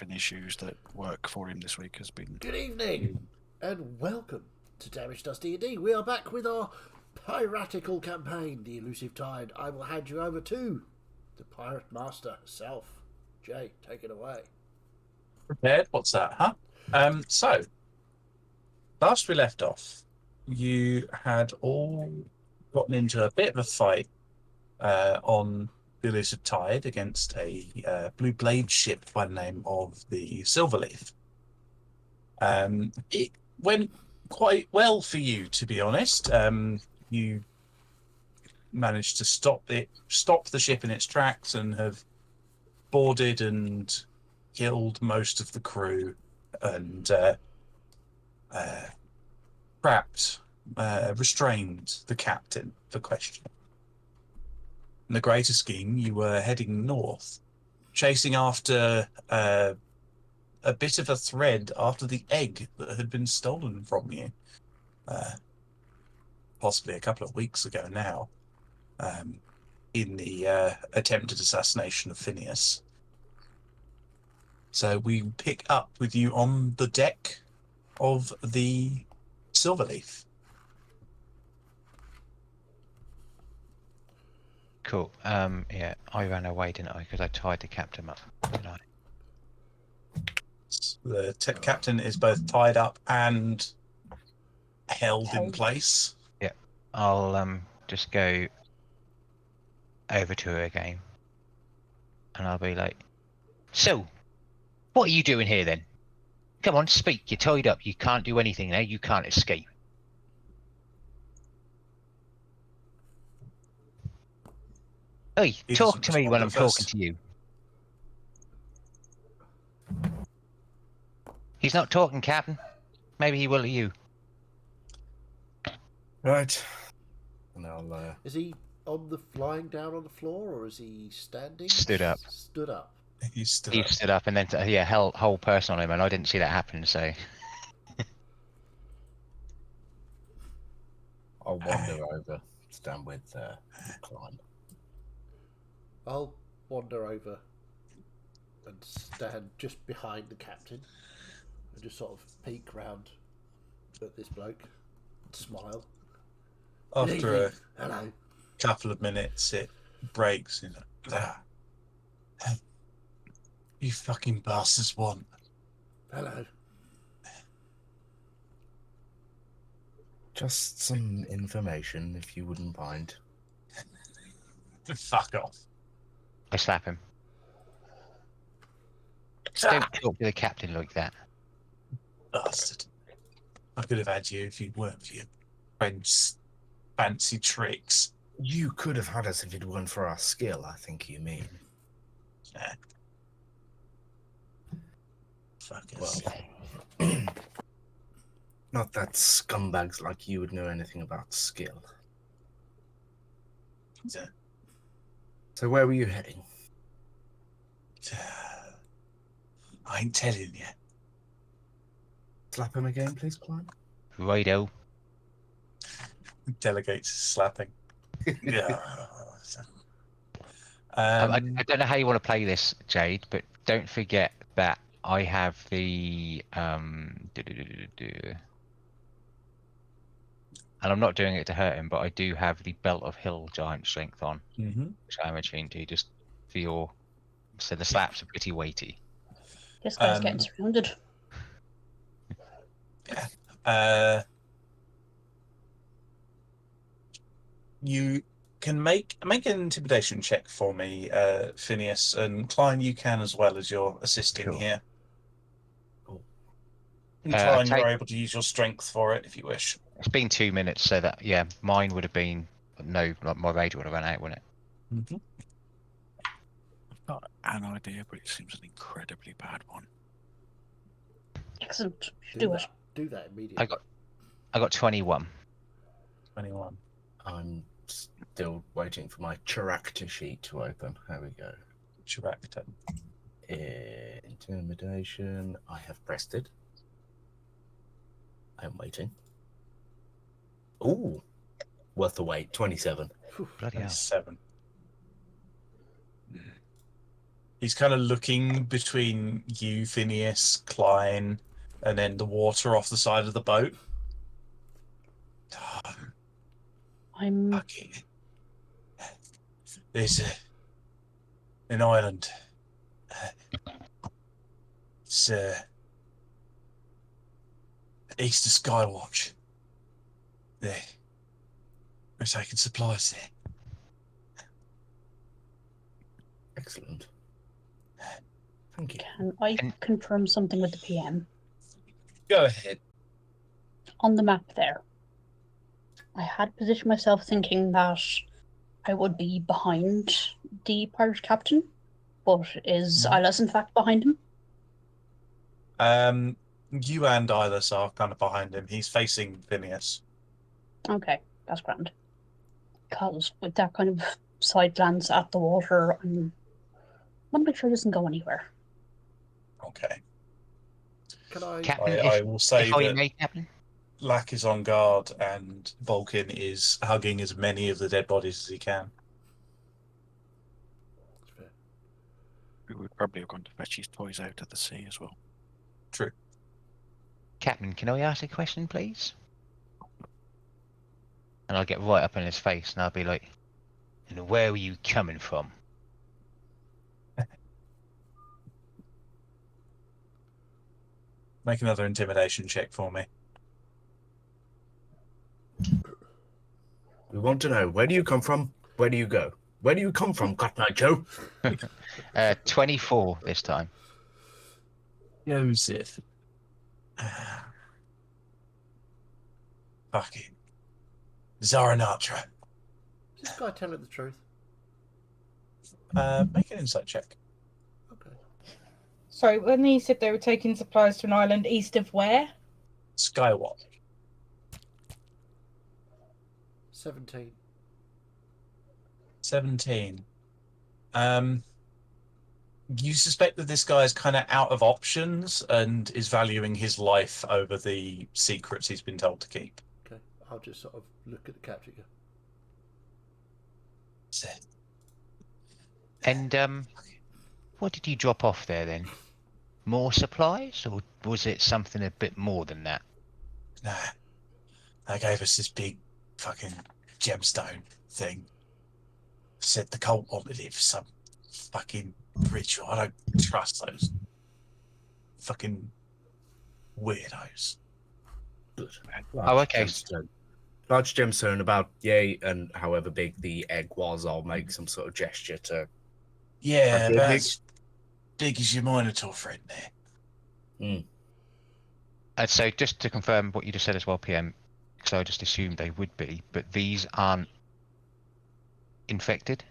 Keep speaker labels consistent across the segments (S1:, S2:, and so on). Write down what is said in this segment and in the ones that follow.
S1: staffing issues that work for him this week has been.
S2: Good evening, and welcome to Damage Dust D&D. We are back with our piratical campaign, the Elusive Tide. I will hand you over to the pirate master herself. Jay, take it away.
S3: Prepared? What's that, huh? So, last we left off, you had all gotten into a bit of a fight on the Elusive Tide against a blue blade ship by the name of the Silverleaf. It went quite well for you, to be honest. You managed to stop the ship in its tracks and have boarded and killed most of the crew and restrained the captain for question. In the greater scheme, you were heading north, chasing after a bit of a thread after the egg that had been stolen from you, possibly a couple of weeks ago now, in the attempted assassination of Phineas. So we pick up with you on the deck of the Silverleaf.
S4: Cool. Yeah, I ran away, didn't I? Because I tied the captain up, didn't I?
S3: The captain is both tied up and held in place.
S4: Yeah. I'll just go over to her again, and I'll be like, "So, what are you doing here then? Come on, speak. You're tied up. You can't do anything now. You can't escape." Hey, talk to me when I'm talking to you. He's not talking, Captain. Maybe he will to you.
S5: Right. And I'll,
S2: Is he lying down on the floor, or is he standing?
S4: Stood up.
S2: Stood up.
S3: He
S4: stood up, and then whole person on him, and I didn't see that happen. So
S5: I'll wander over, stand with Klein.
S2: I'll wander over and stand just behind the captain and just sort of peek round at this bloke and smile.
S3: After a
S2: Hello.
S3: couple of minutes, it breaks. You fucking bastards want.
S2: Hello.
S5: Just some information, if you wouldn't mind.
S3: Fuck off.
S4: I slap him. Don't talk to the captain like that.
S3: Bastard. I could have had you if you weren't for your friend's fancy tricks.
S5: You could have had us if it weren't for our skill, I think you mean.
S3: Yeah. Fuckers.
S5: Well, not that scumbags like you would know anything about skill.
S3: Yeah.
S5: So where were you heading?
S3: I ain't telling you.
S5: Slap him again, please, Klein.
S4: Righto.
S3: Delegates slapping. Yeah.
S4: I don't know how you want to play this, Jade, but don't forget that I have the and I'm not doing it to hurt him, but I do have the Belt of Hill Giant Strength on, which I'm attuned to, just for your. So the slaps are pretty weighty.
S6: This guy's getting surrounded.
S3: Yeah. You can make an intimidation check for me, Phineas, and Klein, you can as well, as you're assisting
S5: Sure.
S3: here.
S5: Cool.
S3: And Klein, you're able to use your strength for it if you wish.
S4: It's been 2 minutes, so that mine would have been my rage would have run out, wouldn't it?
S3: Mm-hmm.
S1: I've got an idea, but it seems an incredibly bad one.
S6: Excellent. Do it.
S2: Do that immediately.
S4: I got 21.
S3: 21.
S5: I'm still waiting for my character sheet to open. There we go.
S3: Character.
S5: Intimidation. I have pressed it. I'm waiting. Ooh. Worth the wait. 27.
S4: Bloody hell.
S3: 7. He's kind of looking between you, Phineas, Klein, and then the water off the side of the boat.
S6: I'm
S3: Fucking. There's an island. It's east of Skywatch. There. We're taking supplies there.
S5: Excellent. Thank you.
S6: Can I confirm something with the PM?
S3: Go ahead.
S6: On the map there, I had positioned myself thinking that I would be behind the pirate captain, but is Ilas in fact behind him?
S3: You and Ilas are kind of behind him. He's facing Phineas.
S6: Okay, that's grand. Because with that kind of side glance at the water, I want to make sure it doesn't go anywhere.
S3: Okay.
S2: Can I?
S4: Captain,
S3: I will say
S4: if I
S3: that
S4: may, Captain.
S3: Lack is on guard and Vulcan is hugging as many of the dead bodies as he can.
S2: That's fair.
S1: We would probably have gone to fetch his toys out of the sea as well.
S3: True.
S4: Captain, can I ask a question, please? And I'll get right up in his face and I'll be like, and where were you coming from?
S3: Make another intimidation check for me.
S5: We want to know, where do you come from? Where do you go? Where do you come from, Cotton Eye Joe?
S4: 24 this time.
S3: Elusive. Fucking Zaranatra.
S2: Is this guy telling the truth?
S3: Make an insight check.
S2: Okay.
S7: Sorry, when you said they were taking supplies to an island east of where?
S3: Skywatch.
S2: 17.
S3: 17. You suspect that this guy is kind of out of options and is valuing his life over the secrets he's been told to keep.
S2: Okay. I'll just sort of look at the captain.
S4: And what did you drop off there then? More supplies, or was it something a bit more than that?
S3: Nah. They gave us this big fucking gemstone thing. Said the cult wanted it for some fucking ritual. I don't trust those fucking weirdos.
S5: Good.
S4: Oh, okay.
S5: Gemstone. Large gemstone, about yay, and however big the egg was, I'll make some sort of gesture to.
S3: Yeah,
S5: Okay,
S3: about
S5: big.
S3: as big as your Minotaur friend there.
S4: So just to confirm what you just said as well, PM, because I just assumed they would be, but these aren't infected.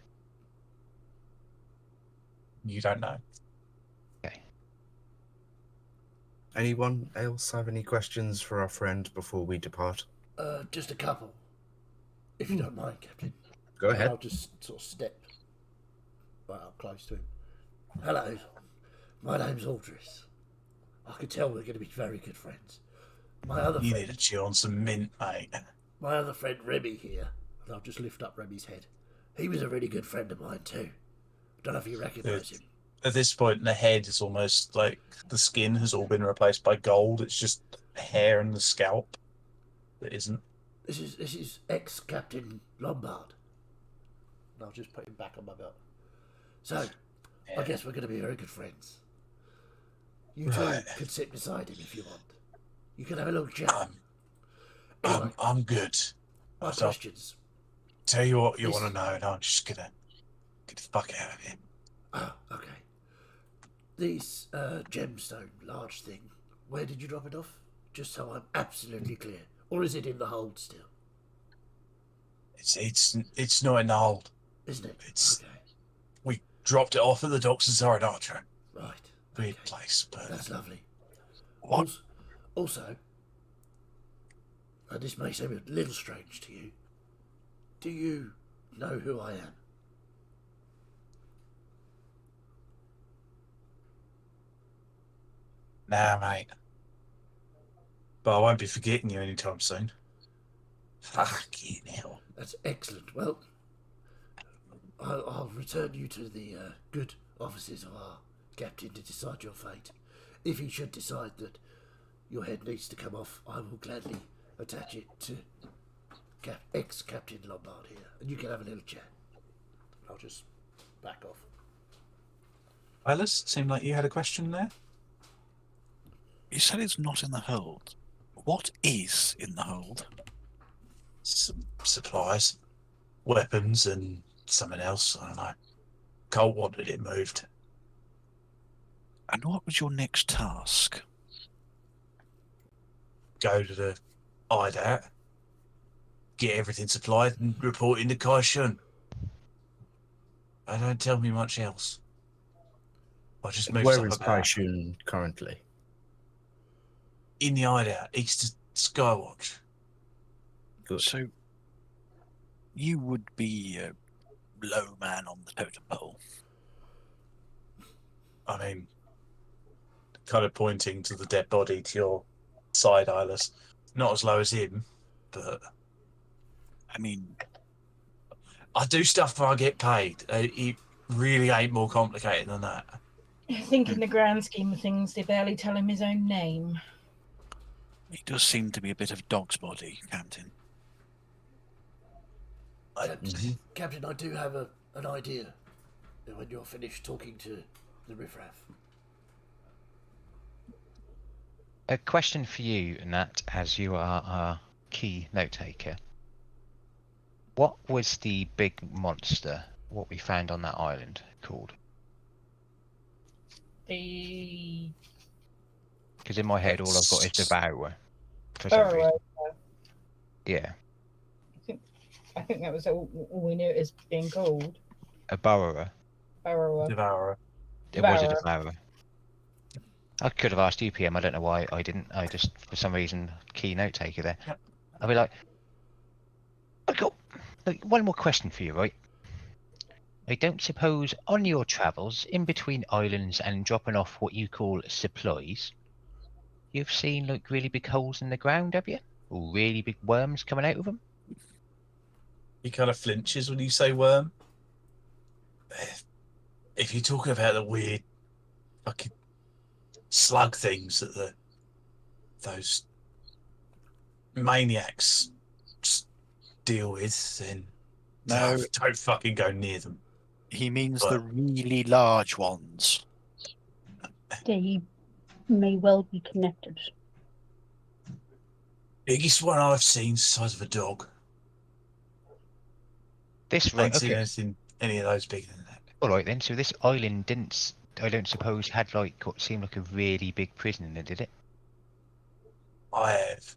S3: You don't know.
S4: Okay.
S5: Anyone else have any questions for our friend before we depart?
S2: Just a couple, if you don't mind, Captain.
S5: Go
S2: And
S5: ahead.
S2: I'll just sort of step right up close to him. Hello, my name's Aldris. I can tell we're going to be very good friends. My other
S3: You
S2: friend,
S3: need to chew on some mint, mate.
S2: my other friend Remy here, and I'll just lift up Remy's head. He was a really good friend of mine too. Don't know if you recognise him.
S3: At this point, the head is almost like the skin has all been replaced by gold. It's just hair and the scalp that isn't.
S2: This is ex-Captain Lombard. And I'll just put him back on my belt. So, I guess we're going to be very good friends. You two
S3: Right.
S2: can sit beside him if you want. You can have a little chat. Anyway,
S3: I'm good.
S2: my
S3: I'll
S2: questions.
S3: tell you what you
S2: This-
S3: want to know, and I'm just gonna get the fuck out of here.
S2: Oh, okay. This gemstone, large thing, where did you drop it off? Just so I'm absolutely clear. Or is it in the hold still?
S3: It's not in the hold.
S2: Isn't it?
S3: It's-
S2: Okay.
S3: We dropped it off at the docks in Zaradatra.
S2: Right.
S3: Weird
S2: Okay.
S3: place, but
S2: That's lovely.
S3: what?
S2: Also, this may seem a little strange to you. Do you know who I am?
S3: Nah, mate. But I won't be forgetting you anytime soon. Fucking hell.
S2: That's excellent. Well, I'll return you to the good offices of our captain to decide your fate. If he should decide that your head needs to come off, I will gladly attach it to ex-Captain Lombard here, and you can have a little chat. I'll just back off.
S3: Alice, seemed like you had a question there.
S1: You said it's not in the hold. What is in the hold?
S3: Some supplies, weapons, and something else. I don't know. Colt wanted it moved.
S1: And what was your next task?
S3: Go to the hideout, get everything supplied, and report into Kaishun. They don't tell me much else. I just move
S5: Where
S3: stuff
S5: is
S3: about.
S5: Kaishun currently?
S3: In the hideout, east of Skywatch.
S5: Good.
S1: So, you would be a low man on the totem pole.
S3: I mean, kind of pointing to the dead body to your side, Eyeless. Not as low as him, but
S1: I mean,
S3: I do stuff where I get paid. It really ain't more complicated than that.
S7: I think in the grand scheme of things, they barely tell him his own name.
S1: he does seem to be a bit of dog's body, Captain.
S2: Captain, I do have an idea when you're finished talking to the riffraff.
S4: A question for you, Nat, as you are our key note taker. What was the big monster, what we found on that island, called?
S7: The
S4: Because in my head, all I've got is Devourer. For some
S7: Burrow.
S4: reason. Yeah,
S7: I think that was all we knew it as being called.
S4: a Burrower.
S7: Burrower.
S3: Devourer.
S4: It was a
S7: Devourer.
S4: Devourer. I could have asked you, PM. I don't know why I didn't. I just, for some reason, key note taker there.
S3: Yep.
S4: I'll be like, I got look, one more question for you, right? I don't suppose on your travels in between islands and dropping off what you call supplies, you've seen like really big holes in the ground, have you? Or really big worms coming out of them?
S3: He kind of flinches when you say worm. If you're talking about the weird fucking slug things that those maniacs deal with, then
S1: No.
S3: don't fucking go near them.
S1: He means
S3: But-
S1: the really large ones.
S6: They may well be connected.
S3: Biggest one I've seen, the size of a dog.
S4: This
S3: I
S4: right,
S3: ain't seen
S4: okay.
S3: any of those bigger than that.
S4: All right then. So this island didn't. I don't suppose had like what seemed like a really big prison in it, did it?
S3: I have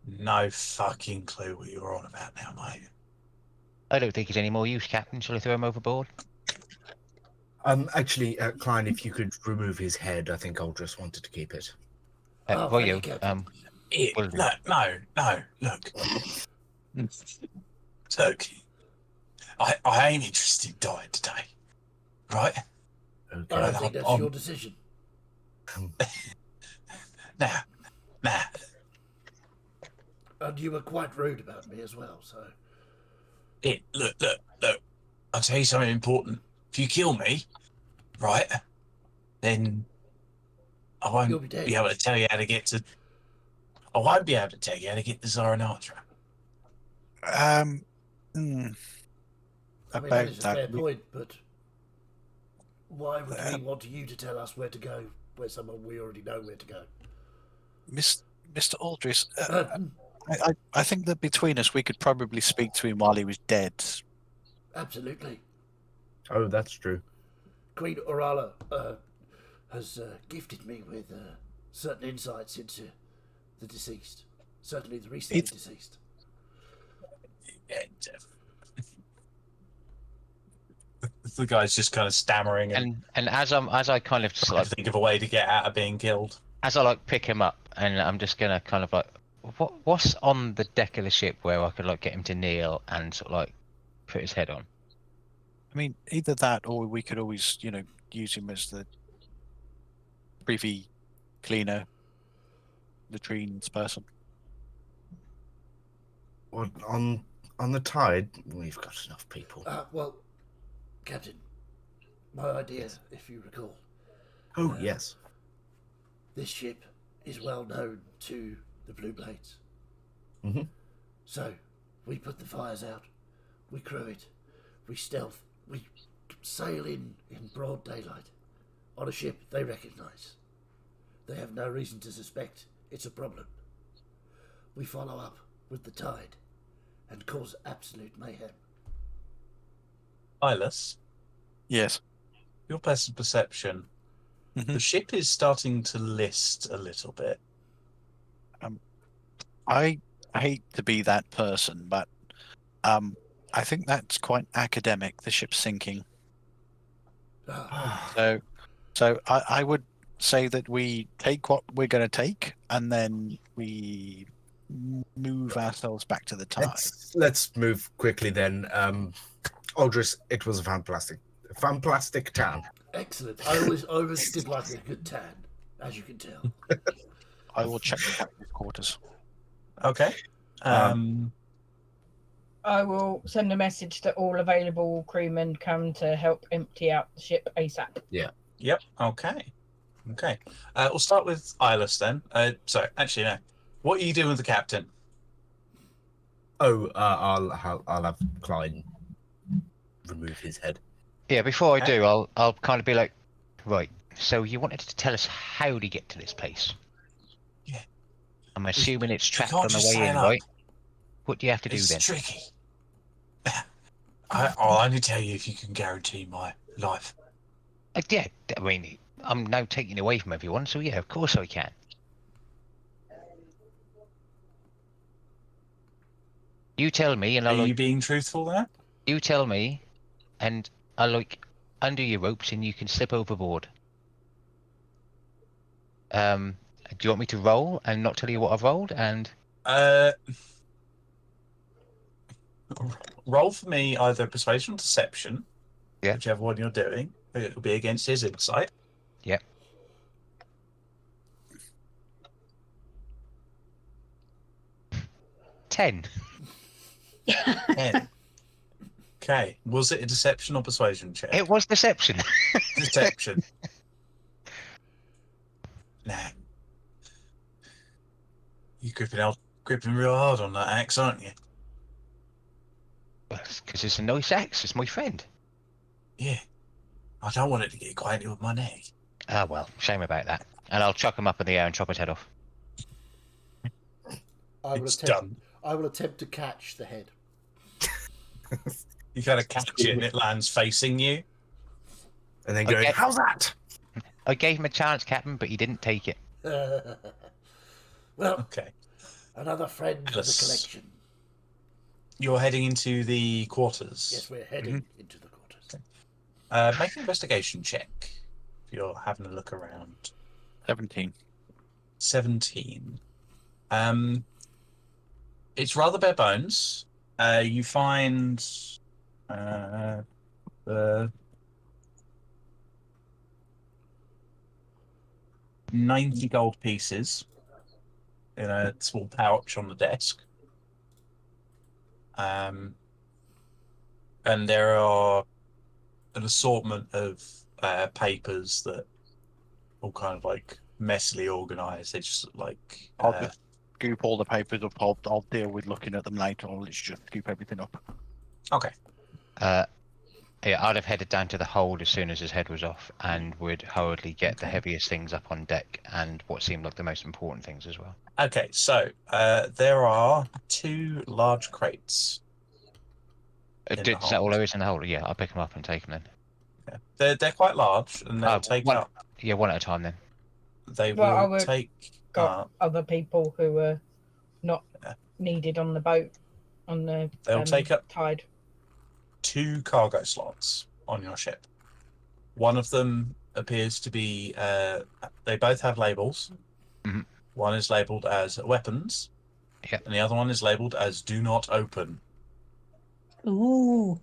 S3: no fucking clue what you're on about now, mate.
S4: I don't think he's any more use, Captain. Shall I throw him overboard?
S5: Actually, Klein, if you could remove his head, I think Aldous wanted to keep it.
S2: Oh, thank you,
S4: Righto,
S2: Captain.
S4: Will do.
S3: No, look. Look, I ain't interested in dying today, right?
S2: I
S5: Okay.
S2: don't think that's your decision.
S3: Nah.
S2: And you were quite rude about me as well, so...
S3: Look. I'll tell you something important. If you kill me, right, then I
S2: You'll
S3: won't
S2: be dead.
S3: be able to tell you how to get to. I won't be able to tell you how to get to Zaranatra.
S2: I mean, that
S1: About
S2: is a
S1: that,
S2: fair point, but why would we want you to tell us where to go, where someone we already know where to go?
S1: Mr. Aldris, I think that between us we could probably speak to him while he was dead.
S2: Absolutely.
S5: Oh, that's true.
S2: Queen Orala has gifted me with certain insights into the deceased. Certainly the recently deceased.
S3: The guy's just kind of stammering and
S4: And as I kind of just
S3: trying
S4: like
S3: to think of a way to get out of being killed.
S4: as I like pick him up, and I'm just gonna kind of like, what's on the deck of the ship where I could like get him to kneel and sort of like put his head on?
S1: I mean, either that or we could always, use him as the privy cleaner, latrines person.
S5: Well, on the tide, we've got enough people.
S2: Well, Captain, my idea, if you recall,
S5: Oh, yes.
S2: this ship is well known to the Blue Blades.
S5: Mhm.
S2: So, we put the fires out, we crew it, we stealth, we sail in broad daylight on a ship they recognise. They have no reason to suspect it's a problem. We follow up with the tide and cause absolute mayhem.
S3: Silas,
S1: Yes.
S3: your best perception.
S1: Mhm.
S3: The ship is starting to list a little bit.
S1: I hate to be that person, but I think that's quite academic. The ship's sinking, so I would say that we take what we're going to take, and then we move ourselves back to the tide.
S5: Let's move quickly then. Aldris, it was a fantastic town.
S2: Excellent. I always did like a good tan, as you can tell.
S1: I will check the captain's quarters.
S3: Okay.
S7: I will send a message that all available crewmen come to help empty out the ship ASAP.
S3: Yep. Okay. We'll start with Ilis then. Sorry, actually no. What are you doing with the captain?
S5: Oh, I'll have Klein remove his head.
S4: Yeah, before I
S3: Okay.
S4: do, I'll kind of be like, right. So you wanted to tell us how to get to this place?
S3: Yeah.
S4: I'm assuming it's trapped
S3: can't
S4: on the
S3: just
S4: way in,
S3: sail up.
S4: right? What do you have to do
S3: It's
S4: then?
S3: tricky. I'll only tell you if you can guarantee my life.
S4: Yeah, I mean, I'm now taking away from everyone, so yeah, of course I can. You tell me, and
S3: Are
S4: I'll
S3: you being truthful there?
S4: you tell me, and I'll like undo your ropes, and you can slip overboard. Do you want me to roll and not tell you what I've rolled? And
S3: Roll for me either persuasion or deception,
S4: Yeah.
S3: whichever one you're doing. It will be against his insight.
S4: yeah, 10.
S3: 10. Okay. Was it a deception or persuasion check?
S4: It was deception.
S3: Deception. Nah. You're gripping real hard on that axe, aren't you?
S4: Because it's a nice axe. It's my friend.
S3: Yeah. I don't want it to get acquainted with my neck.
S4: Ah, well, shame about that. And I'll chuck him up in the air and chop his head off.
S3: It's done.
S2: I will attempt to catch the head.
S3: You kind of catch it and it lands facing you.
S5: And then going,
S4: Okay.
S5: how's that?
S4: I gave him a chance, Captain, but he didn't take it.
S2: Well,
S3: Okay.
S2: another friend for the
S3: Alice.
S2: collection.
S3: You're heading into the quarters.
S2: Yes, we're heading into the quarters.
S3: Make an investigation check if you're having a look around.
S1: 17.
S3: 17. It's rather bare bones. You find the 90 gold pieces in a small pouch on the desk. And there are an assortment of papers that all kind of like messily organized. They just look like
S1: I'll just scoop all the papers up. I'll deal with looking at them later. I'll just scoop everything up.
S3: okay.
S4: Yeah, I'd have headed down to the hold as soon as his head was off and would hurriedly get the heaviest things up on deck and what seemed like the most important things as well.
S3: Okay, so there are 2 large crates. In the
S4: Is that all
S3: hold.
S4: there is in the hold? Yeah, I'll pick them up and take them then.
S3: Yeah. They're quite large and they'll take
S4: one,
S3: up.
S4: Yeah, one at a time then.
S3: They
S7: Well, I
S3: will
S7: would
S3: take
S7: Got
S3: up.
S7: other people who were not
S3: Yeah.
S7: needed on the boat on the
S3: They'll take up
S7: tide.
S3: 2 cargo slots on your ship. One of them appears to be. They both have labels.
S4: Mhm.
S3: One is labeled as weapons,
S4: Yep.
S3: and the other one is labeled as "Do not open."
S6: Ooh.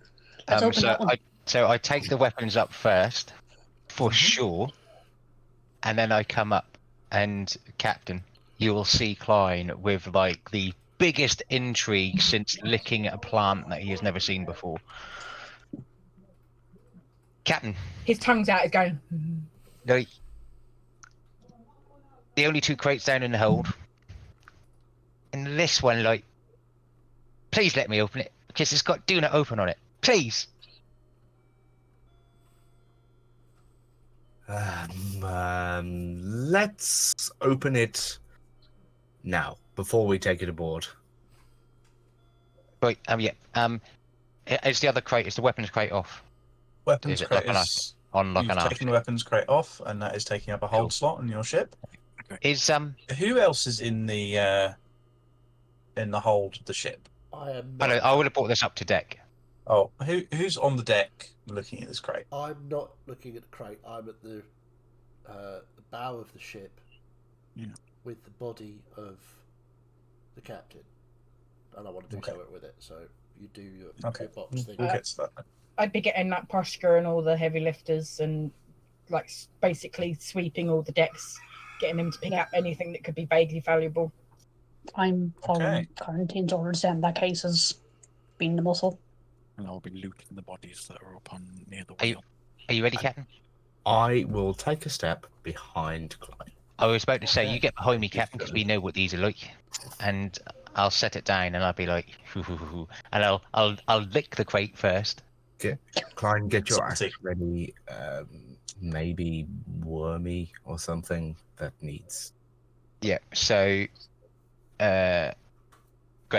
S6: Let's open that one.
S4: So I take the weapons up first, for sure, and then I come up and Captain, you will see Klein with like the biggest intrigue since licking a plant that he has never seen before. Captain,
S7: His tongue's out. He's going.
S4: like, the only 2 crates down in the hold. And this one, like, please let me open it because it's got "Do not open" on it. Please.
S5: Let's open it now before we take it aboard.
S4: Right. Is the other crate? Is the weapons crate off?
S3: Weapons
S4: Is it
S3: crate
S4: like
S3: is.
S4: on like
S3: You've
S4: an aft?
S3: taken the weapons crate off, and that is taking up a hold
S4: Cool.
S3: slot on your ship.
S4: Is
S3: Who else is in the hold of the ship?
S2: I am
S4: I
S2: not.
S4: would have brought this up to deck.
S3: Oh, who's on the deck looking at this crate?
S2: I'm not looking at the crate. I'm at the bow of the ship, with the body of the captain, and I want to do something with it. So you do your box thing.
S3: We'll get to that.
S7: I'd be getting that Poshka and all the heavy lifters and like basically sweeping all the decks, getting them to pick up anything that could be vaguely valuable.
S6: I'm following
S3: Okay.
S6: Quarantine's orders then. That case is being the muscle.
S1: And I'll be looting the bodies that are up on near the
S4: Are you-
S1: wheel.
S4: Are you ready, Captain?
S5: I will take a step behind Klein.
S4: I was about to say, you get behind me, Captain, because we know what these are like, and I'll set it down, and I'll be like, hoo, hoo, hoo, hoo. And I'll lick the crate first.
S5: Klein, get your axe
S3: Salty.
S5: ready. Maybe wormy or something that needs.
S4: Yeah. So, Great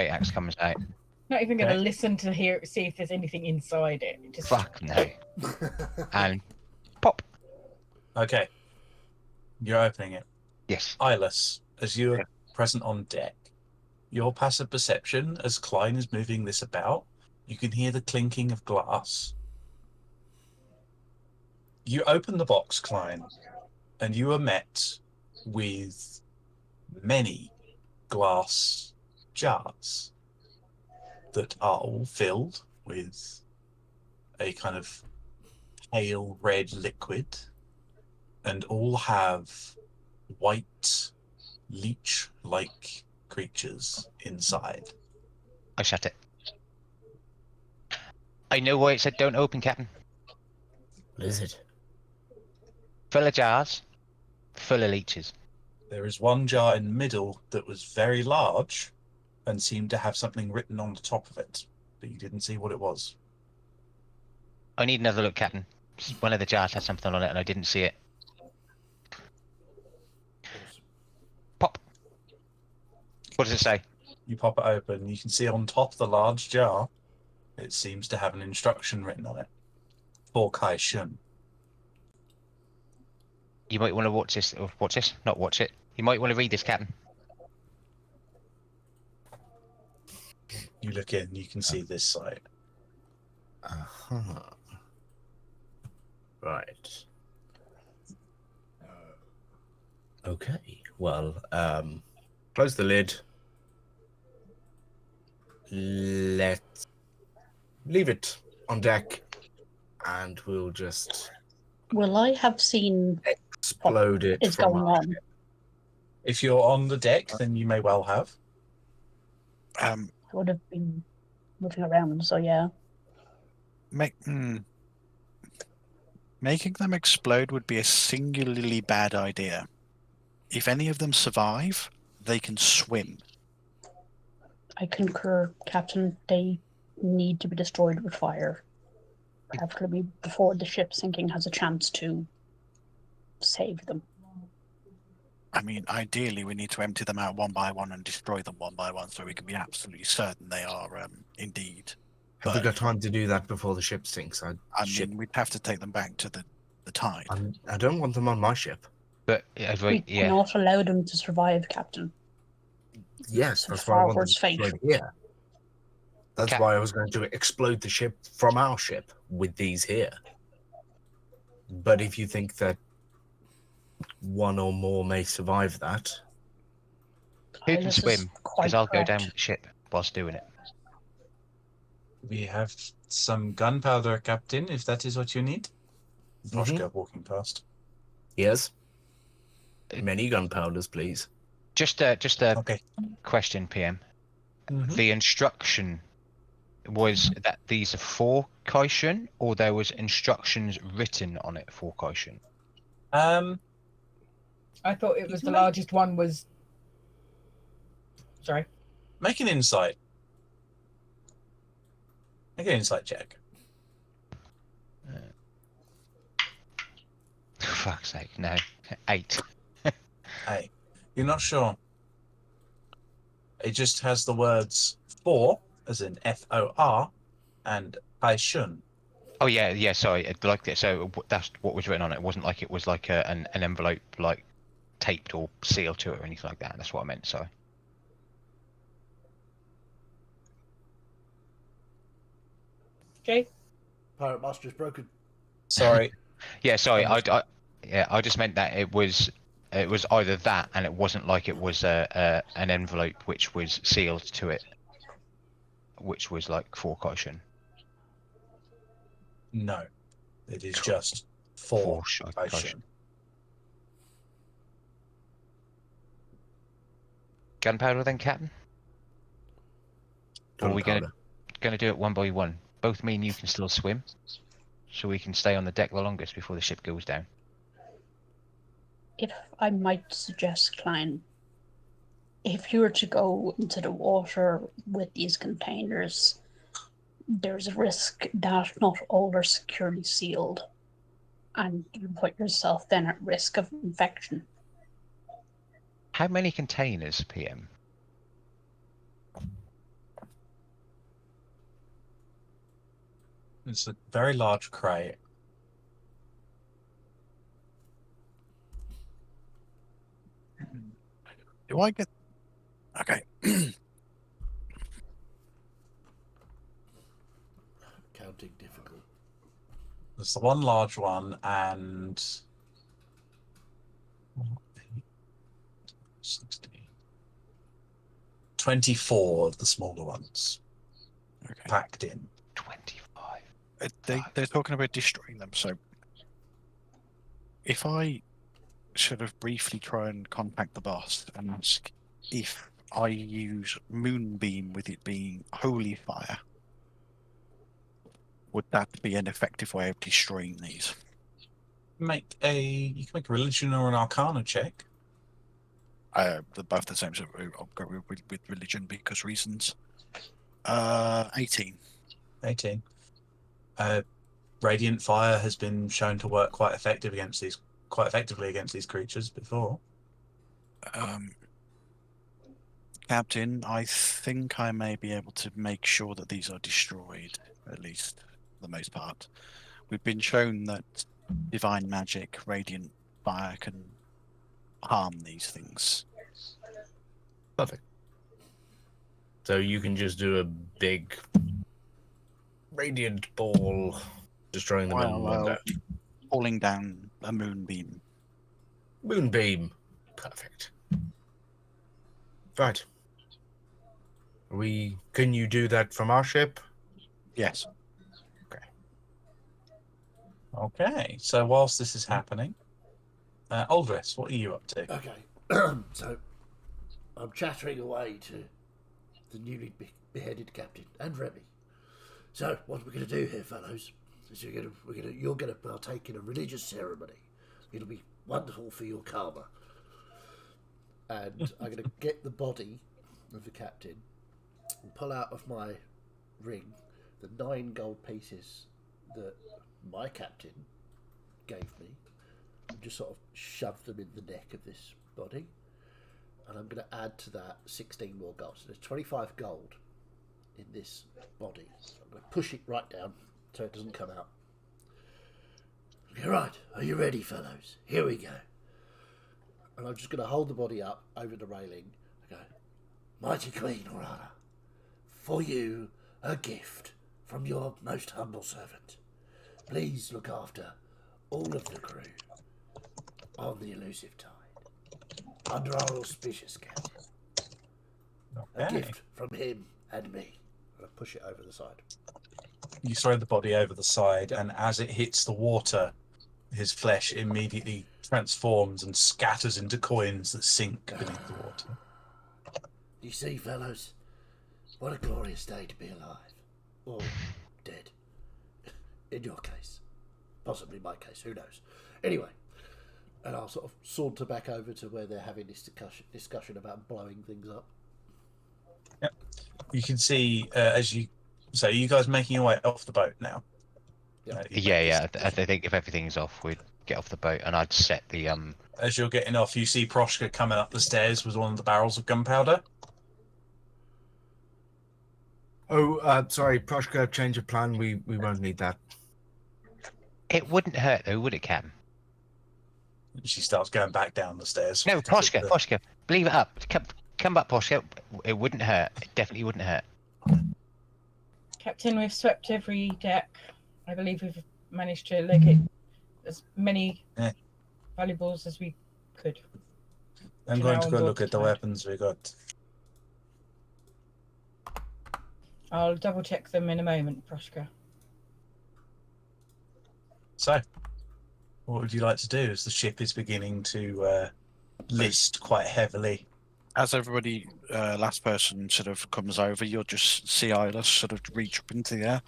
S4: Axe comes out.
S7: Not even going to
S3: Okay.
S7: listen to see if there's anything inside it. Just
S4: Fuck no. And pop.
S3: Okay. You're opening it.
S4: Yes.
S3: Eyeless, as you're present on deck, your passive perception as Klein is moving this about, you can hear the clinking of glass. You open the box, Klein, and you are met with many glass jars that are all filled with a kind of pale red liquid and all have white leech-like creatures inside.
S4: I shut it. I know why it said don't open, Captain.
S5: What is it?
S4: Full of jars, full of leeches.
S3: There is one jar in the middle that was very large and seemed to have something written on the top of it, but you didn't see what it was.
S4: I need another look, Captain. One of the jars had something on it, and I didn't see it.
S2: Awesome.
S4: Pop. What does it say?
S3: You pop it open. You can see on top of the large jar, it seems to have an instruction written on it. For Kai Shun.
S4: You might want to watch this, or watch this, not watch it. You might want to read this, Captain.
S3: You look in, you can see this site.
S5: Uh-huh. Right. Okay. Well, close the lid. Let's leave it on deck, and we'll just
S6: Will I have seen
S5: explode it
S6: is
S5: from
S6: going
S5: our
S6: on?
S3: If you're on the deck, then you may well have.
S6: I would have been moving around, so yeah.
S1: Making them explode would be a singularly bad idea. If any of them survive, they can swim.
S6: I concur, Captain. They need to be destroyed with fire. Preferably before the ship sinking has a chance to save them.
S1: I mean, ideally, we need to empty them out one by one and destroy them one by one so we can be absolutely certain they are indeed.
S5: Have we got time to do that before the ship sinks?
S1: I mean, we'd have to take them back to the tide.
S5: I don't want them on my ship.
S4: But
S6: We cannot allow them to survive, Captain.
S5: Yes,
S6: So
S5: that's why I want them
S6: forward's fate.
S5: destroyed here. That's why I was going to explode the ship from our ship with these here. But if you think that one or more may survive that,
S4: who can
S6: This is
S4: swim?
S6: quite
S4: Because I'll go down
S6: correct.
S4: with the ship whilst doing it.
S3: We have some gunpowder, Captain, if that is what you need. Voshka walking past.
S5: yes, many gunpowders, please.
S4: Just a
S3: Okay.
S4: question, PM.
S3: Mhm.
S4: The instruction was that these are for Kaishun, or there was instructions written on it for Kaishun?
S7: I thought it was the largest one was. Sorry.
S3: Make an insight. Make an insight check.
S4: For fuck's sake, no. 8.
S3: Hey, you're not sure. It just has the words for, as in FOR, and Kaishun.
S4: Oh yeah. Sorry, like that. So that's what was written on it. It wasn't like it was like an envelope like taped or sealed to it or anything like that. That's what I meant. Sorry.
S7: Jay?
S2: Pirate Master is broken.
S3: Sorry.
S4: Yeah, sorry. I just meant that it was either that, and it wasn't like it was an envelope which was sealed to it, which was like for caution.
S3: No. It is just for
S4: Caution.
S3: Kaishun.
S4: Gunpowder then, Captain? Or are we going
S5: Gunpowder.
S4: to do it one by one? Both me and you can still swim, so we can stay on the deck the longest before the ship goes down.
S6: If I might suggest, Klein, if you were to go into the water with these containers, there's a risk that not all are securely sealed, and you put yourself then at risk of infection.
S4: How many containers, PM?
S3: It's a very large crate.
S1: Do I get... Okay.
S2: Counting difficult.
S3: There's the one large one and 16. 24 of the smaller ones
S1: Okay.
S3: packed in.
S4: 25.
S1: They're talking about destroying them, so if I sort of briefly try and contact the boss and ask if I use Moonbeam with it being holy fire, would that be an effective way of destroying these?
S3: You can make a religion or an arcana check.
S1: They're both the same, so I'll go with religion because reasons. 18.
S3: 18. radiant fire has been shown to work quite effectively against these creatures before.
S1: Captain, I think I may be able to make sure that these are destroyed, at least for the most part. We've been shown that divine magic, radiant fire can harm these things.
S5: Perfect. So you can just do a big radiant ball destroying them in one go.
S1: Falling down a moonbeam.
S5: Moonbeam. Perfect. Right. Can you do that from our ship?
S1: Yes.
S3: Okay, so whilst this is happening, Aldris, what are you up to?
S2: Okay, so I'm chattering away to the newly beheaded captain and Remy. So what we're going to do here, fellows, is you're going to partake in a religious ceremony. It'll be wonderful for your karma. And I'm going to get the body of the captain and pull out of my ring the 9 gold pieces that my captain gave me, and just sort of shove them in the neck of this body. And I'm going to add to that 16 more gold. So there's 25 gold in this body. So I'm going to push it right down so it doesn't come out. Okay, right. Are you ready, fellows? Here we go. And I'm just going to hold the body up over the railing. I go, Mighty Queen, Orana, for you a gift from your most humble servant. Please look after all of the crew on the Elusive Tide, under our auspicious captain. A gift from him and me. I'm going to push it over the side.
S3: You throw the body over the side, and as it hits the water, his flesh immediately transforms and scatters into coins that sink beneath the water.
S2: You see, fellows, what a glorious day to be alive. Or dead. In your case. Possibly my case, who knows. Anyway, and I'll sort of saunter back over to where they're having this discussion about blowing things up.
S3: Yep. You can see, so you guys making your way off the boat now?
S2: Yep.
S4: I think if everything's off, we'd get off the boat, and I'd set the
S3: As you're getting off, you see Proshka coming up the stairs with one of the barrels of gunpowder.
S5: Oh, sorry, Proshka, change of plan. We won't need that.
S4: It wouldn't hurt though, would it, Cam?
S3: She starts going back down the stairs.
S4: No, Poshka, leave it up. Come back, Poshka. It wouldn't hurt. It definitely wouldn't hurt.
S7: Captain, we've swept every deck. I believe we've managed to locate as many valuables as we could.
S3: I'm going to go look at the weapons we got.
S7: I'll double check them in a moment, Proshka.
S3: So, what would you like to do as the ship is beginning to list quite heavily?
S1: As everybody, last person sort of comes over, you'll just see Ilas sort of reach up into the air,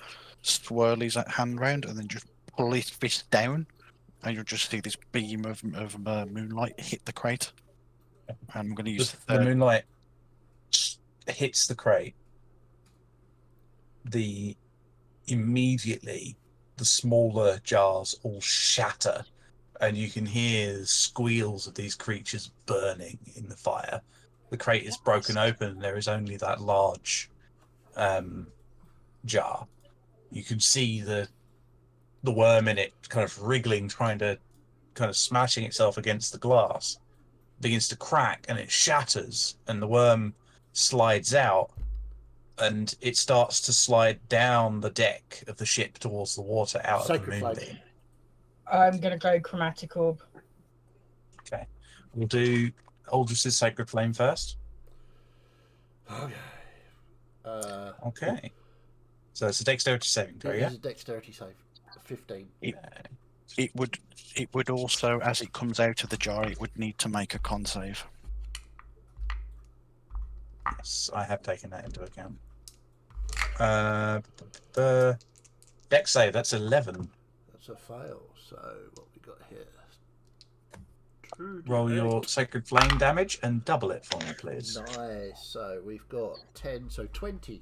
S1: swirl his hand round, and then just pull his fist down, and you'll just see this beam of moonlight hit the crate. I'm going to use
S3: the moonlight hits the crate. Immediately the smaller jars all shatter, and you can hear the squeals of these creatures burning in the fire. The crate is broken open, and there is only that large jar. You can see the worm in it kind of wriggling, trying to kind of smashing itself against the glass. It begins to crack, and it shatters, and the worm slides out, and it starts to slide down the deck of the ship towards the water out of the moonbeam.
S7: I'm going to go Chromatic Orb.
S3: Okay. We'll do Aldris's Sacred Flame first.
S2: Okay.
S3: Okay. So it's a dexterity saving throw, yeah?
S2: It's a dexterity save. 15.
S1: It would also, as it comes out of the jar, it would need to make a con save.
S3: Yes, I have taken that into account. The dex save, that's 11.
S2: That's a fail. So what we got here?
S3: Roll your Sacred Flame damage and double it for me, please.
S2: Nice. So we've got 10, so 20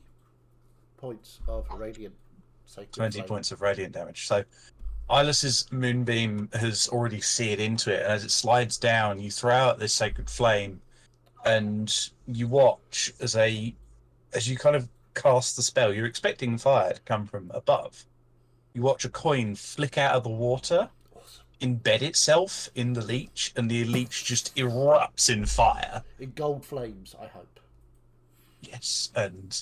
S2: points of radiant Sacred
S3: 20
S2: flame.
S3: points of radiant damage. So Ilas's moonbeam has already seared into it, and as it slides down, you throw out this sacred flame, and you watch as you kind of cast the spell. You're expecting fire to come from above. You watch a coin flick out of the water,
S2: Awesome.
S3: embed itself in the leech, and the leech just erupts in fire.
S2: In gold flames, I hope.
S3: Yes, and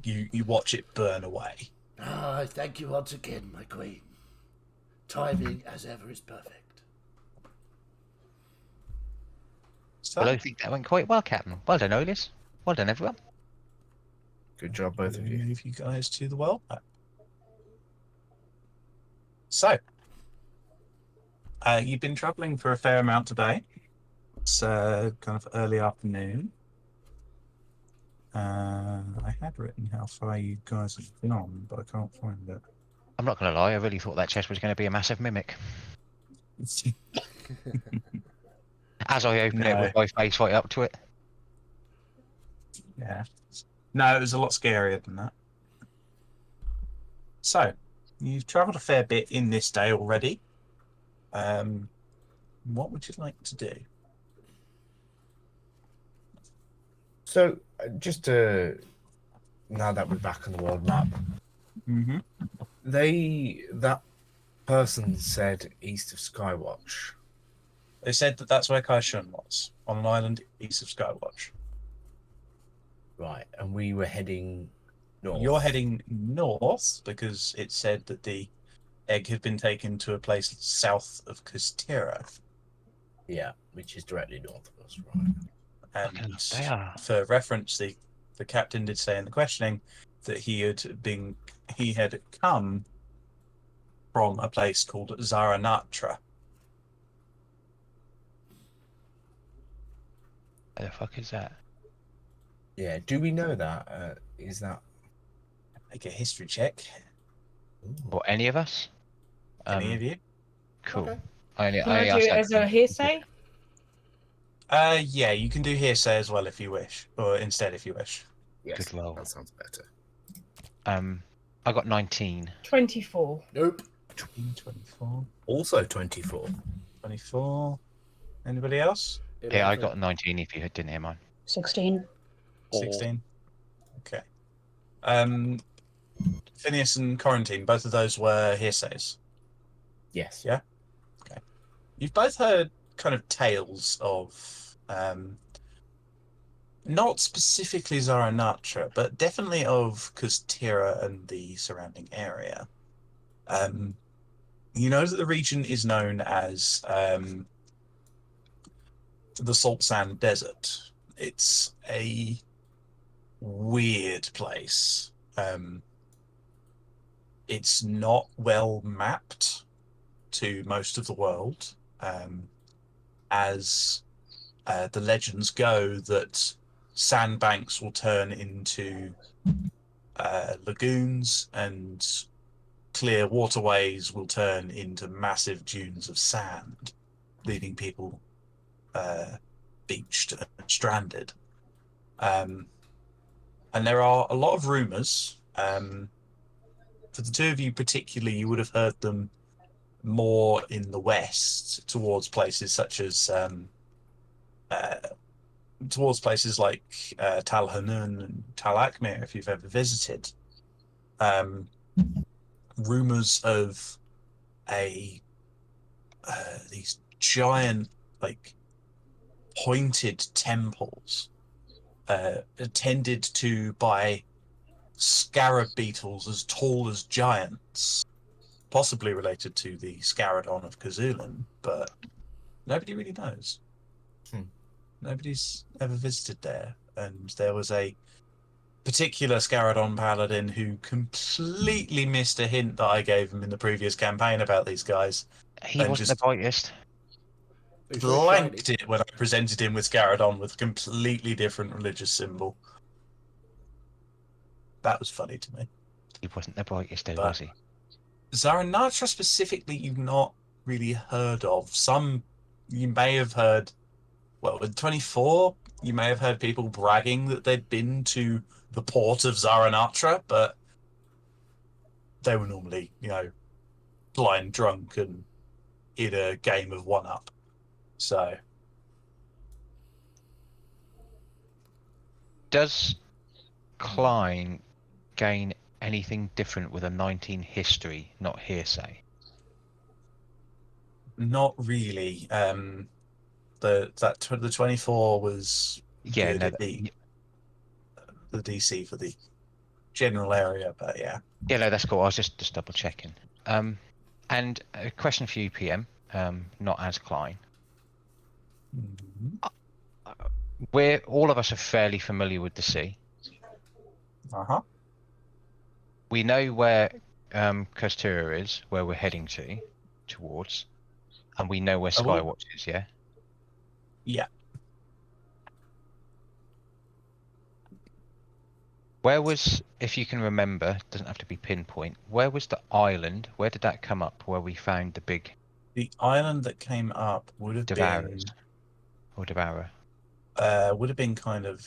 S3: you watch it burn away.
S2: Ah, I thank you once again, my queen. Timing, as ever, is perfect.
S3: So,
S4: Well, I think that went quite well, Captain. Well done, Olis. Well done, everyone.
S5: Good job, both of you.
S3: move you guys to the world map. So, you've been travelling for a fair amount today. It's kind of early afternoon. I had written how far you guys have been on, but I can't find it.
S4: I'm not going to lie, I really thought that chest was going to be a massive mimic. As I open it
S3: No.
S4: with my face right up to it.
S3: Yeah. No, it was a lot scarier than that. So, you've travelled a fair bit in this day already. What would you like to do?
S5: So, just to now that we're back on the world map,
S3: Mm-hmm.
S5: that person said east of Skywatch.
S3: They said that that's where Kaishun was, on an island east of Skywatch.
S5: Right, and we were heading north.
S3: You're heading north because it said that the egg had been taken to a place south of Kastira.
S5: Yeah, which is directly north of us, right?
S3: And
S4: Fucking they are.
S3: for reference, the captain did say in the questioning that he had come from a place called Zaranatra.
S4: Where the fuck is that?
S5: Yeah, do we know that? Is that...
S3: Make a history check.
S4: Or any of us?
S3: Any of you?
S4: Cool.
S2: Okay.
S4: I
S7: Can I do it as a hearsay?
S3: Yeah, you can do hearsay as well if you wish, or instead if you wish.
S5: Yes,
S4: Good roll.
S5: that sounds better.
S4: I got 19.
S7: 24.
S2: Nope.
S3: 24.
S5: Also 24.
S3: 24. Anybody else?
S4: Yeah, I
S2: 11.
S4: got 19 if you didn't hear mine.
S6: 16.
S3: 16. Okay. Phineas and Quarantine, both of those were hearsays.
S5: Yes.
S3: Yeah. You've both heard kind of tales of, not specifically Zaranatra, but definitely of Kustira and the surrounding area. You know that the region is known as the Salt Sand Desert. It's a weird place. It's not well mapped to most of the world, as the legends go that sandbanks will turn into lagoons and clear waterways will turn into massive dunes of sand, leaving people beached and stranded. And there are a lot of rumours. For the two of you particularly, you would have heard them more in the west, towards places such as towards places like Tal Hanun and Tal Akmir, if you've ever visited. Rumors of these giant, like, pointed temples attended to by scarab beetles as tall as giants, possibly related to the Scaradon of Kazulan, but nobody really knows. Nobody's ever visited there, and there was a particular Scaradon paladin who completely missed a hint that I gave him in the previous campaign about these guys.
S4: He
S3: And
S4: wasn't
S3: just
S4: the brightest.
S2: It's very
S3: blanked
S2: shiny.
S3: it when I presented him with Scaradon with a completely different religious symbol. That was funny to me.
S4: He wasn't the brightest, though,
S3: But-
S4: was he?
S3: Zaranatra specifically, you've not really heard of. Some you may have heard. Well, with 24, you may have heard people bragging that they'd been to the port of Zaranatra, but they were normally, blind drunk and in a game of one up. So
S4: Does Klein gain anything different with a 19 history, not hearsay?
S3: not really. The 24 was
S4: Yeah,
S3: good
S4: no,
S3: at the DC for the general area, but yeah.
S4: yeah, no, that's cool. I was just double checking. And a question for you, PM, not as Klein. We're all of us are fairly familiar with the sea.
S3: Uh-huh.
S4: We know where Kostura is, where we're heading towards, and we know where
S3: Oh, well-
S4: Skywatch is. Yeah.
S3: Yeah.
S4: Where was, if you can remember, doesn't have to be pinpoint. Where was the island? Where did that come up? Where we found the big
S3: The island that came up would have
S4: Devourers or Devourer?
S3: been kind of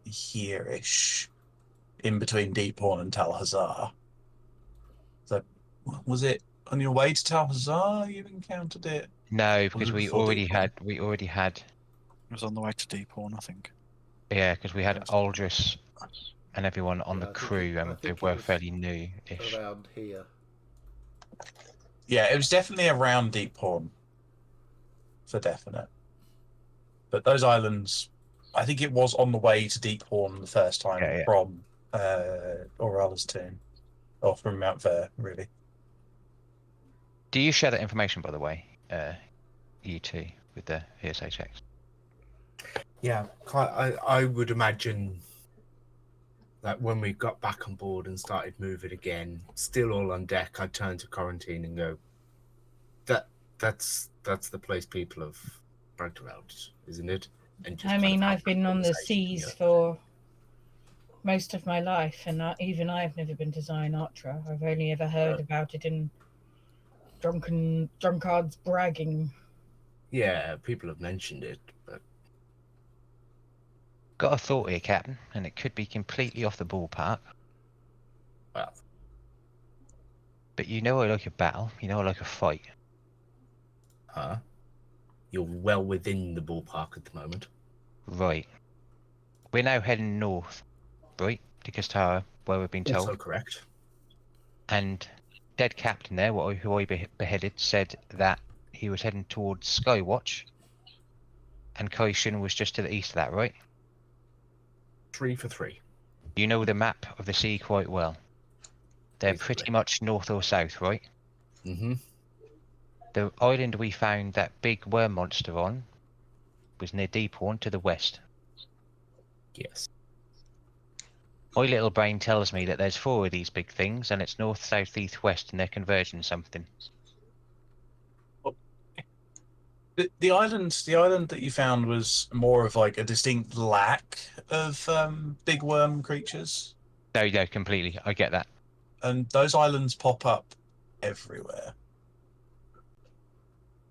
S3: here-ish, in between Deephorn and Tal Hazar. So, was it on your way to Tal Hazar you encountered it?
S4: No, because
S3: it
S4: we
S3: before
S4: already
S3: Deephorn?
S4: had.
S1: It was on the way to Deephorn, I think.
S4: Yeah, because we had
S1: Yes.
S4: Aldris and everyone on
S2: Yeah,
S4: the
S2: I think
S4: crew,
S2: I
S4: and they
S2: think it
S4: were
S2: was
S4: fairly new-ish.
S2: around here.
S3: Yeah, it was definitely around Deephorn, for definite. But those islands, I think it was on the way to Deephorn the first time
S4: Yeah.
S3: from Orala's tomb, or from Mount Ver, really.
S4: Do you share that information, by the way, you two, with the hearsay checks?
S5: Yeah, I would imagine that when we got back on board and started moving again, still all on deck, I'd turn to Quarantine and go, that's the place people have bragged about, isn't it? And just
S7: I
S5: kind
S7: mean,
S5: of have
S7: I've been on the
S5: conversation,
S7: seas for most of my life, and even I've never been to Zion Artra. I've only ever heard about it in drunkards bragging.
S5: Yeah, people have mentioned it, but
S4: Got a thought here, Captain, and it could be completely off the ballpark.
S5: well,
S4: But you know I like a battle. You know I like a fight.
S5: you're well within the ballpark at the moment.
S4: Right. We're now heading north, right, to Kastara, where we've been told.
S5: Also correct.
S4: And dead captain there, who I beheaded, said that he was heading towards Skywatch, and Kaishin was just to the east of that, right?
S5: 3 for 3.
S4: You know the map of the sea quite well. They're
S5: Reasonably.
S4: pretty much north or south, right?
S5: Mm-hmm.
S4: The island we found that big worm monster on was near Deephorn to the west.
S5: Yes.
S3: Oh,
S4: My little brain tells me that there's 4 of these big things, and it's north, south, east, west, and they're converging something.
S3: The island that you found was more of like a distinct lack of big worm creatures,
S4: No, completely. I get that.
S3: and those islands pop up everywhere.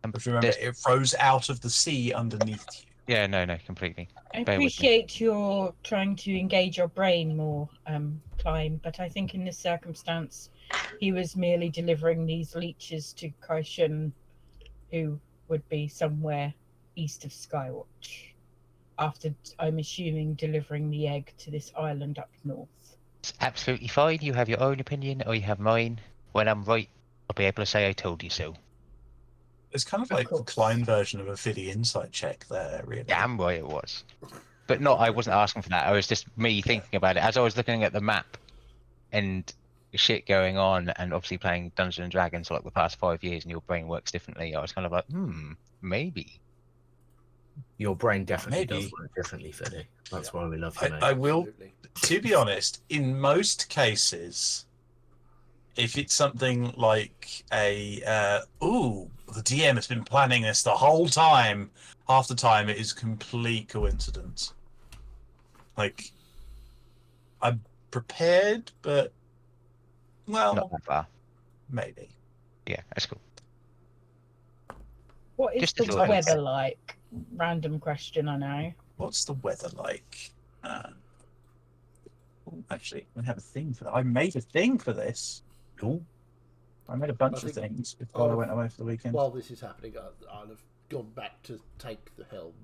S3: But remember, it rose out of the sea underneath you.
S4: Yeah, no, completely.
S7: I
S4: Bear with me.
S7: appreciate your trying to engage your brain more, Klein, but I think in this circumstance, he was merely delivering these leeches to Kaishin, who would be somewhere east of Skywatch, after, I'm assuming, delivering the egg to this island up north.
S4: It's absolutely fine. You have your own opinion, or you have mine. When I'm right, I'll be able to say I told you so.
S3: It's kind of
S7: Of
S3: like the
S7: course.
S3: Klein version of a Fiddy insight check there, really.
S4: Damn right it was. But no, I wasn't asking for that. I was just me thinking about it as I was looking at the map and shit going on, and obviously playing Dungeons and Dragons for like the past 5 years, and your brain works differently. I was kind of like, maybe.
S5: Your brain definitely
S3: Maybe.
S5: does work differently, Fiddy. That's
S2: Yeah.
S5: why we love you, mate.
S3: I will,
S2: Absolutely.
S3: to be honest, in most cases, if it's something like the DM has been planning this the whole time, half the time it is complete coincidence. Like, I'm prepared, but,
S4: Not
S3: well,
S4: that far.
S3: maybe.
S4: Yeah, that's cool.
S7: What is
S4: Just a
S7: the
S4: thought.
S7: weather like? Random question, I know.
S3: What's the weather like? Actually, I have a thing for that. I made a thing for this.
S5: Ooh.
S3: I made a bunch
S2: I
S3: of
S2: think
S3: things before I went away for the weekend.
S2: While this is happening, I'll have gone back to take the helm,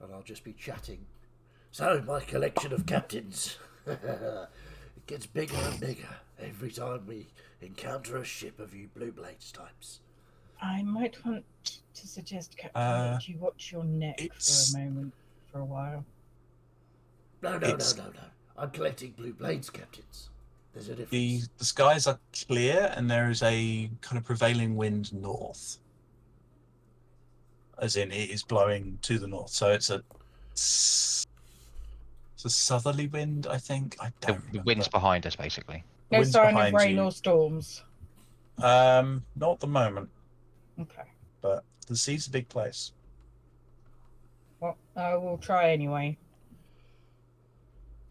S2: and I'll just be chatting. So, my collection of captains. It gets bigger and bigger every time we encounter a ship of you Blue Blades types.
S7: I might want to suggest, Captain, that you watch your neck for a moment, for a while.
S2: No. I'm collecting Blue Blades captains. There's a difference.
S3: The skies are clear, and there is a kind of prevailing wind north. As in, it is blowing to the north, so it's a southerly wind, I think. I don't
S4: The
S3: remember.
S4: wind's behind us, basically.
S3: The
S7: No
S3: wind's
S7: sign of
S3: behind
S7: rain
S3: you.
S7: or storms.
S3: Not at the moment,
S7: Okay.
S3: but the sea's a big place.
S7: Well, I will try anyway.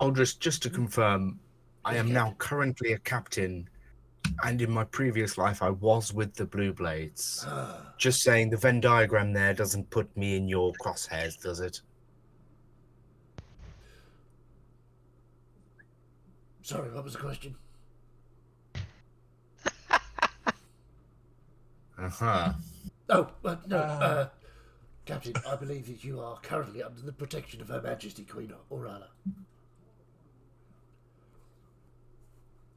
S5: Aldris, just to confirm, I am now currently a captain, and in my previous life I was with the Blue Blades. Just saying, the Venn diagram there doesn't put me in your crosshairs, does it?
S2: Sorry, what was the question?
S5: Uh-huh.
S2: No, Captain, I believe that you are currently under the protection of Her Majesty Queen Orala.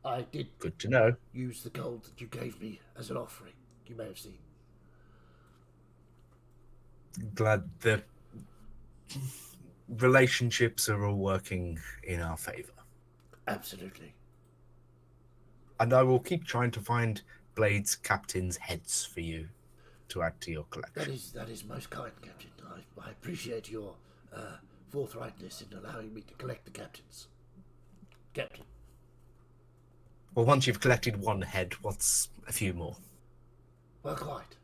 S2: I did
S5: Good to know.
S2: use the gold that you gave me as an offering. You may have seen.
S5: Glad the relationships are all working in our favour.
S2: Absolutely.
S5: And I will keep trying to find Blades captains' heads for you to add to your collection.
S2: That is most kind, Captain. I appreciate your forthrightness in allowing me to collect the captains. Captain.
S5: Well, once you've collected one head, what's a few more?
S2: Well, quite.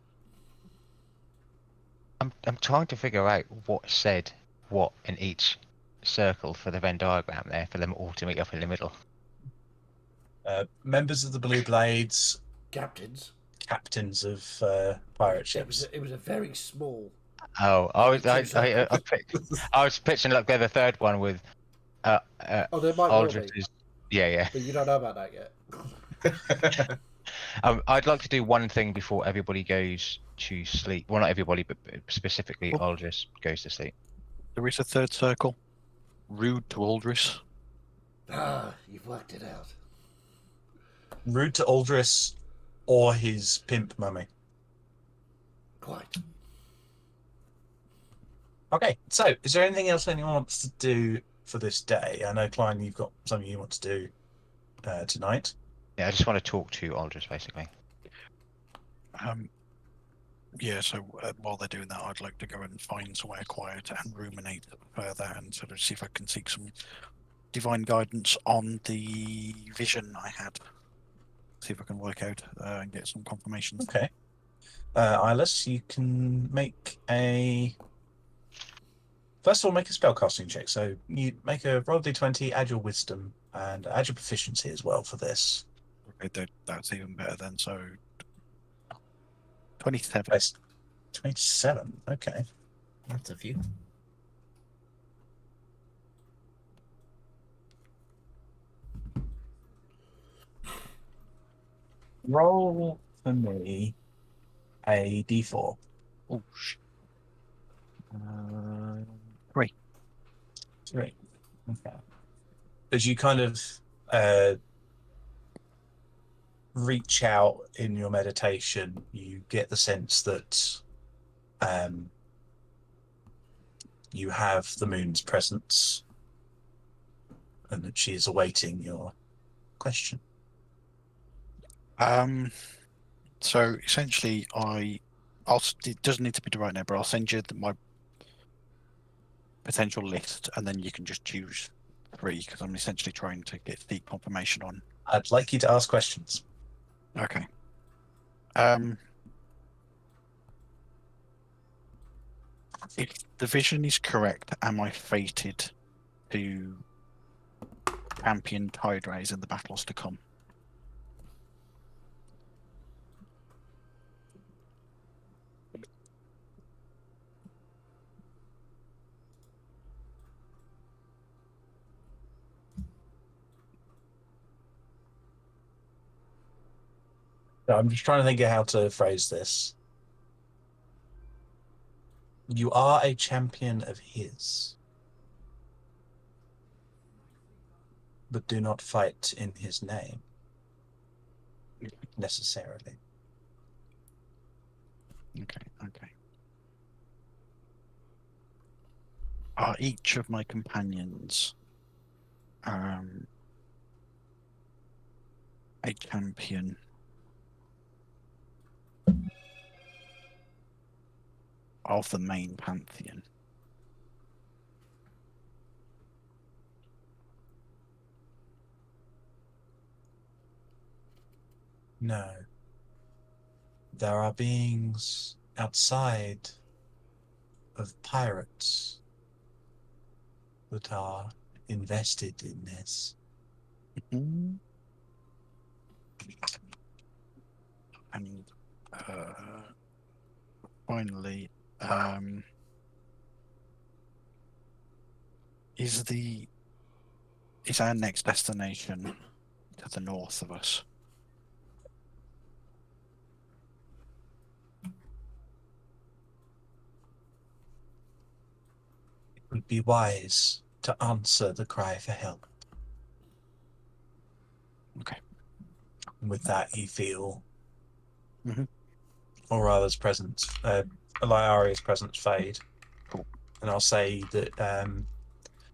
S4: I'm trying to figure out what said what in each circle for the Venn diagram there, for them all to meet up in the middle.
S3: Members of the Blue Blades,
S2: Captains.
S3: captains of pirate ships.
S2: It was a very small.
S4: Oh, I was pitching up there the third one with
S2: there might well be.
S4: Aldrich's. Yeah.
S2: But you don't know about that yet.
S4: I'd like to do one thing before everybody goes to sleep. Well, not everybody, but specifically Aldrich goes to sleep.
S1: There is a third circle. Rude to Aldris.
S2: You've worked it out.
S3: Rude to Aldris or his pimp mummy.
S2: Quite.
S3: Okay, so is there anything else anyone wants to do for this day? I know, Klein, you've got something you want to do tonight.
S4: Yeah, I just want to talk to Aldrich, basically.
S1: Yeah, so while they're doing that, I'd like to go and find somewhere quiet and ruminate further and sort of see if I can seek some divine guidance on the vision I had. See if I can work out and get some confirmation.
S3: Okay. Eyeless, you can make a... First of all, make a spellcasting check. So you make a roll d20, add your wisdom, and add your proficiency as well for this.
S1: Okay, that's even better then. So 27.
S3: 27, okay.
S5: That's a few.
S3: Roll for me a d4.
S1: Oh, 3.
S3: 3. Okay. As you kind of reach out in your meditation, you get the sense that you have the moon's presence and that she is awaiting your question.
S1: So essentially, it doesn't need to be right now, but I'll send you my potential list, and then you can just choose 3 because I'm essentially trying to get the confirmation on.
S3: I'd like you to ask questions.
S1: Okay. If the vision is correct, am I fated to champion Tide Rays in the battles to come?
S3: I'm just trying to think of how to phrase this. You are a champion of his, but do not fight in his name necessarily.
S1: Okay. Are each of my companions a champion of the main pantheon?
S3: No. There are beings outside of pirates that are invested in this.
S1: Mm-hmm. And finally, is our next destination to the north of us?
S3: It would be wise to answer the cry for help.
S1: Okay.
S3: And with that, you feel
S1: Mhm.
S3: Aurala's presence, Aria's presence fade.
S1: Cool.
S3: And I'll say that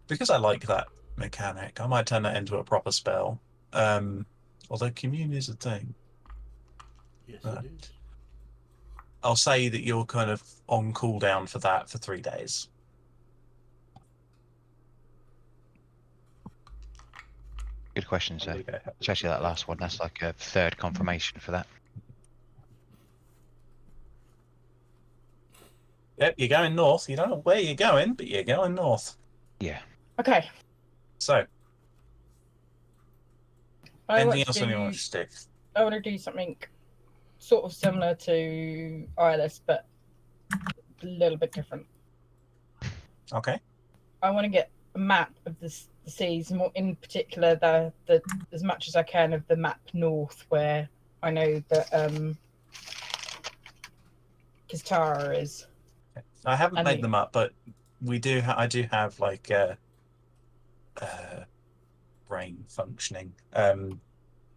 S3: because I like that mechanic, I might turn that into a proper spell. Although commune is a thing.
S2: Yes,
S3: But
S2: it is.
S3: I'll say that you're kind of on cooldown for that for 3 days.
S4: Good question,
S3: I'll
S4: sir.
S3: leave it.
S4: Especially that last one. That's like a third confirmation for that.
S3: Yep, you're going north. You don't know where you're going, but you're going north.
S4: Yeah.
S7: Okay.
S3: So,
S7: I
S3: anything
S7: want
S3: else
S7: to
S3: anyone
S7: do,
S3: wants to stick?
S7: I want to do something sort of similar to Iris, but a little bit different.
S3: Okay.
S7: I want to get a map of the seas, more in particular the as much as I can of the map north, where I know that Kistara is.
S3: I haven't
S7: And
S3: made
S7: the-
S3: them up, but we do. I do have like brain functioning.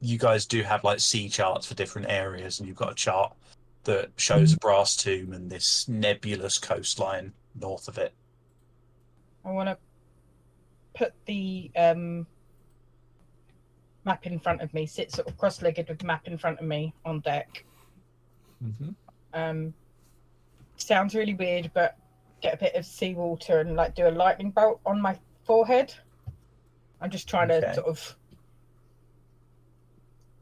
S3: You guys do have like sea charts for different areas, and you've got a chart that shows a brass tomb and this nebulous coastline north of it.
S7: I want to put the map in front of me, sit sort of cross-legged with the map in front of me on deck.
S3: Mm-hmm.
S7: Sounds really weird, but get a bit of seawater and like do a lightning bolt on my forehead. I'm just trying to sort of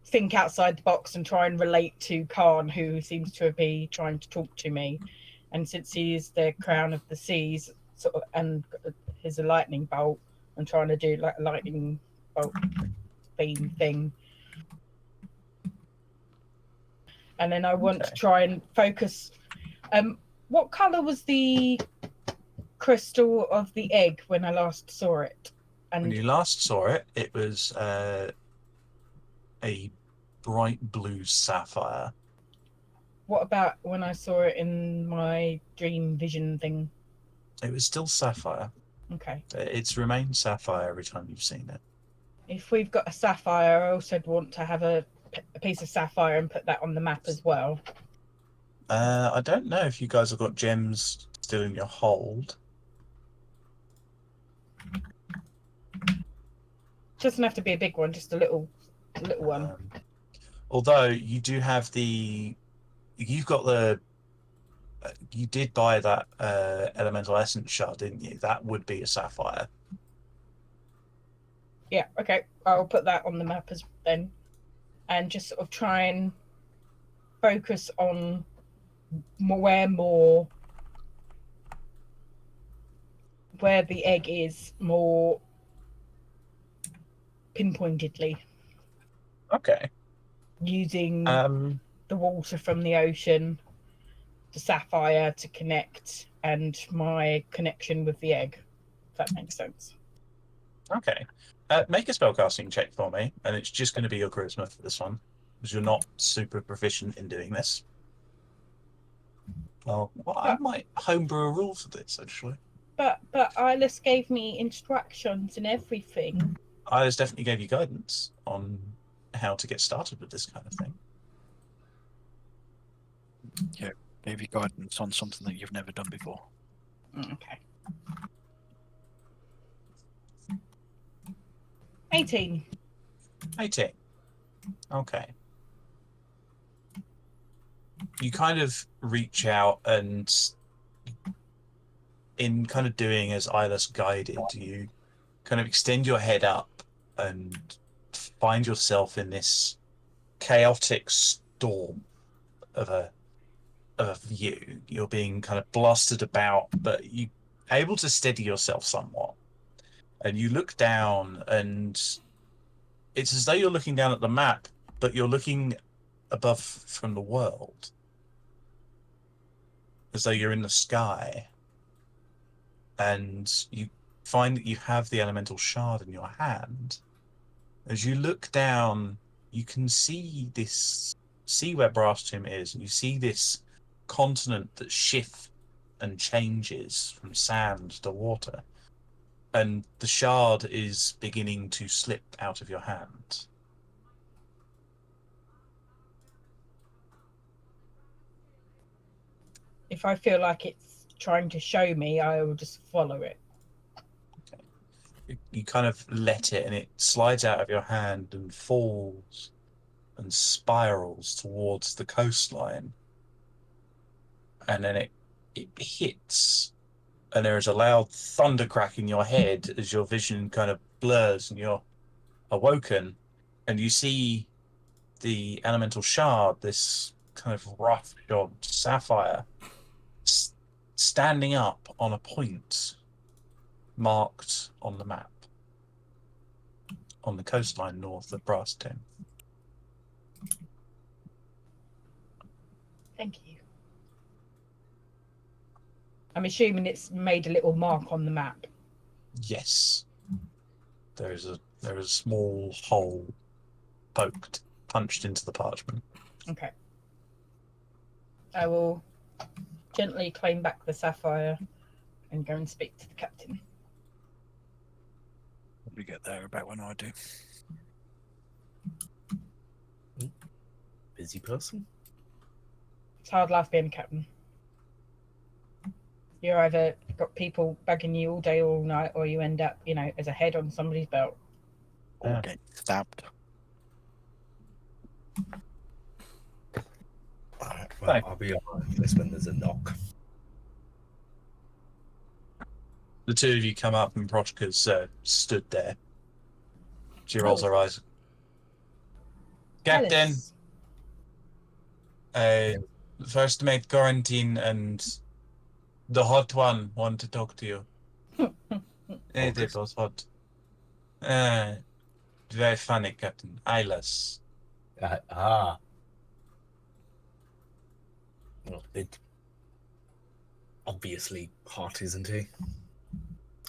S7: think outside the box and try and relate to Khan, who seems to be trying to talk to me. And since he is the crown of the seas, sort of, and his a lightning bolt, I'm trying to do like a lightning bolt beam thing. And then I want to try and focus. What color was the crystal of the egg when I last saw it? And
S3: when you last saw it, it was a bright blue sapphire.
S7: what about when I saw it in my dream vision thing?
S3: It was still sapphire.
S7: Okay.
S3: It's remained sapphire every time you've seen it.
S7: If we've got a sapphire, I also want to have a piece of sapphire and put that on the map as well.
S3: I don't know if you guys have got gems still in your hold.
S7: Doesn't have to be a big one, just a little one.
S3: Although you do have you've got the, you did buy that elemental essence shard, didn't you? That would be a sapphire.
S7: Yeah, okay. I'll put that on the map as then, and just sort of try and focus on where the egg is more pinpointedly.
S3: Okay.
S7: Using the water from the ocean, the sapphire to connect, and my connection with the egg. If that makes sense.
S3: Okay. Make a spellcasting check for me, and it's just going to be your charisma for this one. because you're not super proficient in doing this. Well, I might homebrew a rule for this, actually.
S7: But Ilis gave me instructions and everything.
S3: I just definitely gave you guidance on how to get started with this kind of thing.
S1: Yeah, gave you guidance on something that you've never done before.
S7: Okay. 18.
S3: 18. Okay. You kind of reach out and in kind of doing as Ilis guided, you kind of extend your head up and find yourself in this chaotic storm of a view. You're being kind of blasted about, but you able to steady yourself somewhat. And you look down, and it's as though you're looking down at the map, but you're looking above from the world, as though you're in the sky. And you find that you have the elemental shard in your hand. As you look down, you can see where Brastum is, and you see this continent that shifts and changes from sand to water. And the shard is beginning to slip out of your hand.
S7: If I feel like it's trying to show me, I will just follow it.
S3: You kind of let it, and it slides out of your hand and falls and spirals towards the coastline. And then it hits, and there is a loud thunder crack in your head as your vision kind of blurs and you're awoken, and you see the elemental shard, this kind of rough-shod sapphire, standing up on a point marked on the map on the coastline north of Brastum.
S7: Thank you. I'm assuming it's made a little mark on the map.
S3: Yes, there is a small hole punched into the parchment.
S7: Okay. I will gently claim back the sapphire and go and speak to the captain.
S1: We get there about when I do.
S5: Busy person.
S7: It's hard life being a captain. You're either got people bugging you all day, all night, or you end up, as a head on somebody's belt.
S1: Or
S3: Yeah.
S1: get stabbed.
S5: Alright, well,
S3: Right.
S5: I'll be alright for this when there's a knock.
S3: The two of you come up, and Prochka's stood there. She rolls her eyes. Captain,
S7: Alice.
S3: First Mate Quarantine and the Hot One want to talk to you. It was hot. Very funny, Captain. Ilas.
S5: Well, it obviously hot, isn't he?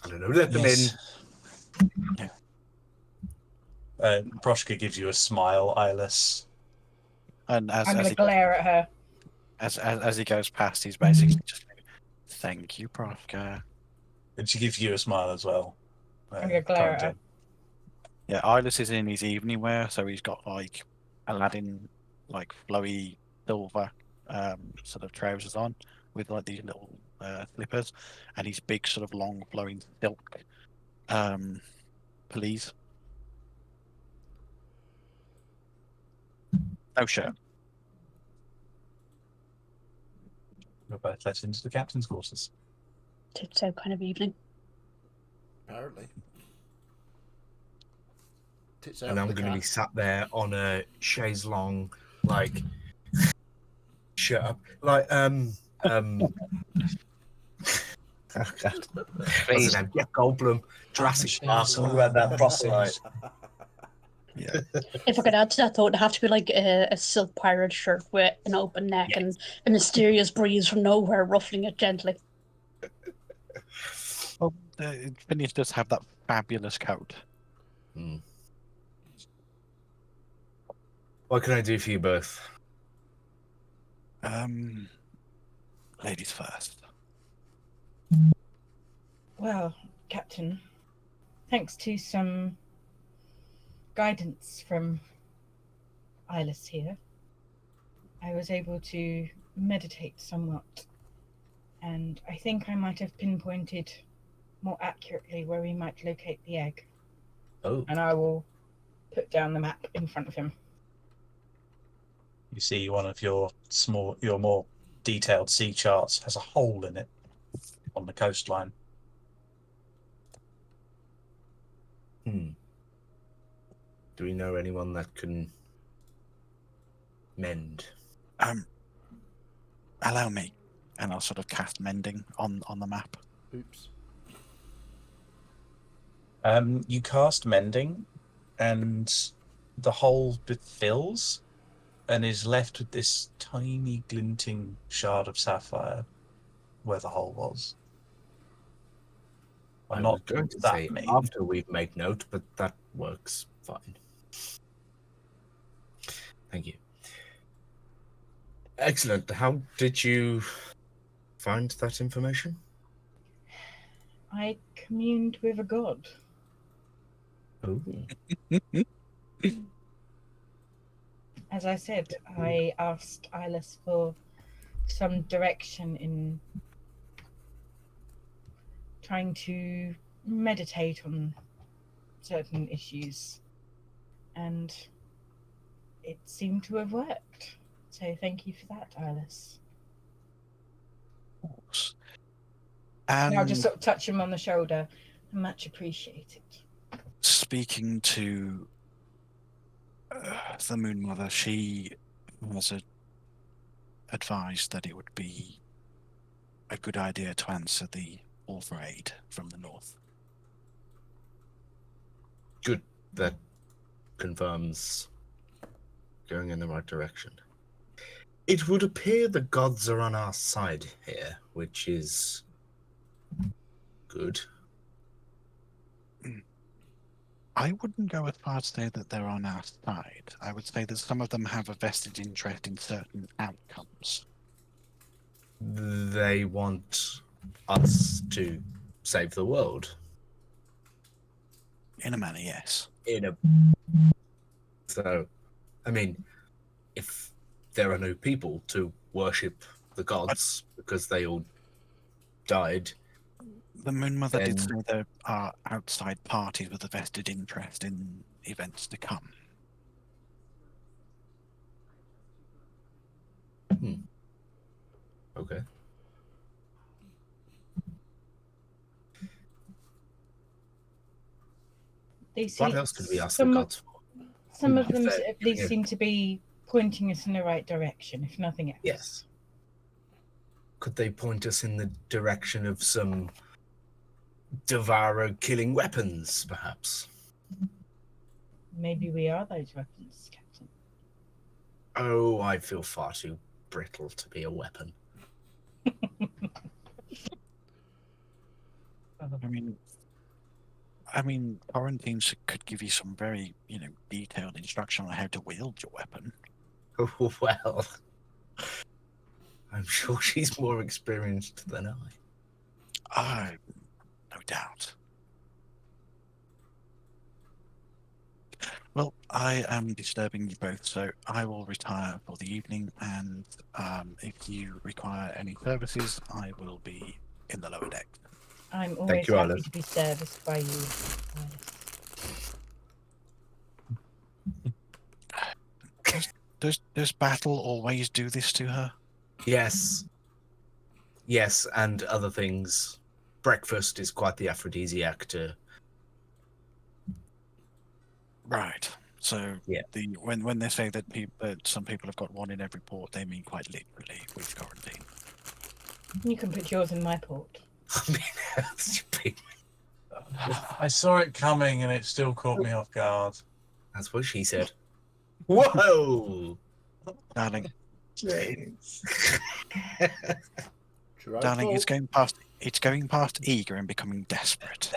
S5: I don't know. Let them in.
S1: Yeah.
S3: Proshka gives you a smile, Ilas.
S1: And
S7: I'm going to glare at her.
S1: as he goes past, he's basically just like, "Thank you, Profka."
S3: And she gives you a smile as well.
S7: I'm going to glare at her.
S1: Yeah, Ilis is in his evening wear, so he's got like Aladdin, like flowy silver sort of trousers on with like these little slippers, and his big sort of long flowing silk pelisse. No shirt.
S3: We're both let into the captain's quarters.
S6: Tits out kind of evening.
S2: Apparently. Tits out
S5: And I'm
S2: the
S5: going to be
S2: cat.
S5: sat there on a chaise longue, like, shut up. Like, oh God. What's
S4: Please.
S5: his name? Jeff Goldblum, Jurassic
S3: Oh,
S5: Park.
S3: chaise
S5: What about that
S3: longue.
S5: proselyte?
S1: Yeah.
S6: If I could add to that, though, it'd have to be like a silk pirate shirt with an open neck and a mysterious breeze from nowhere ruffling it gently.
S1: Well, Phineas does have that fabulous coat.
S5: Hmm. What can I do for you both?
S1: Ladies first.
S7: Well, Captain, thanks to some guidance from Eyeless here, I was able to meditate somewhat, and I think I might have pinpointed more accurately where we might locate the egg.
S5: Oh,
S7: And I will put down the map in front of him.
S3: You see one of your more detailed sea charts has a hole in it on the coastline.
S5: Do we know anyone that can mend?
S1: Allow me, and I'll sort of cast mending on the map.
S2: Oops.
S3: You cast mending, and the hole bit fills, and is left with this tiny glinting shard of sapphire where the hole was.
S5: I
S3: Not
S5: was going to
S3: that
S5: say
S3: mean.
S5: after we've made note, but that works fine. Thank you. Excellent. How did you find that information?
S7: I communed with a god.
S5: Oh,
S7: As I said, I asked Eyeless for some direction in trying to meditate on certain issues, and it seemed to have worked. So thank you for that, Eyeless. And I'll just sort of touch him on the shoulder. Much appreciated.
S1: Speaking to the Moon Mother, she was advised that it would be a good idea to answer the call for aid from the north.
S5: good. That confirms going in the right direction. It would appear the gods are on our side here, which is good.
S1: I wouldn't go as far as to say that they're on our side. I would say that some of them have a vested interest in certain outcomes.
S5: They want us to save the world.
S1: In a manner, yes.
S5: So, I mean, if there are no people to worship the gods because they all died,
S1: The Moon Mother did
S5: then-
S1: say there are outside parties with a vested interest in events to come.
S5: okay.
S7: They
S5: What
S7: seem,
S5: else could we ask the
S7: some
S5: gods for?
S7: some of
S5: If
S7: them
S5: they're
S7: at least
S5: giving it-
S7: seem to be pointing us in the right direction, if nothing else.
S5: Yes. Could they point us in the direction of some devourer killing weapons, perhaps?
S7: Maybe we are those weapons, Captain.
S5: Oh, I feel far too brittle to be a weapon.
S1: I mean, quarantine could give you some very, detailed instruction on how to wield your weapon.
S5: Oh, well. I'm sure she's more experienced than I.
S1: No doubt. Well, I am disturbing you both, so I will retire for the evening, and if you require any services, I will be in the lower deck.
S7: I'm always
S5: you,
S7: happy
S5: Alice.
S7: to be serviced by you, Eyeless.
S1: Does battle always do this to her?
S5: Yes. Yes, and other things. Breakfast is quite the aphrodisiac to...
S1: Right. So
S5: Yeah.
S1: when they say that some people have got one in every port, they mean quite literally with quarantine.
S7: You can put yours in my port.
S5: I mean, that's big.
S3: I saw it coming and it still caught me off guard.
S5: That's what she said. Whoa!
S1: Darling,
S3: James.
S1: darling, it's going past eager and becoming desperate.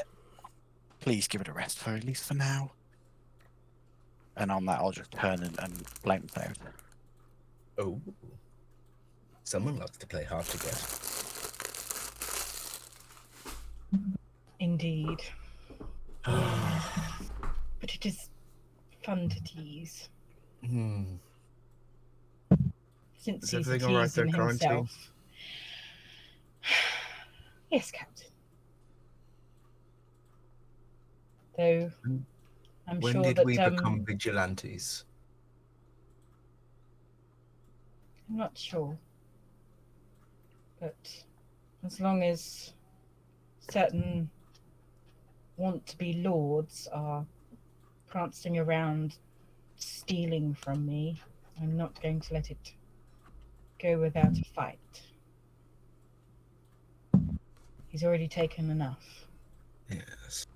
S1: Please give it a rest, for at least for now. and on that I'll just turn and blank out.
S5: Oh. Someone likes to play hard to get.
S7: Indeed. But it is fun to tease. Since
S5: Is
S7: he's
S5: everything all right there,
S7: teasing
S5: Quarantine?
S7: himself. Yes, Captain. Though I'm
S5: When
S7: sure
S5: did
S7: that
S5: we become vigilantes?
S7: I'm not sure. But as long as certain want-to-be lords are prancing around stealing from me, I'm not going to let it go without a fight. He's already taken enough.
S5: Yes.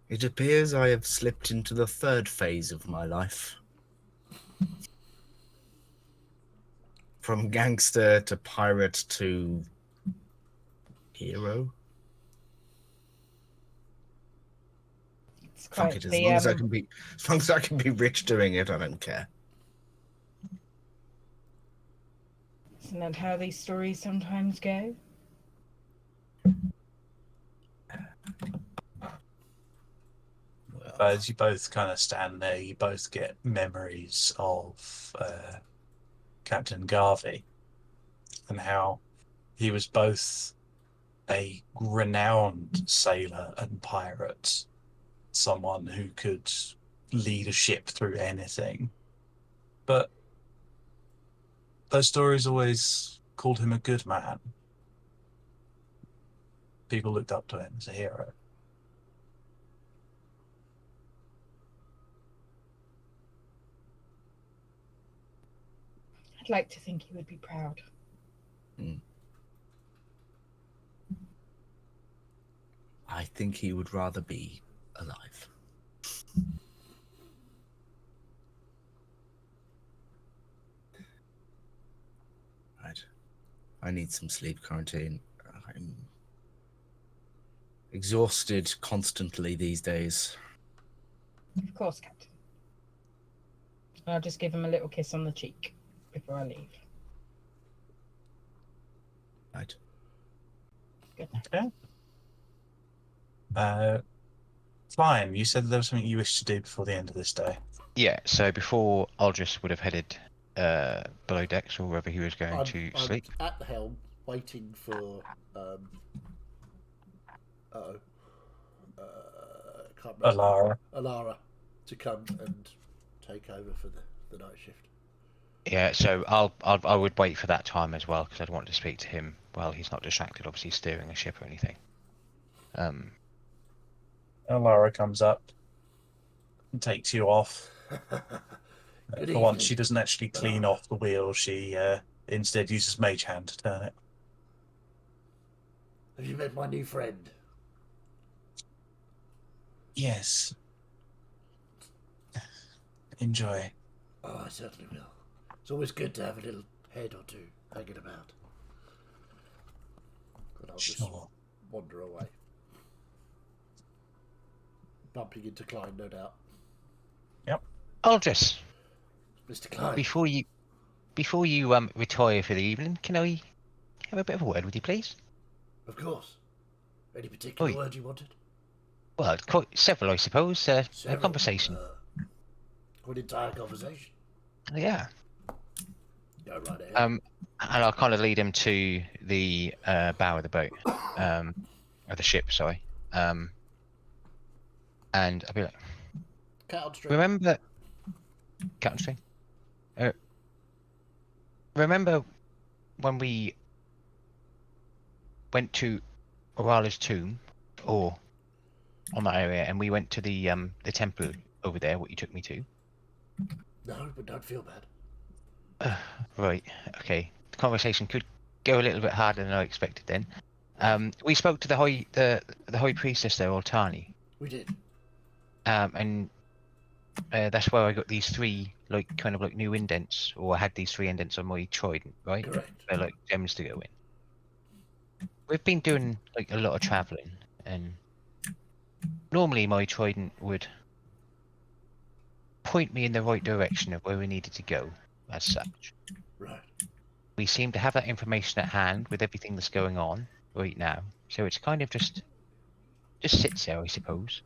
S5: It appears I have slipped into the third phase of my life. From gangster to pirate to hero.
S7: It's
S5: Fuck
S7: quite
S5: it, as
S7: the
S5: long as I can be rich doing it, I don't care.
S7: Isn't that how these stories sometimes go?
S3: But as you both kind of stand there, you both get memories of Captain Garvey and how he was both a renowned sailor and pirate, someone who could lead a ship through anything. But those stories always called him a good man. People looked up to him as a hero.
S7: I'd like to think he would be proud.
S5: I think he would rather be alive. Right. I need some sleep, Quarantine. I'm exhausted constantly these days.
S7: Of course, Captain. I'll just give him a little kiss on the cheek before I leave.
S5: Right.
S7: Good night.
S3: Okay. Fine. You said there was something you wished to do before the end of this day.
S4: Yeah, so before Aldris would have headed below decks or wherever he was going to
S2: I'm
S4: sleep.
S2: at the helm, waiting for can't remember. Alara to come and take over for the night shift.
S4: Yeah, so I would wait for that time as well because I'd want to speak to him while he's not distracted, obviously steering a ship or anything.
S3: Laura comes up and takes you off.
S2: Good
S3: For once,
S2: evening.
S3: she doesn't actually clean off the wheel. She instead uses Mage Hand to turn it.
S2: Have you met my new friend?
S3: Yes. Enjoy.
S2: Oh, I certainly will. It's always good to have a little head or two hanging about. But I'll just
S3: Sure.
S2: wander away. Bumping into Klein, no doubt.
S3: Yep.
S4: Aldris,
S2: Mr. Klein.
S4: before you retire for the evening, can I have a bit of a word with you, please?
S2: Of course. Any particular
S4: Oi.
S2: word you wanted?
S4: Well, quite several, I suppose. A
S2: Several.
S4: conversation.
S2: An entire conversation.
S4: Yeah.
S2: Go right ahead.
S4: And I'll kind of lead him to the bow of the boat, of the ship, sorry. And I'll be like,
S2: Cat on string.
S4: remember, Captain String? Remember when we went to Orala's tomb, or on that area, and we went to the temple over there, what you took me to?
S2: No, but don't feel bad.
S4: Right, okay. The conversation could go a little bit harder than I expected then. We spoke to the high priestess there, Altani.
S2: We did.
S4: And that's where I got these three kind of new indents, or I had these three indents on my trident, right?
S2: Correct.
S4: They're like gems to go in. We've been doing a lot of traveling, and normally my trident would point me in the right direction of where we needed to go, as such.
S2: Right.
S4: We seem to have that information at hand with everything that's going on right now, so it's kind of just sits there, I suppose.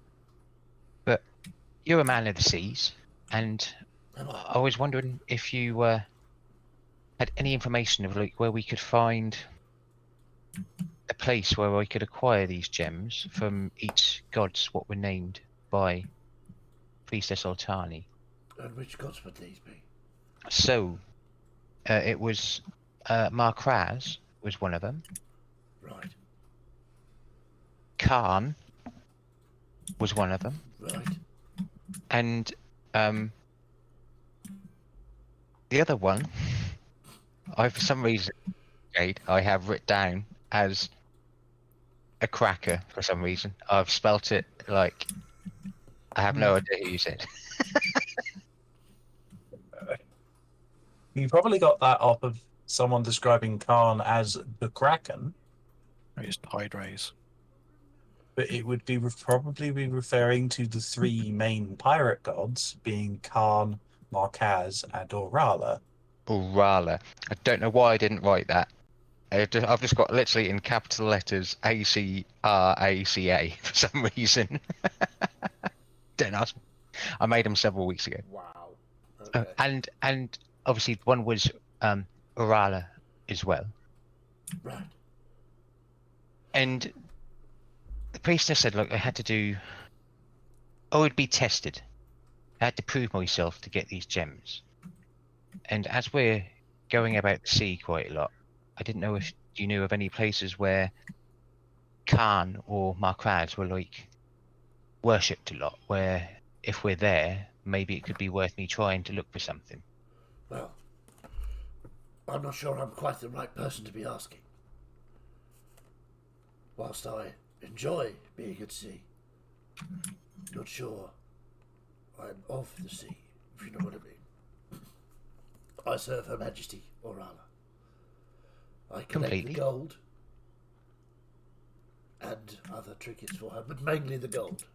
S4: But you're a man of the seas, and
S2: Am I?
S4: I was wondering if you had any information of like where we could find a place where I could acquire these gems from each gods what were named by Priestess Altani.
S2: And which gods would these be?
S4: So it was Markraz was one of them.
S2: Right.
S4: Khan was one of them,
S2: Right.
S4: and the other one, I for some reason, Jade, I have written down as a cracker for some reason. I've spelt it like I have no idea who you said.
S3: You probably got that off of someone describing Khan as the Kraken,
S1: It's tide rays.
S3: but it would be probably be referring to the three main pirate gods, being Khan, Markaz, and Orala.
S4: Urala. I don't know why I didn't write that. I've just got literally in capital letters ACRACA for some reason. Don't ask me. I made them several weeks ago.
S2: Wow. Okay.
S4: And obviously one was Urala as well.
S2: Right.
S4: And the priestess said, look, I would be tested. I had to prove myself to get these gems. And as we're going about the sea quite a lot, I didn't know if you knew of any places where Khan or Markraz were like worshipped a lot, where if we're there, maybe it could be worth me trying to look for something.
S2: Well, I'm not sure I'm quite the right person to be asking. Whilst I enjoy being at sea, not sure I'm of the sea, if you know what I mean. I serve Her Majesty Orala. I collect
S4: Completely.
S2: the gold and other trinkets for her, but mainly the gold.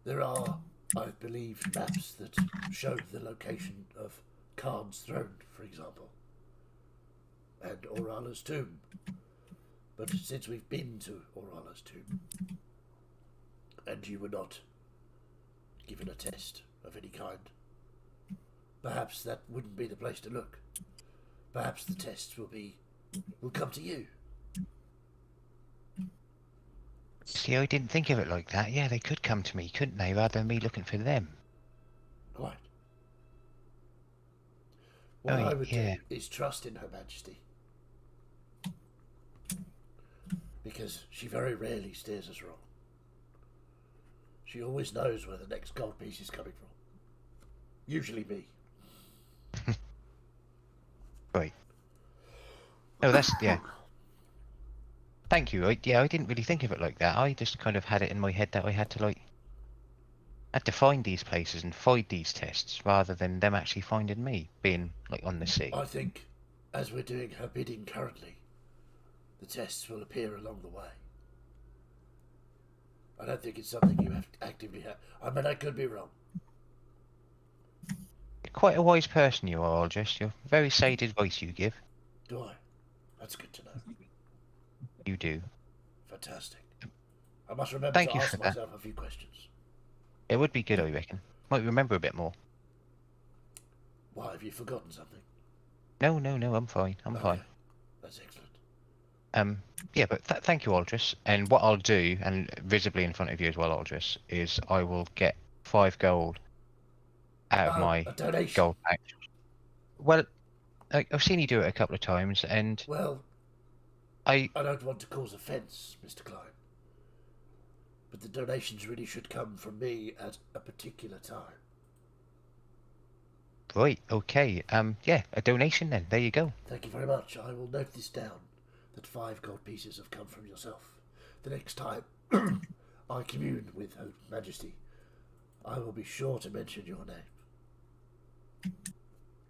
S2: There are, I believe, maps that show the location of Khan's throne, for example, and Orala's tomb. But since we've been to Orala's tomb, and you were not given a test of any kind, perhaps that wouldn't be the place to look. Perhaps the tests will come to you.
S4: See, I didn't think of it like that. Yeah, they could come to me, couldn't they, rather than me looking for them.
S2: Right. What
S4: Oh,
S2: I would
S4: yeah.
S2: do is trust in Her Majesty. Because she very rarely steers us wrong. She always knows where the next gold piece is coming from. Usually me.
S4: Right. Oh, that's yeah. Thank you. I didn't really think of it like that. I just kind of had it in my head that I had to find these places and find these tests rather than them actually finding me, being like on the sea.
S2: I think, as we're doing her bidding currently, the tests will appear along the way. I don't think it's something you have to actively have. I mean, I could be wrong.
S4: Quite a wise person you are, Aldous. You're very sage advice you give.
S2: Do I? That's good to know.
S4: You do.
S2: Fantastic. I must remember
S4: Thank
S2: to
S4: you
S2: ask
S4: for that.
S2: myself a few questions.
S4: It would be good, I reckon. Might remember a bit more.
S2: Why, have you forgotten something?
S4: No, I'm fine. I'm fine.
S2: Okay. That's excellent.
S4: Yeah, but thank you, Aldous. And what I'll do, and visibly in front of you as well, Aldous, is I will get 5 gold out of my
S2: A donation.
S4: gold pack. Well, I've seen you do it a couple of times, and
S2: Well,
S4: I
S2: don't want to cause offence, Mr. Klein. But the donations really should come from me at a particular time.
S4: right, okay. Yeah, a donation then. There you go.
S2: Thank you very much. I will note this down, that 5 gold pieces have come from yourself. The next time I commune with Her Majesty, I will be sure to mention your name.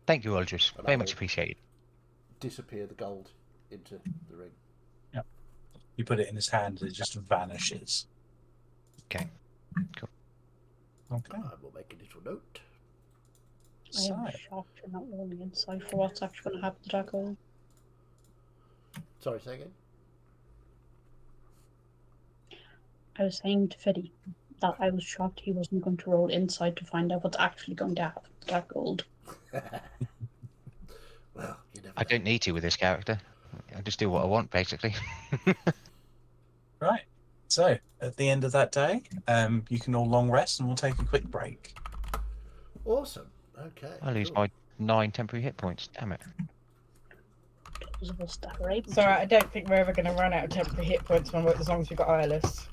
S4: Thank you, Aldous.
S2: And
S4: Very
S2: I
S4: much
S2: will
S4: appreciated.
S2: disappear the gold into the ring.
S3: You put it in his hand, it just vanishes.
S4: Okay. Cool.
S3: Okay.
S2: I will make a little note.
S6: I am
S3: So,
S6: shocked you're not rolling inside for what's actually going to happen to that gold.
S2: Sorry, say again.
S6: I was saying to Fiddy that I was shocked he wasn't going to roll inside to find out what's actually going to happen to that gold.
S2: Well, you never
S4: I
S2: know.
S4: don't need to with this character. I just do what I want, basically.
S3: right. So, at the end of that day, you can all long rest and we'll take a quick break.
S2: Awesome. Okay.
S4: I lose
S2: cool.
S4: my 9 temporary hit points. Damn it.
S6: Those of us that are able
S7: So
S6: to.
S7: I don't think we're ever going to run out of temporary hit points as long as we've got Eyeless.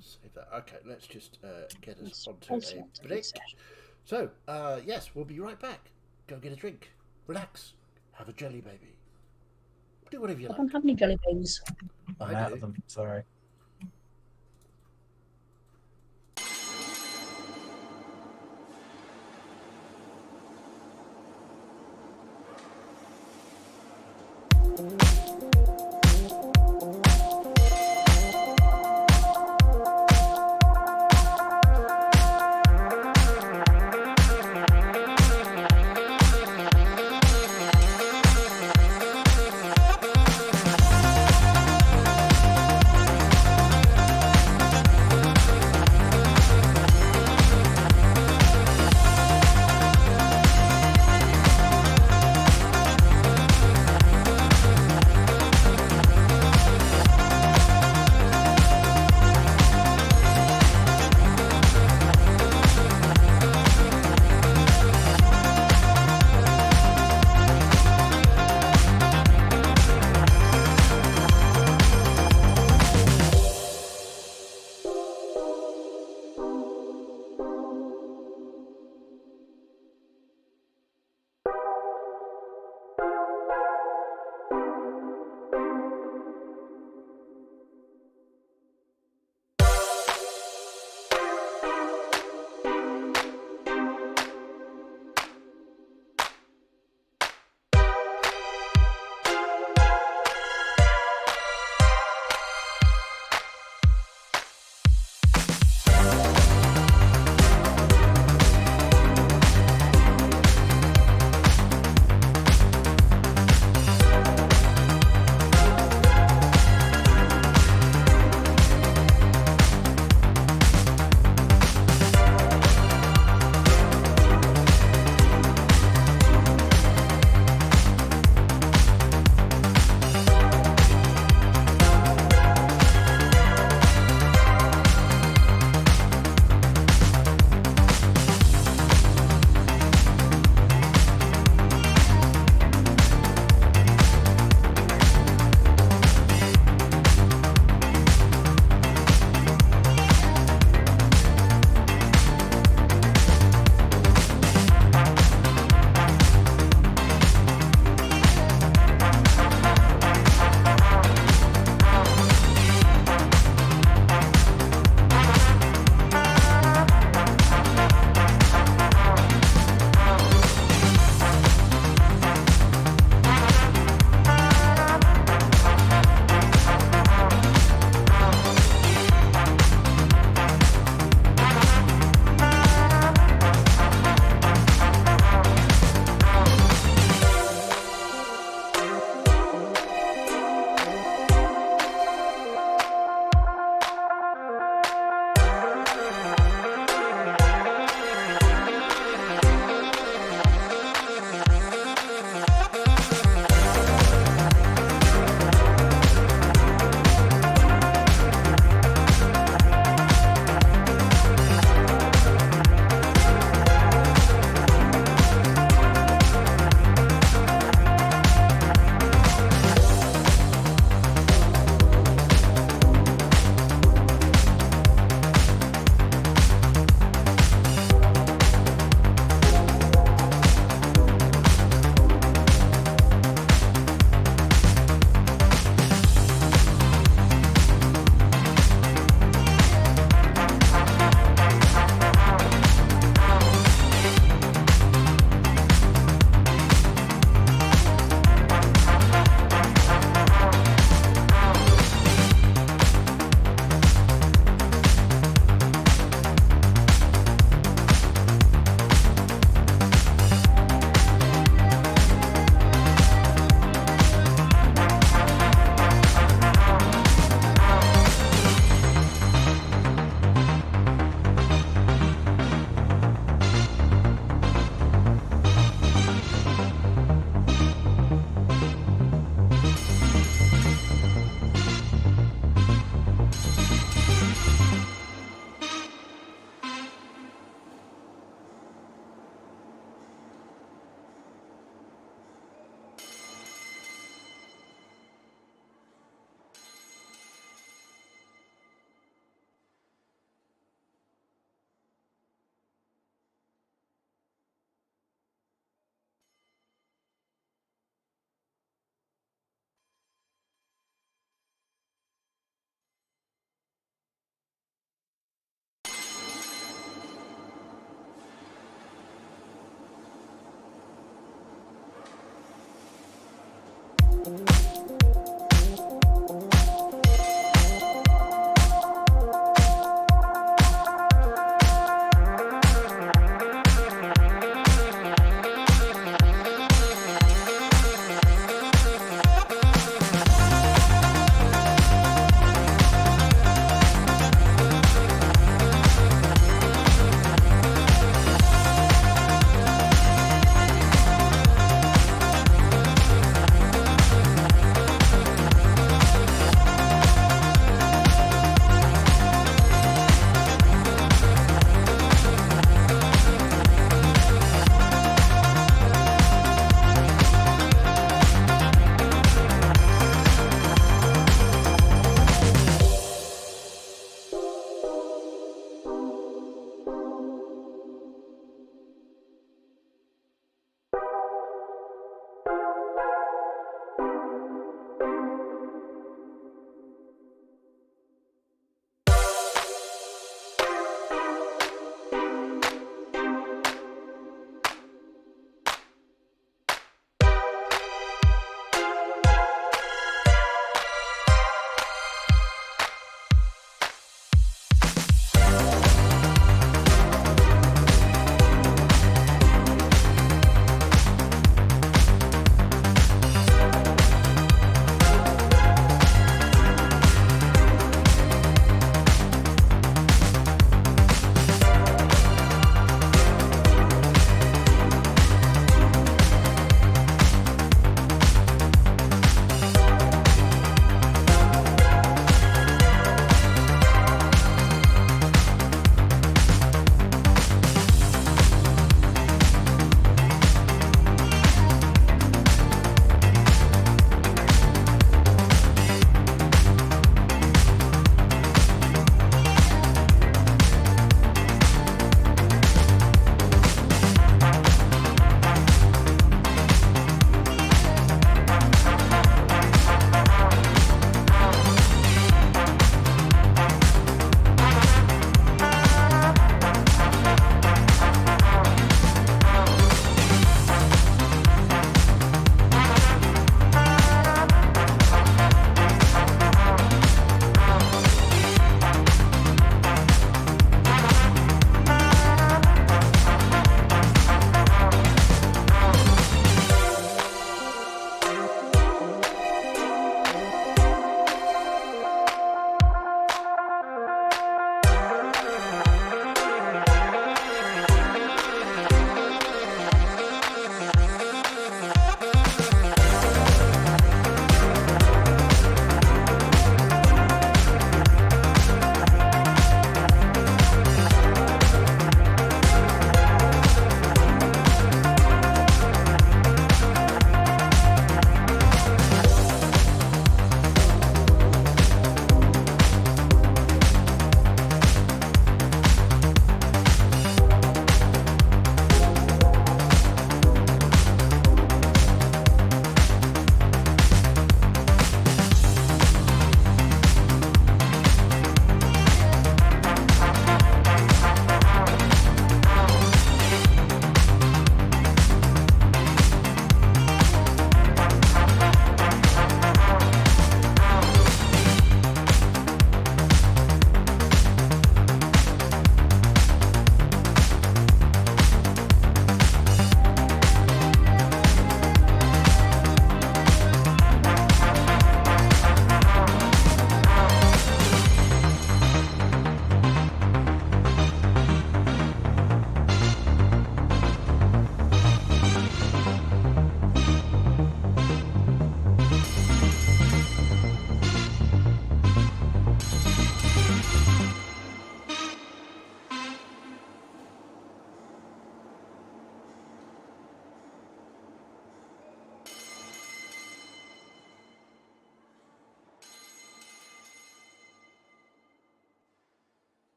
S2: Save that. Okay, let's just get us
S6: It's
S2: onto
S6: also
S2: a
S6: not to be
S2: break.
S6: said.
S2: So, yes, we'll be right back. Go get a drink. Relax. Have a jelly baby. Do whatever you
S6: I
S2: like.
S6: don't have any jelly babies.
S3: I'm
S2: I
S3: out
S2: do.
S3: of them. Sorry.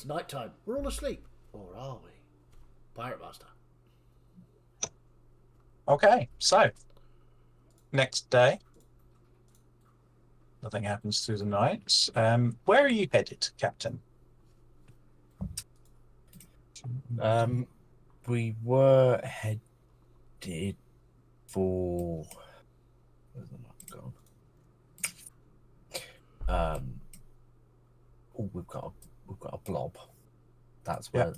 S2: It's night time. We're all asleep. Or are we? Pirate Master.
S3: Okay, so next day, nothing happens through the night. Where are you headed, Captain?
S5: We were headed for. Where's the map gone? Oh, we've got a blob. That's where.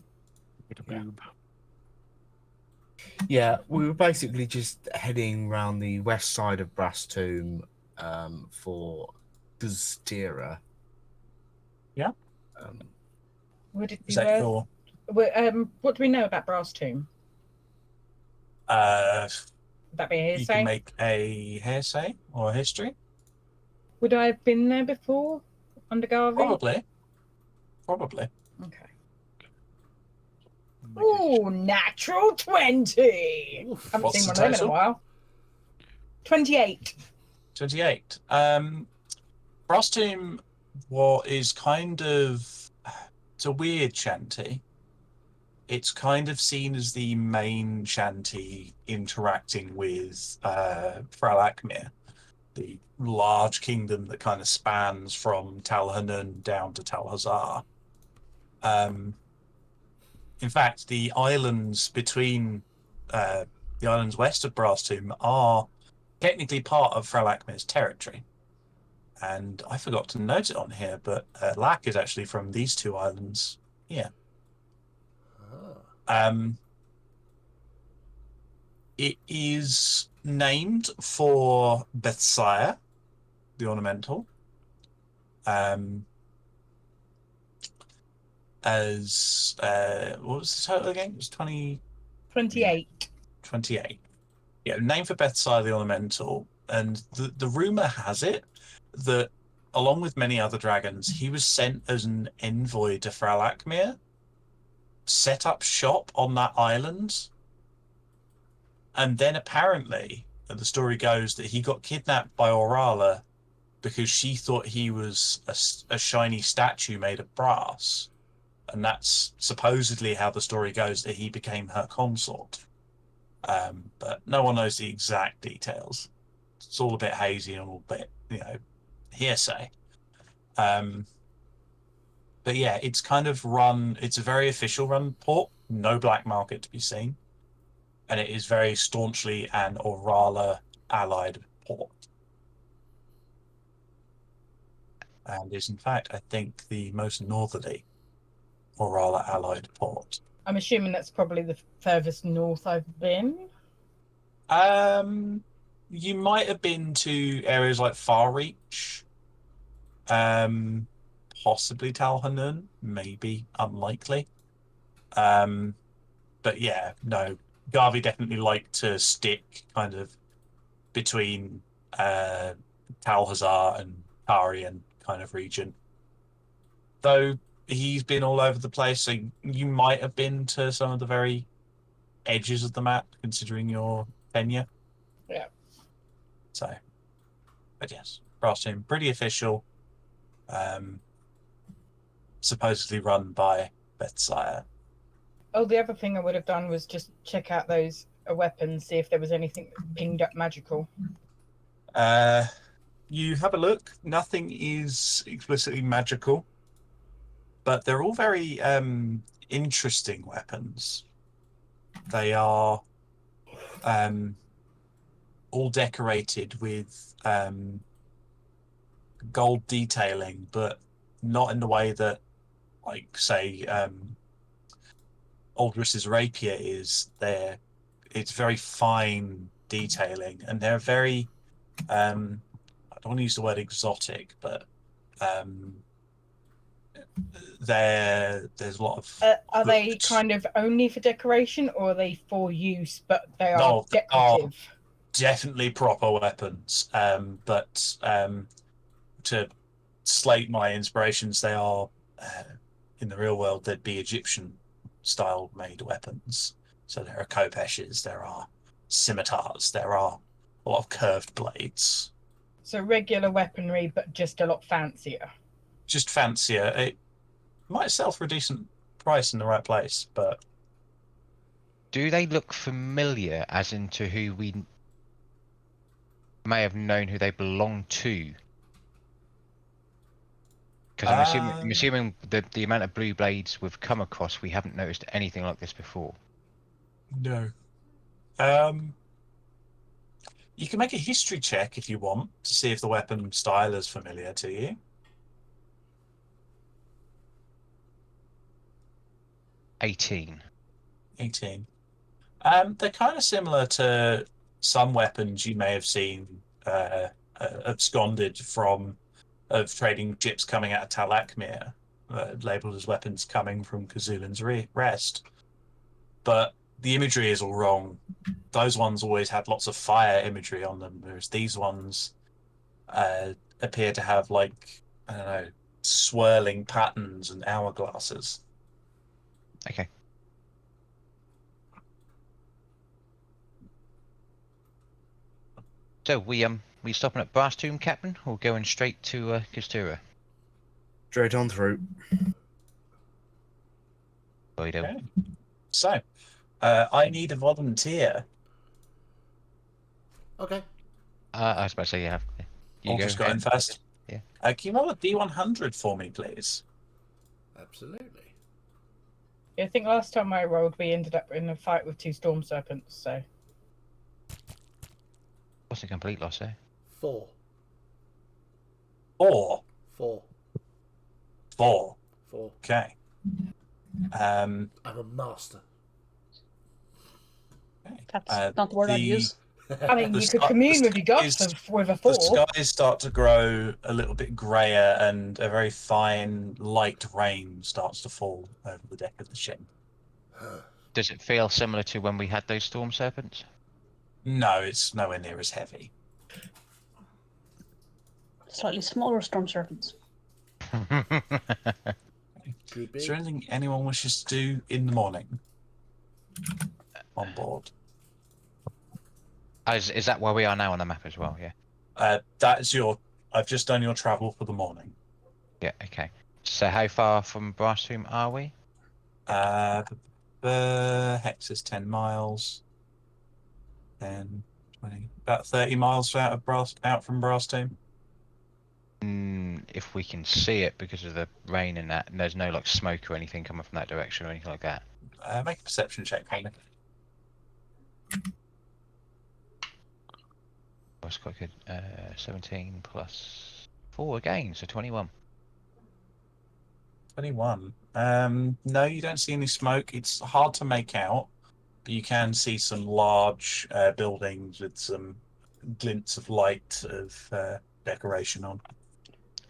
S1: Bit of
S5: Yeah.
S1: boob.
S5: Yeah, we were basically just heading around the west side of Brass Tomb for Gustira.
S3: Yeah.
S7: Would it be
S3: Is that
S7: worth?
S3: your?
S7: What do we know about Brass Tomb?
S3: Uh,
S7: Would that be a
S3: you
S7: hearsay?
S3: can make a hearsay or a history.
S7: Would I have been there before under Garvey?
S3: Probably.
S7: Okay. Oh, natural 20.
S2: Oof.
S7: Haven't
S3: What's
S7: seen
S3: the
S7: one of them in a
S3: total?
S7: while. 28.
S3: 28. Brass Tomb, what is kind of, it's a weird shanty. It's kind of seen as the main shanty interacting with Fralakmir, the large kingdom that kind of spans from Tal Hanun down to Tal Hazar. In fact, the islands between the islands west of Brass Tomb are technically part of Fralakmir's territory. And I forgot to note it on here, but Lack is actually from these two islands here. It is named for Bethsaida, the ornamental, as what was the total again? It was
S7: 28.
S3: 28. Yeah, named for Bethsaida the Ornamental. And the rumor has it that, along with many other dragons, he was sent as an envoy to Fralakmir, set up shop on that island, and then apparently, the story goes that he got kidnapped by Orala because she thought he was a shiny statue made of brass. And that's supposedly how the story goes, that he became her consort. But no one knows the exact details. It's all a bit hazy and all a bit, hearsay. But yeah, it's kind of run, it's a very official run port, no black market to be seen. And it is very staunchly an Orala allied port. And is, in fact, I think, the most northerly Orala allied port.
S7: I'm assuming that's probably the furthest north I've been.
S3: You might have been to areas like Far Reach, possibly Tal Hanun, maybe, unlikely. But yeah, no, Garvey definitely liked to stick kind of between Tal Hazar and Tarian kind of region. Though he's been all over the place, so you might have been to some of the very edges of the map, considering your tenure.
S7: Yeah.
S3: So, but yes, Brass Tomb, pretty official. Supposedly run by Bethsaida.
S7: Oh, the other thing I would have done was just check out those weapons, see if there was anything that pinged up magical.
S3: You have a look. Nothing is explicitly magical, but they're all very interesting weapons. They are all decorated with gold detailing, but not in the way that, like, say, Aldris's rapier is. It's very fine detailing, and they're very I don't want to use the word exotic, but there's a lot of
S7: Are they kind of only for decoration, or are they for use, but they are
S3: No, they are
S7: decorative?
S3: definitely proper weapons. But to slate my inspirations, they are in the real world, they'd be Egyptian style made weapons. So there are kopeshes, there are scimitars, there are a lot of curved blades.
S7: So regular weaponry, but just a lot fancier.
S3: Just fancier. might sell for a decent price in the right place, but
S4: Do they look familiar, as into who we may have known who they belong to? Because I'm assuming the amount of blue blades we've come across, we haven't noticed anything like this before.
S3: no. You can make a history check if you want to see if the weapon style is familiar to you.
S4: 18.
S3: 18. They're kind of similar to some weapons you may have seen absconded from of trading ships coming out of Talakmir, labeled as weapons coming from Kazulin's rest. But the imagery is all wrong. Those ones always had lots of fire imagery on them, whereas these ones appear to have, like, I don't know, swirling patterns and hourglasses.
S4: Okay. So we stopping at Brass Tomb, Captain, or going straight to Kastura?
S5: Straight on through.
S4: Righto.
S3: Okay. So, I need a volunteer.
S2: Okay.
S4: I was about to say, yeah. You
S3: Just
S4: go
S3: going
S4: ahead.
S3: first.
S4: Yeah.
S3: Can you roll a D100 for me, please?
S2: Absolutely.
S7: I think last time I rolled, we ended up in a fight with 2 storm serpents. So
S4: What's a complete loss, eh?
S2: 4.
S3: 4.
S2: 4.
S3: 4.
S2: 4.
S3: Okay.
S2: I'm a master.
S6: That's not the word I'd use.
S7: I mean,
S3: The
S7: you could
S3: sky-
S7: commune
S3: the
S7: with your gods
S3: skies-
S7: with a
S3: The
S7: 4.
S3: skies start to grow a little bit grayer, and a very fine, light rain starts to fall over the deck of the ship.
S4: Does it feel similar to when we had those storm serpents?
S3: No, it's nowhere near as heavy.
S6: Slightly smaller storm serpents.
S2: Could be.
S3: Is there anything anyone wishes to do in the morning on board?
S4: Is that where we are now on the map as well? Yeah.
S3: I've just done your travel for the morning.
S4: Yeah. Okay. So how far from Brass Tomb are we?
S3: The hex is 10 miles. 10, 20, about 30 miles out from Brass Tomb.
S4: If we can see it because of the rain and that, and there's no like smoke or anything coming from that direction or anything like that.
S3: Make a perception check, Hannah.
S4: That's quite good. 17 plus 4 again, so 21.
S3: 21. No, you don't see any smoke. It's hard to make out, but you can see some large buildings with some glints of light of decoration on.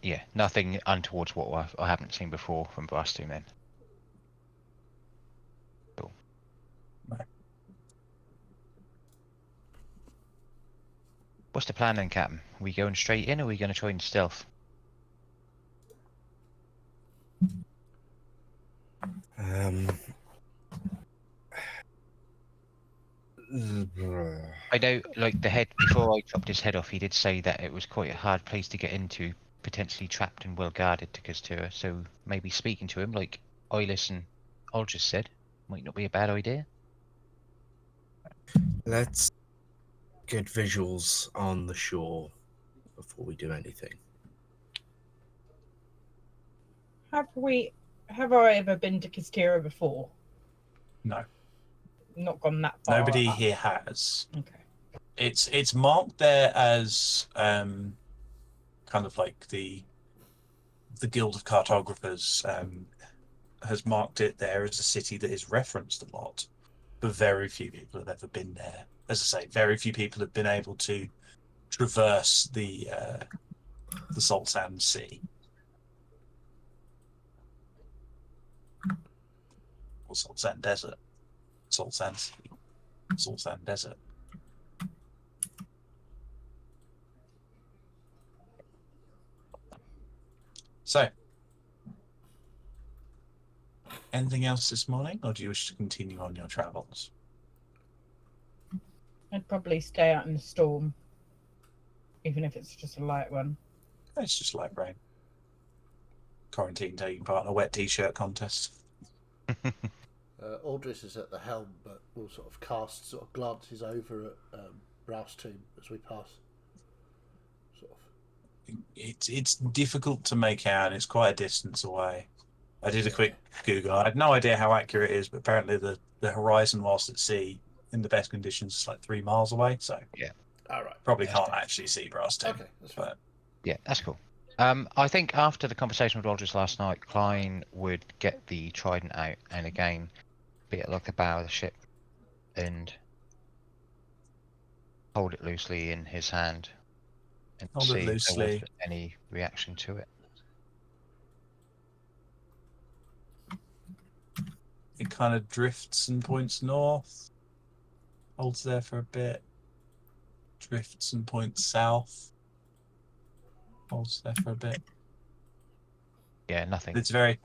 S4: Yeah, nothing untowards what I haven't seen before from Brass Tomb then. Cool.
S3: Right.
S4: What's the plan then, Captain? Are we going straight in, or are we going to try and stealth? I know, like, the head, before I chopped his head off, he did say that it was quite a hard place to get into, potentially trapped and well guarded to Kastura, so maybe speaking to him, like Eylis and Aldous said, might not be a bad idea.
S5: Let's get visuals on the shore before we do anything.
S7: Have I ever been to Kistira before?
S3: No.
S7: Not gone that far.
S3: Nobody here has.
S7: Okay.
S3: It's marked there as kind of like the Guild of Cartographers has marked it there as a city that is referenced a lot, but very few people have ever been there. As I say, very few people have been able to traverse the Salt Sand Sea. Or Salt Sand Desert. Salt Sand Sea. Salt Sand Desert. So, anything else this morning, or do you wish to continue on your travels?
S7: I'd probably stay out in the storm, even if it's just a light one.
S3: It's just light rain. quarantine taking part in a wet t-shirt contest.
S2: Aldris is at the helm, but will sort of cast sort of glances over at Rouse Tomb as we pass. Sort of.
S3: It's difficult to make out. It's quite a distance away. I did a
S2: Yeah.
S3: quick Google. I had no idea how accurate it is, but apparently the horizon whilst at sea in the best conditions is like 3 miles away. So
S2: All right.
S3: probably can't actually see Brass Tomb.
S2: Okay, that's fine.
S3: But
S4: Yeah, that's cool. I think after the conversation with Aldous last night, Klein would get the trident out and again be at like the bow of the ship and hold it loosely in his hand and
S3: Hold it
S4: see if there was
S3: loosely.
S4: any reaction to it.
S3: It kind of drifts and points north. Holds there for a bit. Drifts and points south. Holds there for a bit.
S4: Yeah, nothing.
S3: It's a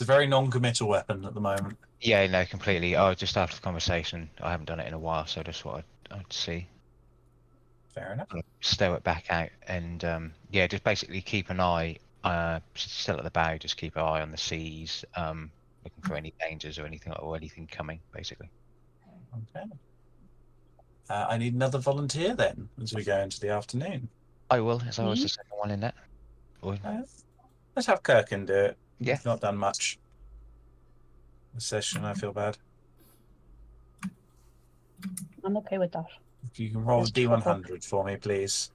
S3: very non-committal weapon at the moment.
S4: Yeah, no, completely. Oh, just after the conversation, I haven't done it in a while, so I just thought I'd see.
S3: Fair enough.
S4: Stow it back out and yeah, just basically keep an eye still at the bow, just keep an eye on the seas, looking for any dangers or anything coming, basically.
S3: Okay. I need another volunteer then as we go into the afternoon.
S4: I will, as I was the second one in that. Or,
S3: Let's have Kirkin do it.
S4: Yeah.
S3: He's not done much this session. I feel bad.
S6: I'm okay with that.
S3: If you can roll a
S6: Just triple.
S3: D100 for me, please.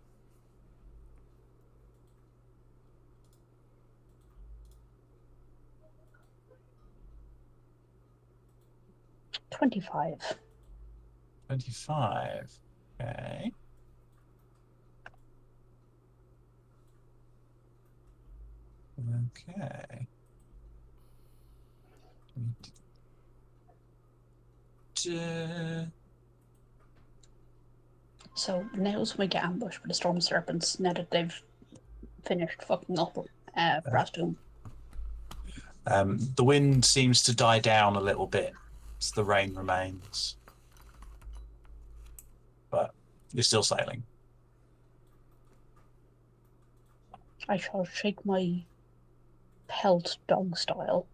S6: $25.
S3: 25. Okay. Okay.
S6: So now's when we get ambushed by the storm serpents, now that they've finished fucking up Braston.
S3: The wind seems to die down a little bit as the rain remains. But you're still sailing.
S6: I shall shake my pelt dog style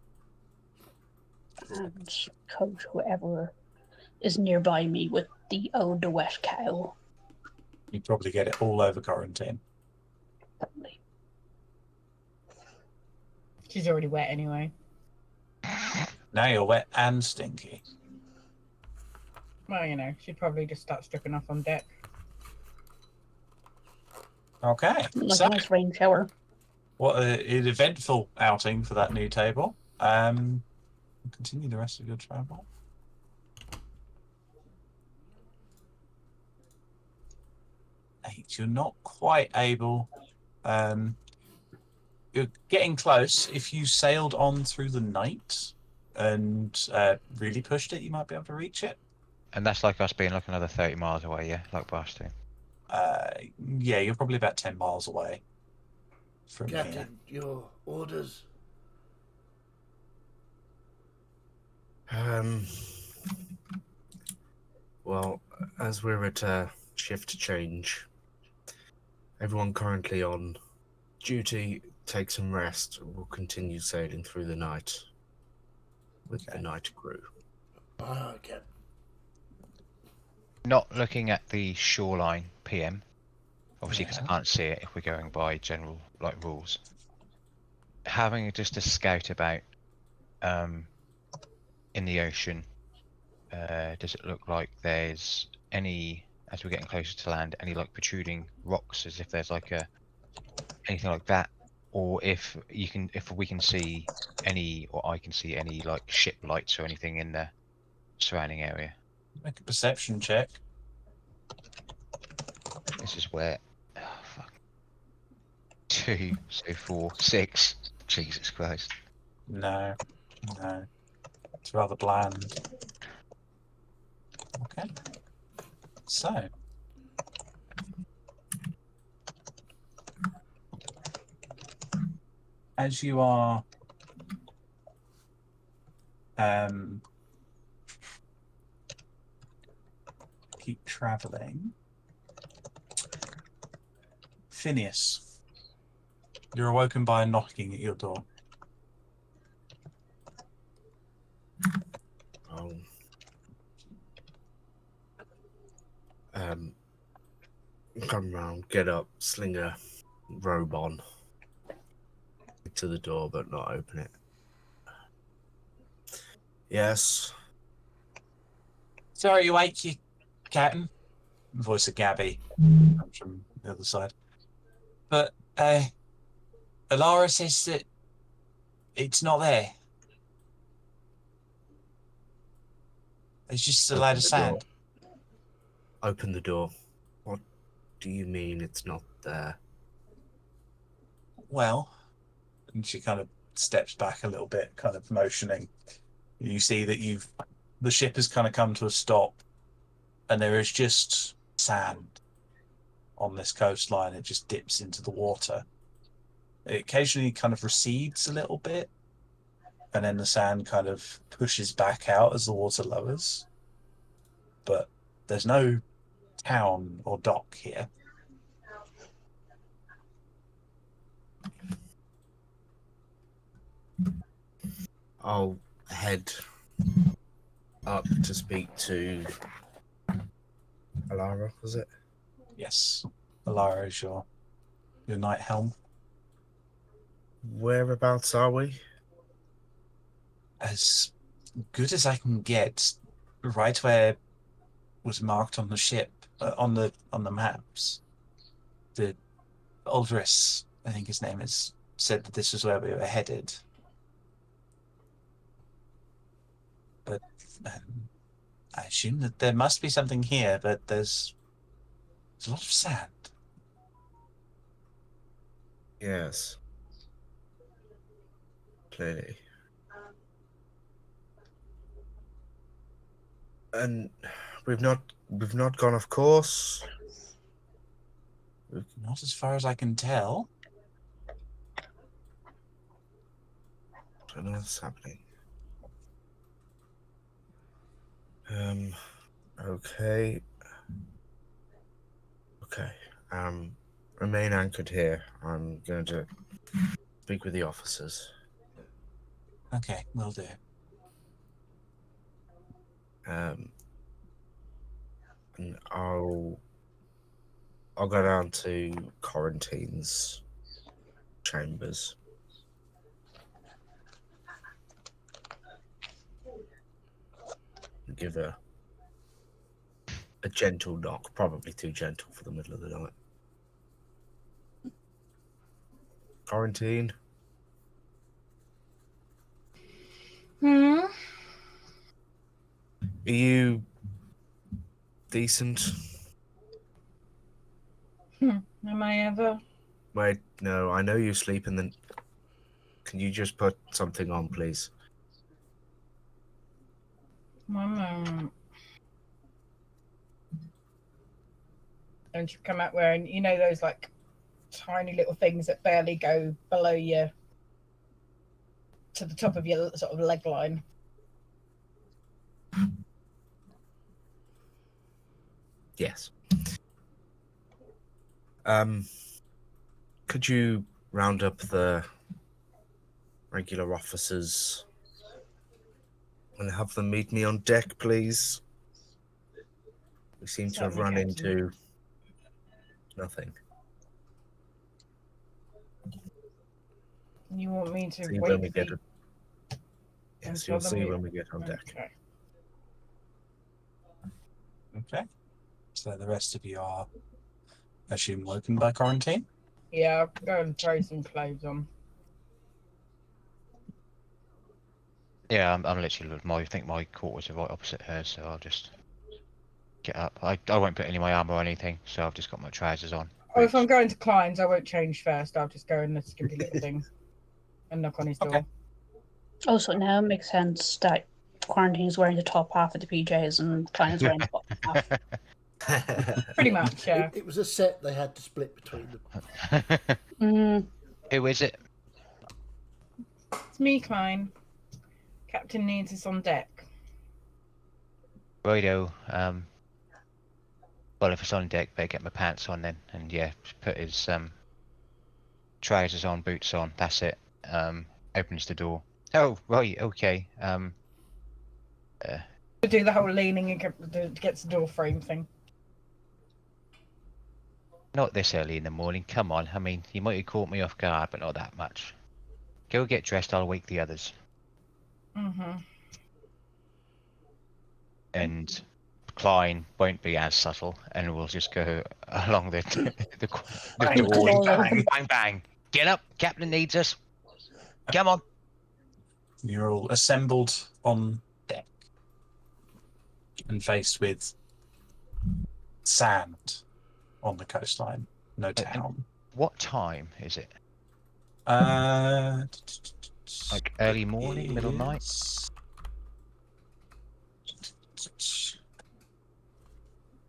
S6: and coat whoever is nearby me with the Ode to Wet Cow.
S3: You probably get it all over quarantine.
S6: Probably.
S7: She's already wet anyway.
S3: Now you're wet and stinky.
S7: Well, you know, she'd probably just start stripping off on deck.
S3: Okay.
S6: Like
S3: So,
S6: a nice rain shower.
S3: what an eventful outing for that new table. Continue the rest of your travel. Eight. You're not quite able. You're getting close. If you sailed on through the night and really pushed it, you might be able to reach it.
S4: And that's like us being like another 30 miles away, yeah, like Braston.
S3: Yeah, you're probably about 10 miles away from here.
S2: Captain, your orders.
S5: Well, as we're at a shift change, everyone currently on duty take some rest. We'll continue sailing through the night with the night crew.
S2: Okay.
S4: Not looking at the shoreline PM, obviously because
S3: Yeah.
S4: I can't see it if we're going by general like rules. Having just a scout about in the ocean, does it look like there's any, as we're getting closer to land, any like protruding rocks, as if there's like anything like that, or if we can see any, or I can see any like ship lights or anything in the surrounding area.
S3: Make a perception check.
S4: This is where, oh, fuck. 2, so 4, 6. Jesus Christ.
S3: No. It's rather bland. Okay. So. As you are keep traveling, Phineas, you're awoken by a knocking at your door.
S5: come round, get up, sling a robe on to the door, but not open it. Yes.
S3: Sorry you ate you, Captain. The voice of Gabby comes from the other side. But Alara says that it's not there. It's just a load of sand.
S5: Open the door. What do you mean it's not there?
S3: Well, and she kind of steps back a little bit, kind of motioning. You see that the ship has kind of come to a stop, and there is just sand on this coastline. It just dips into the water. It occasionally kind of recedes a little bit, and then the sand kind of pushes back out as the water lowers. But there's no town or dock here.
S5: I'll head up to speak to Alara, was it?
S3: Yes, Alara is your night helm.
S5: Whereabouts are we?
S3: As good as I can get, right where was marked on the ship, on the maps. The Aldris, I think his name is, said that this was where we were headed. But I assume that there must be something here, but there's a lot of sand.
S5: Yes. Clearly. And we've not gone off course.
S3: Not as far as I can tell.
S5: I don't know what's happening. Okay. Okay. Remain anchored here. I'm going to speak with the officers.
S3: Okay, will do.
S5: And I'll go down to Quarantine's chambers. And give a gentle knock, probably too gentle for the middle of the night. Quarantine.
S7: Hmm.
S5: Are you decent?
S7: Am I ever?
S5: Wait, no, I know you sleep in the... Can you just put something on, please?
S7: One moment. And you come out wearing, you know, those like tiny little things that barely go below your to the top of your sort of leg line.
S5: Yes. Could you round up the regular officers and have them meet me on deck, please? We seem to have
S7: Certainly,
S5: run
S7: Captain.
S5: into nothing.
S7: You want me to
S5: See
S7: wait
S5: when we
S7: for
S5: get
S7: you?
S5: it. Yes,
S7: until
S5: you'll
S7: the
S5: see
S7: mo-
S5: when we get on deck.
S7: Okay.
S3: Okay. So the rest of you are, I assume, woken by quarantine?
S7: Yeah, I'll go and throw some clothes on.
S4: Yeah, I'm literally. I think my quarters are right opposite hers, so I'll just get up. I won't put any of my armor or anything, so I've just got my trousers on.
S7: Oh, if I'm going to Klein's, I won't change first. I'll just go in the skimpy little thing and knock on his door.
S3: Okay.
S6: Also, now it makes sense that Quarantine's wearing the top half of the PJs and Klein's wearing the bottom half.
S7: Pretty much, yeah.
S2: It was a set they had to split between them.
S4: Who is it?
S7: It's me, Klein. Captain needs us on deck.
S4: Righto. Well, if it's on deck, better get my pants on then, and yeah, just put his trousers on, boots on. That's it. Opens the door. Oh, right. Okay.
S7: To do the whole leaning against the door frame thing.
S4: Not this early in the morning. Come on. I mean, you might have caught me off guard, but not that much. Go get dressed. I'll wake the others.
S7: Mm-hmm.
S4: And Klein won't be as subtle, and we'll just go along the
S3: Bang,
S4: wall.
S3: bang,
S6: all over.
S3: bang.
S4: Bang bang. Get up. Captain needs us. Come on.
S3: You're all assembled on deck and faced with sand on the coastline. No town.
S4: What time is it?
S3: Uh,
S4: Like early morning, middle night?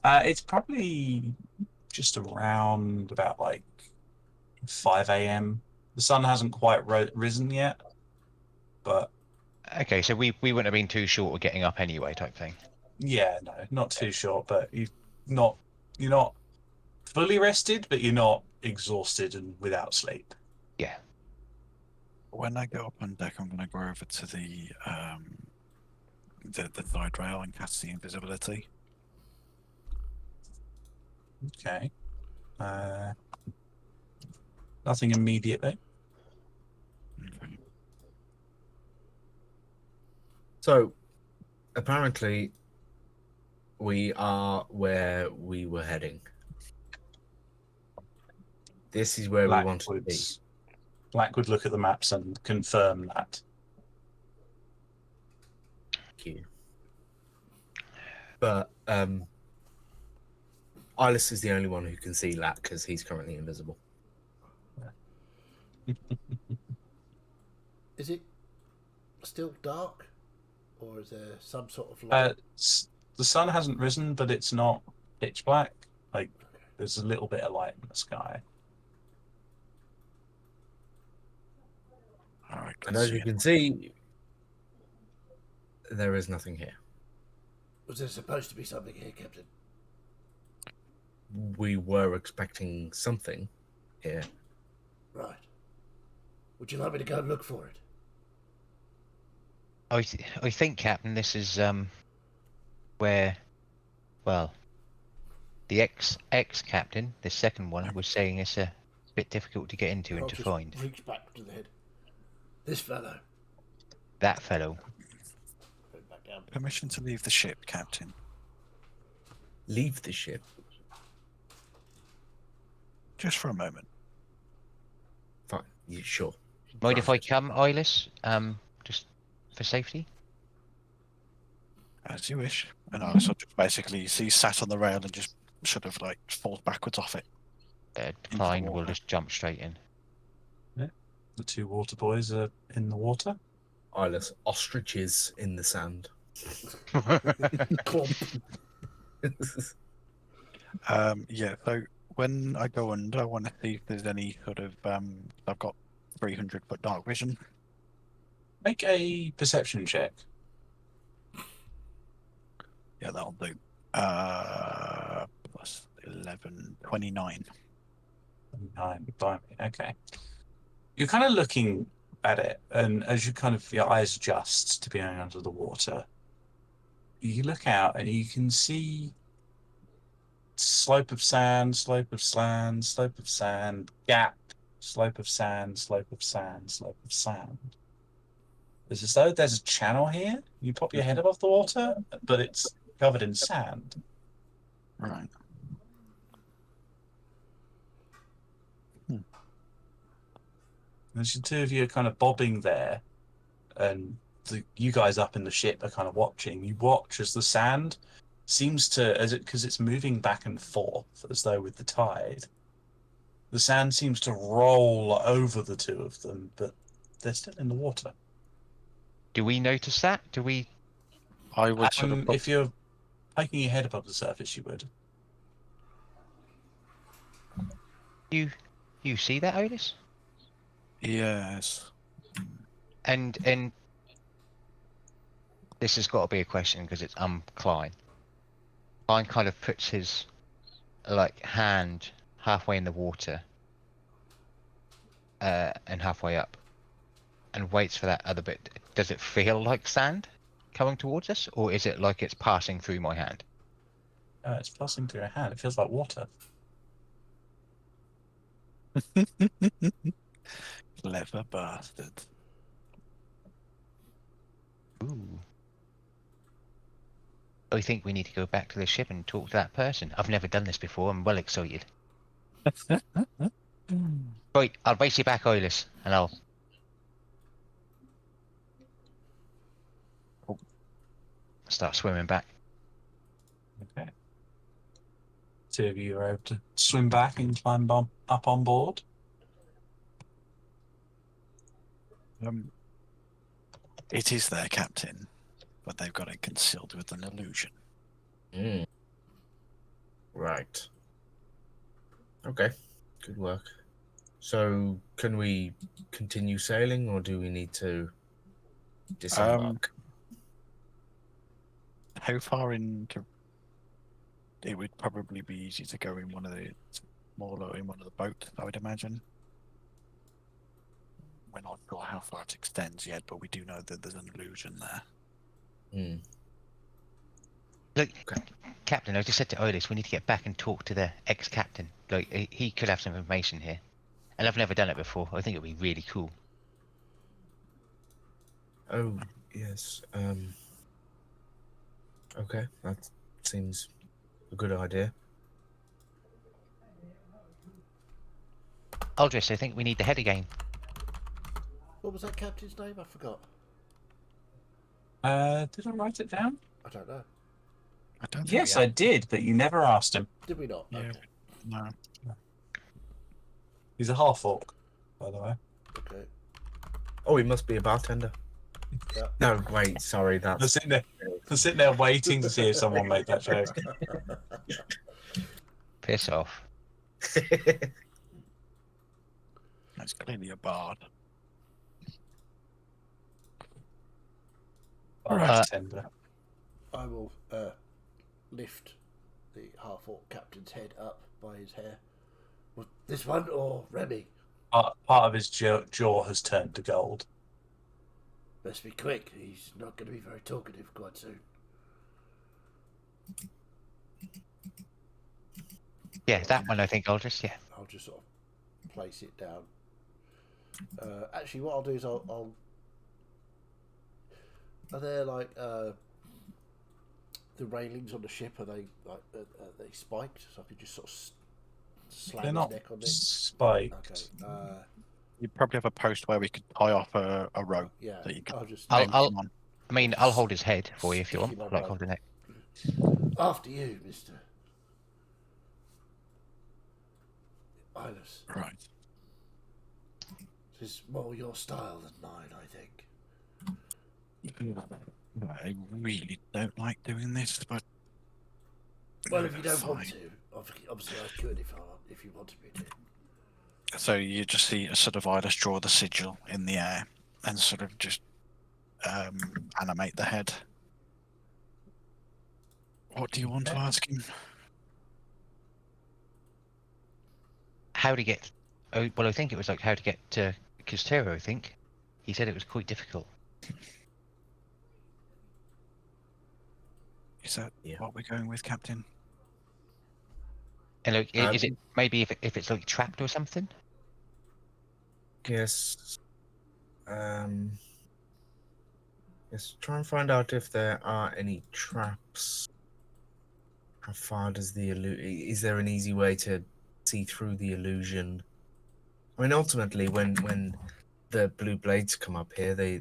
S3: It's probably just around about like 5 a.m. The sun hasn't quite risen yet, but
S4: Okay, so we wouldn't have been too short of getting up anyway, type thing.
S3: yeah, no, not too short. But you're not fully rested, but you're not exhausted and without sleep.
S4: Yeah.
S1: When I go up on deck, I'm going to go over to the side rail and cast the invisibility.
S3: Okay. Nothing immediately.
S1: Okay.
S5: So, apparently, we are where we were heading. This is where we wanted to be.
S3: Black would look at the maps and confirm that.
S5: Thank you. But Eyeless is the only one who can see Lack because he's currently invisible.
S2: Is it still dark? Or is there some sort of light?
S3: The sun hasn't risen, but it's not pitch black. Like, there's a little bit of light in the sky.
S1: All right,
S5: And as you can see, there is nothing here.
S2: Was there supposed to be something here, Captain?
S5: We were expecting something here.
S2: Right. Would you like me to go and look for it?
S4: I think, Captain, this is where, well, the ex-captain, the second one, was saying it's a bit difficult to get into
S2: I'll
S4: and to
S2: just
S4: find.
S2: reach back to the head. This fellow.
S4: That fellow.
S2: Put it back down.
S1: Permission to leave the ship, Captain.
S5: Leave the ship.
S1: Just for a moment.
S5: Fine. Yeah, sure.
S4: Mind if I come, Eyeless? Just for safety?
S1: As you wish. And I sort of basically see sat on the rail and just sort of like falls backwards off it. the
S4: Klein will
S1: water.
S4: just jump straight in.
S3: The two water boys are in the water.
S5: Eyeless ostriches in the sand.
S2: Clump.
S1: Yeah, so when I go under, I want to see if there's any sort of I've got 300-foot dark vision.
S3: Make a perception check.
S1: Yeah, that'll do. Plus 11, 29.
S3: 9, blimey, okay. You're kind of looking at it, and as you kind of your eyes adjust to being under the water, you look out and you can see slope of sand, slope of sand, slope of sand, gap, slope of sand, slope of sand, slope of sand. It's as though there's a channel here. You pop your head above the water, but it's covered in sand.
S1: Right.
S3: There's the two of you are kind of bobbing there, and you guys up in the ship are kind of watching. You watch as the sand seems to, because it's moving back and forth, as though with the tide. The sand seems to roll over the two of them, but they're still in the water.
S4: Do we notice that? Do we?
S1: I would sort of.
S3: If you're poking your head above the surface, you would.
S4: You see that, Otis?
S1: Yes.
S4: And this has got to be a question because it's Klein. Klein kind of puts his hand halfway in the water and halfway up, and waits for that other bit. Does it feel like sand coming towards us, or is it like it's passing through my hand?
S3: It's passing through your hand. It feels like water.
S1: Clever bastard.
S4: Ooh. I think we need to go back to the ship and talk to that person. I've never done this before. I'm well excited. Right, I'll race you back, Oilers, and I'll start swimming back.
S3: Okay. Two of you are able to swim back and climb up on board.
S1: It is their captain, but they've got it concealed with an illusion.
S5: Mm. Right. Okay. Good work. So, can we continue sailing, or do we need to disembark?
S1: How far into? It would probably be easy to go in one of the smaller, in one of the boats, I would imagine. We're not sure how far it extends yet, but we do know that there's an illusion there.
S5: Mm.
S4: Look,
S5: Okay.
S4: Captain, I just said to Oilers, we need to get back and talk to the ex-captain. Like, he could have some information here. And I've never done it before. I think it would be really cool.
S5: Oh, yes. Okay, that seems a good idea.
S4: Aldris, I think we need the head again.
S2: What was that captain's name? I forgot.
S3: Did I write it down?
S2: I don't know.
S1: I don't think
S3: Yes,
S1: we
S3: I
S1: have.
S3: did, but you never asked him.
S2: Did we not?
S1: Yeah,
S2: Okay.
S1: no.
S3: He's a half orc, by the way.
S2: Okay.
S5: Oh, he must be a bartender.
S2: Yeah.
S5: No, wait, sorry,
S3: I'm
S5: that's...
S3: sitting there waiting to see if someone made that joke.
S4: Piss off.
S1: That's clearly a bard.
S3: Bartender.
S2: I will lift the half-orc captain's head up by his hair. Well, this one or Remy?
S3: Part of his jaw has turned to gold.
S2: Best be quick. He's not going to be very talkative quite soon.
S4: Yeah, that one I think, Aldris, yeah.
S2: I'll just sort of place it down. Actually, what I'll do is I'll... Are there like the railings on the ship? Are they like are they spiked? So I could just sort of slam
S3: They're
S2: his
S3: not
S2: neck on it.
S3: spiked.
S2: Okay.
S1: You probably have a post where we could tie off a rope
S2: Yeah.
S1: that you can
S2: I'll just
S1: hang
S4: I'll-
S1: him on.
S4: I mean, I'll hold his head for you if you want.
S2: Stick him on
S4: Like
S2: rope.
S4: holding it.
S2: after you, Mister Iris.
S1: Right.
S2: This is more your style than mine, I think.
S1: I really don't like doing this, but
S2: Well, if you don't want
S1: fine.
S2: to, obviously I could if you wanted me to.
S1: So you just see a sort of Iris draw the sigil in the air and sort of just animate the head. What do you want to ask him?
S4: How to get... Oh, well, I think it was like how to get to Castero, I think. He said it was quite difficult.
S1: Is that
S5: Yeah.
S1: what we're going with, Captain?
S4: And like, is it maybe if it's like trapped or something?
S5: Yes. Yes, try and find out if there are any traps. How far does the is there an easy way to see through the illusion? I mean, ultimately, when the blue blades come up here, they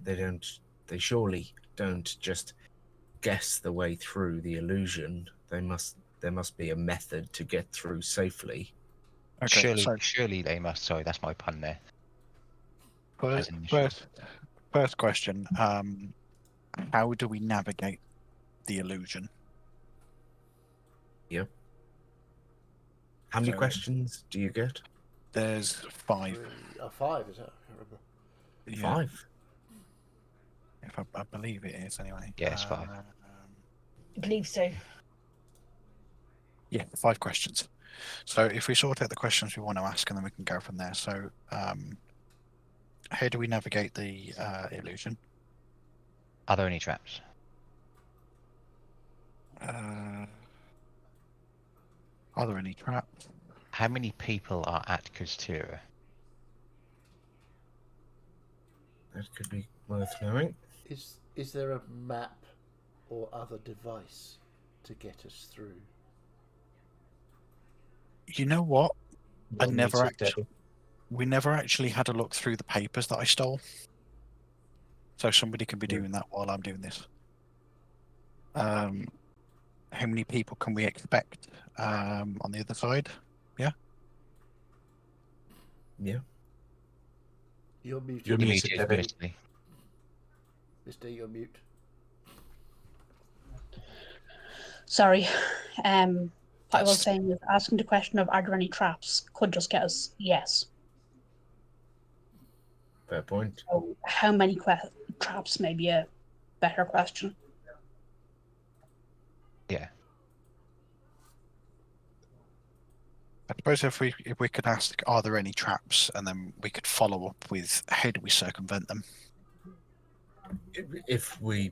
S5: surely don't just guess the way through the illusion. There must be a method to get through safely.
S1: Okay,
S4: Surely,
S1: so
S4: surely they must. Sorry, that's my pun there.
S1: first,
S4: As an issue.
S1: first question: how do we navigate the illusion?
S5: Yep. How many
S1: So-
S5: questions do you get?
S1: There's 5.
S2: 5 is that? I can't remember.
S1: Yeah,
S5: 5.
S1: if I believe it is anyway.
S4: Yeah, it's 5.
S7: I believe so.
S1: Yeah, 5 questions. So if we sort out the questions we want to ask, and then we can go from there. So, how do we navigate the illusion?
S4: Are there any traps?
S1: Are there any traps?
S4: How many people are at Kustira?
S5: That could be worth knowing.
S2: Is there a map or other device to get us through?
S1: You know what?
S3: You'll need to, Debbie.
S1: We never actually had a look through the papers that I stole. So somebody can be
S5: Yeah.
S1: doing that while I'm doing this. How many people can we expect on the other side? Yeah.
S5: Yeah.
S2: You're muted.
S3: You're
S4: You
S3: muted,
S4: muted,
S3: Debbie.
S4: Misty.
S2: Mr. You're mute.
S6: Sorry. What I was
S1: That's-
S6: saying is asking the question of are there any traps could just get us yes.
S5: Fair point.
S6: So how many traps may be a better question.
S4: Yeah.
S1: I suppose if we could ask, are there any traps, and then we could follow up with how do we circumvent them?
S5: If we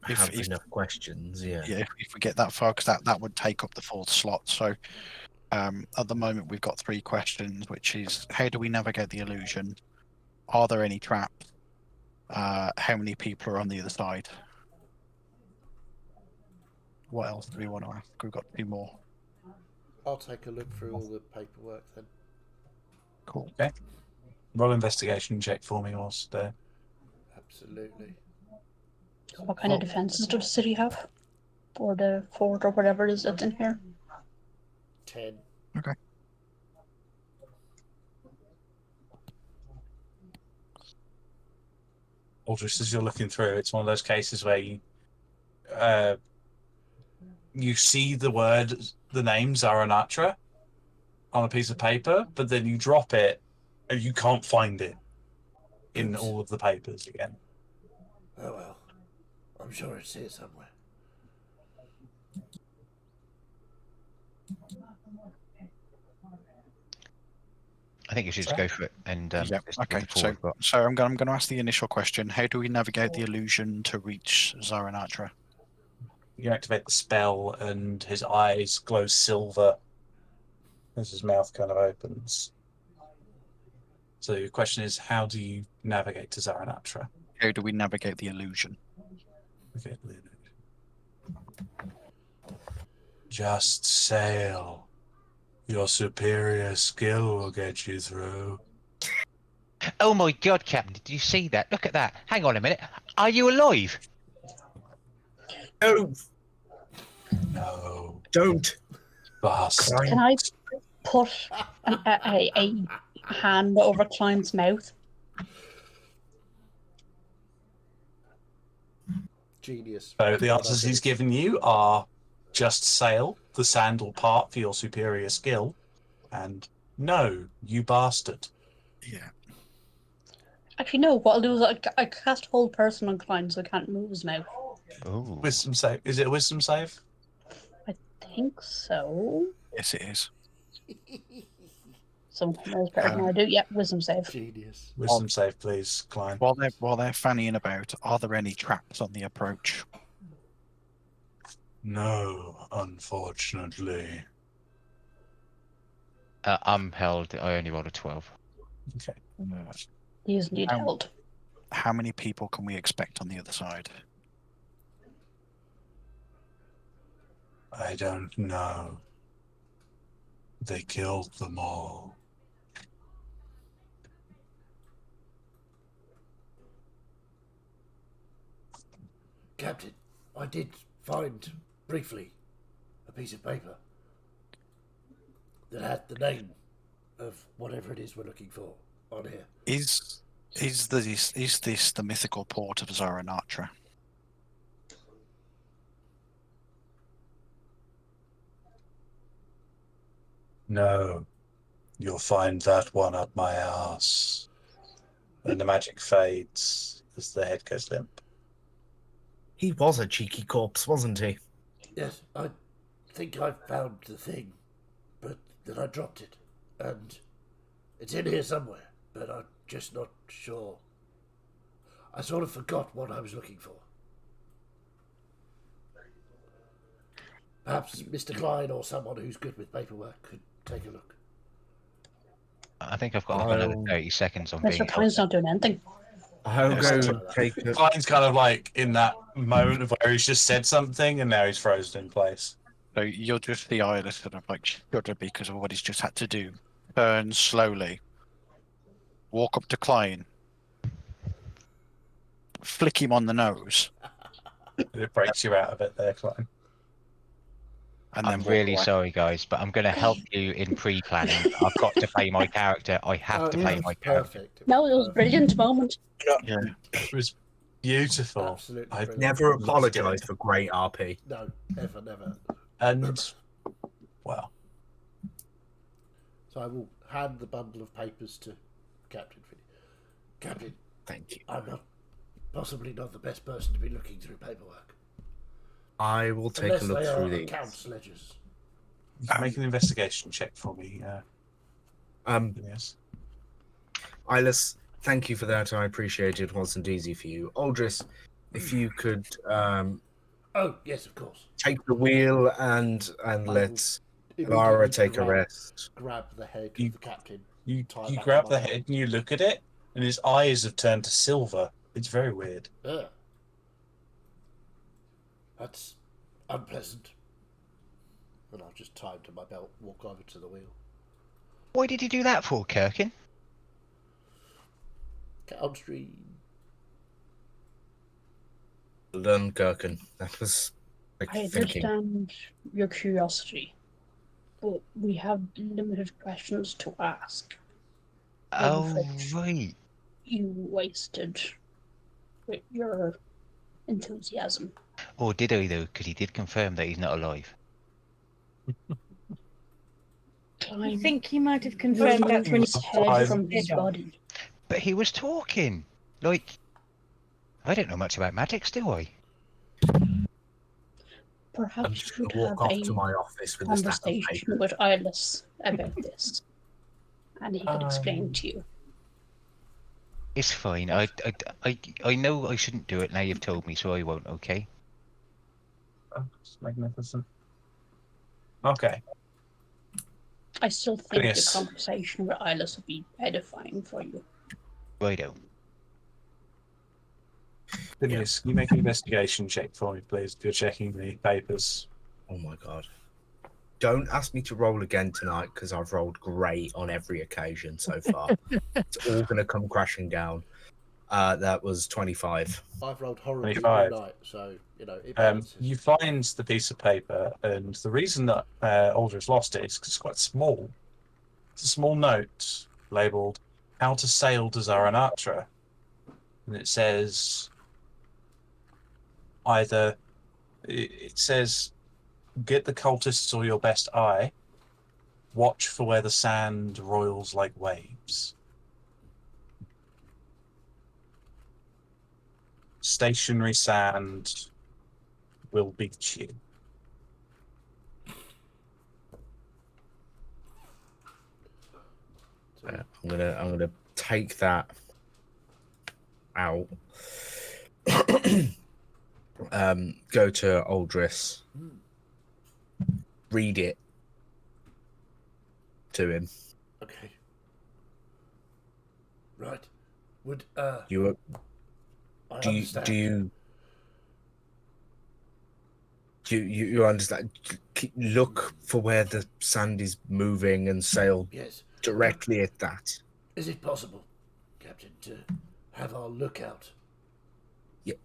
S5: have
S1: If
S5: enough questions, yeah.
S1: yeah, if we get that far, because that would take up the 4th slot. So at the moment we've got 3 questions, which is how do we navigate the illusion? Are there any traps? How many people are on the other side? What else do we want to ask? We've got 2 more.
S2: I'll take a look through all the paperwork then.
S1: Cool.
S3: Roll investigation check for me whilst there.
S2: Absolutely.
S6: What kind of defenses does the city have? Or the fort or whatever it is that's in here?
S2: 10.
S1: Okay.
S3: Or just as you're looking through, it's one of those cases where you see the name Zaranatra on a piece of paper, but then you drop it and you can't find it in all of the papers again.
S2: Oh well. I'm sure it's here somewhere.
S4: I think you should just go for it and
S1: Yeah.
S4: just
S1: Okay.
S4: looking forward. But
S1: So I'm going to ask the initial question: how do we navigate the illusion to reach Zaranatra?
S3: You activate the spell, and his eyes glow silver as his mouth kind of opens. So your question is, how do you navigate to Zaranatra?
S1: How do we navigate the illusion?
S3: Okay. Just sail. Your superior skill will get you through.
S4: oh my God, Captain! Did you see that? Look at that! Hang on a minute. Are you alive?
S5: No,
S3: No,
S5: don't.
S3: bastard.
S5: Climb.
S6: Can I put a hand over Klein's mouth?
S2: Genius.
S3: So the
S2: Well
S3: answers
S2: done,
S3: he's
S2: Dennis.
S3: given you are just sail, the sandal part for your superior skill, and no, you bastard.
S1: Yeah.
S6: Actually, no. What I'll do is I cast hold person on Klein so I can't move his mouth.
S4: Ooh.
S3: Wisdom save. Is it a wisdom save?
S6: I think so.
S1: Yes, it is.
S6: Someone knows better than I do. Yep, wisdom save.
S2: Genius.
S3: Wisdom save, please, Klein.
S1: While they're fannying about, are there any traps on the approach?
S3: No, unfortunately.
S4: I'm held. I only rolled a 12.
S3: Okay.
S6: He is indeed held.
S1: How many people can we expect on the other side?
S3: I don't know. They killed them all.
S2: Captain, I did find, briefly, a piece of paper that had the name of whatever it is we're looking for on here.
S1: Is this the mythical port of Zaranatra?
S3: No, you'll find that one up my ass. And the magic fades as the head goes limp.
S5: He was a cheeky corpse, wasn't he?
S2: Yes, I think I found the thing, but then I dropped it. And it's in here somewhere, but I'm just not sure. I sort of forgot what I was looking for. Perhaps Mr. Klein or someone who's good with paperwork could take a look.
S4: I think I've got like another
S5: I'll-
S4: 30 seconds on being
S6: Mr. Klein's not doing anything.
S5: I'll
S1: Yeah,
S5: go
S2: so-
S5: and take a...
S3: Klein's kind of like in that moment of where he's just said something and now he's frozen in place.
S1: So you'll just see Eyeless sort of like shudder because of what he's just had to do. Turn slowly. Walk up to Klein. Flick him on the nose.
S3: It breaks you out of it there, Klein.
S1: And then
S4: I'm
S1: walk
S4: really
S1: away.
S4: sorry, guys, but I'm going to help you in pre-planning. I've got to play my character. I have to play
S2: it
S4: my
S2: was
S4: character.
S2: perfect.
S6: No, it was a brilliant moment.
S1: Yeah.
S3: It was beautiful.
S2: Absolutely
S3: I
S2: brilliant.
S5: Never
S3: Loved
S5: apologise
S3: it.
S5: for great RP.
S2: No, never.
S3: And, well,
S2: So I will hand the bundle of papers to Captain Finney. Captain,
S5: Thank you.
S2: I'm possibly not the best person to be looking through paperwork.
S5: I will take
S2: Unless
S5: a look
S2: they are
S5: through these.
S2: accounts ledgers.
S3: you can make an investigation check for me. Yes.
S5: Eyeless, thank you for that. I appreciate it. It wasn't easy for you. Aldris, if you could
S2: Oh, yes, of course.
S5: take the wheel and let Lara take a rest.
S2: Grab the head
S3: You-
S2: of the captain.
S3: You
S2: Tie
S3: you
S2: back
S3: grab
S2: on
S3: the
S2: my
S3: head and you look at it, and his eyes have turned to silver. It's very weird.
S2: Ugh. That's unpleasant. And I'll just tie him to my belt, walk over to the wheel.
S4: Why did you do that for, Kirkin?
S2: Downstream.
S5: Well done, Kirkin. That was like
S6: I
S5: thinking.
S6: understand your curiosity, but we have limited questions to ask.
S4: Oh,
S6: Which
S4: right.
S6: you wasted with your enthusiasm.
S4: Or did he, though? Because he did confirm that he's not alive.
S7: I
S6: Klein
S7: think he might have confirmed that when
S6: removed his
S3: I-
S6: head from his
S7: Head off.
S6: body.
S4: But he was talking. Like, I don't know much about magics, do I?
S5: I'm
S6: Perhaps you
S5: just going
S6: should
S5: to walk
S6: have
S5: off
S6: a
S5: to my office with a stack of
S6: conversation
S5: paper.
S6: with Eyeless about this, and he could explain to you.
S4: It's fine. I know I shouldn't do it now you've told me, so I won't, okay?
S3: Oh, it's magnificent. Okay.
S6: I still think
S3: Yes.
S6: the conversation with Eyeless would be edifying for you.
S4: Righto.
S3: Phineas, can you make an investigation check for me, please? If you're checking the papers.
S5: Oh my god. Don't ask me to roll again tonight because I've rolled great on every occasion so far. It's all going to come crashing down. That was 25.
S2: I've rolled horribly
S3: 25.
S2: all night, so, it balances.
S3: You find the piece of paper, and the reason that Aldrich lost it is because it's quite small. It's a small note labelled "How to Sail to Zaranatra," and it says either it says "Get the cultists or your best eye. Watch for where the sand roils like waves. Stationary sand will beat you."
S2: So,
S5: I'm gonna take that out. Go to Aldris. Read it to him.
S2: okay. Right. Would,
S5: You
S2: I
S5: do you
S2: understand.
S5: you understand? Look for where the sand is moving and sail
S2: Yes.
S5: directly at that.
S2: Is it possible, Captain, to have our lookout
S5: Yeah.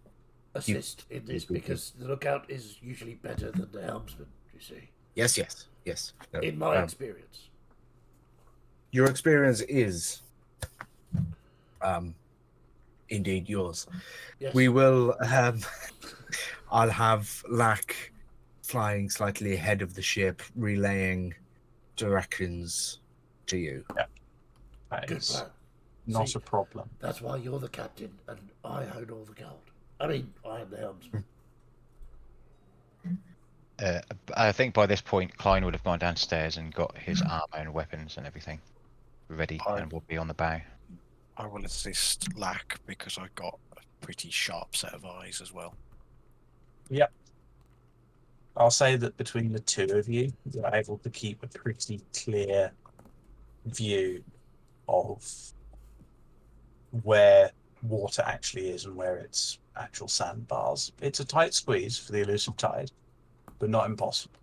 S2: assist in this? Because the lookout is usually better than the helmsman, you see.
S5: Yes. No,
S2: In my experience.
S5: your experience is indeed yours.
S2: Yes.
S5: We will I'll have Lack flying slightly ahead of the ship, relaying directions to you.
S3: That
S2: Good
S3: is
S2: plan.
S3: not
S2: See,
S3: a problem.
S2: That's why you're the captain and I own all the gold. I mean, I am the helmsman.
S4: I think by this point, Klein would have gone downstairs and got his armor and weapons and everything ready,
S1: I-
S4: and will be on the bow.
S1: I will assist Lack because I got a pretty sharp set of eyes as well.
S3: I'll say that between the two of you, you're able to keep a pretty clear view of where water actually is and where it's actual sandbars. It's a tight squeeze for the elusive tide, but not impossible.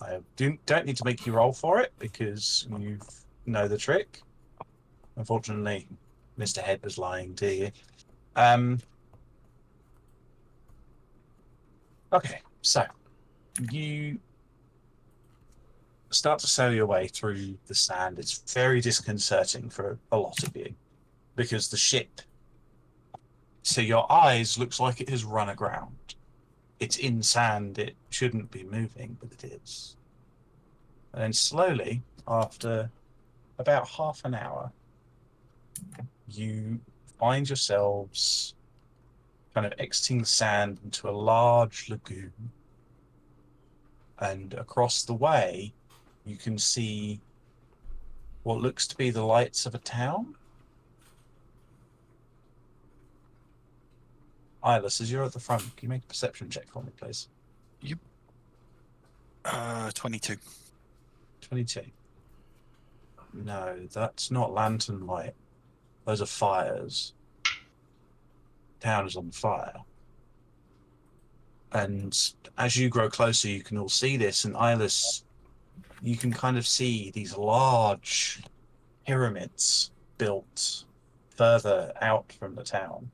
S3: I don't need to make you roll for it because you know the trick. Unfortunately, Mr. Head was lying to you. Okay, so you start to sail your way through the sand. It's very disconcerting for a lot of you because the ship, to your eyes, looks like it has run aground. It's in sand. It shouldn't be moving, but it is. And then slowly, after about half an hour, you find yourselves kind of exiting the sand into a large lagoon. And across the way, you can see what looks to be the lights of a town. Ilis, as you're at the front, can you make a perception check for me, please?
S1: 22.
S3: 22. No, that's not lantern light. Those are fires. Town is on fire. And as you grow closer, you can all see this. And Ilis, you can kind of see these large pyramids built further out from the town.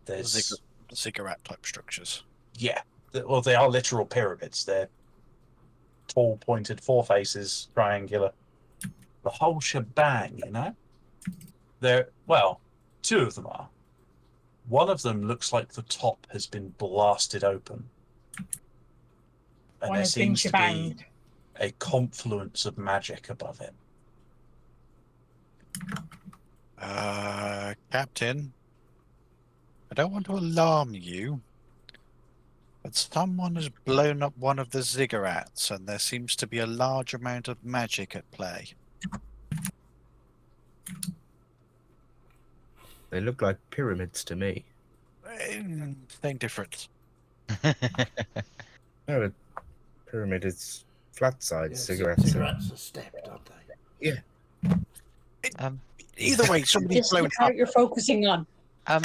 S3: There's
S1: Ziggurat type structures.
S3: Yeah, well, they are literal pyramids. They're tall, pointed, four faces, triangular. The whole shebang, you know? Well, two of them are. One of them looks like the top has been blasted open. And
S7: One
S3: there
S7: has been
S3: seems to be
S7: shebanged.
S3: a confluence of magic above it.
S1: Captain, I don't want to alarm you, but someone has blown up one of the ziggurats, and there seems to be a large amount of magic at play.
S5: They look like pyramids to me.
S1: Same difference.
S5: No, a pyramid is flat side.
S2: Yeah,
S5: Cigarettes.
S2: cigarettes are stepped, aren't they?
S5: Yeah.
S1: Either way, somebody's
S6: This
S1: blown
S6: is
S1: up.
S6: what you're focusing on.
S1: I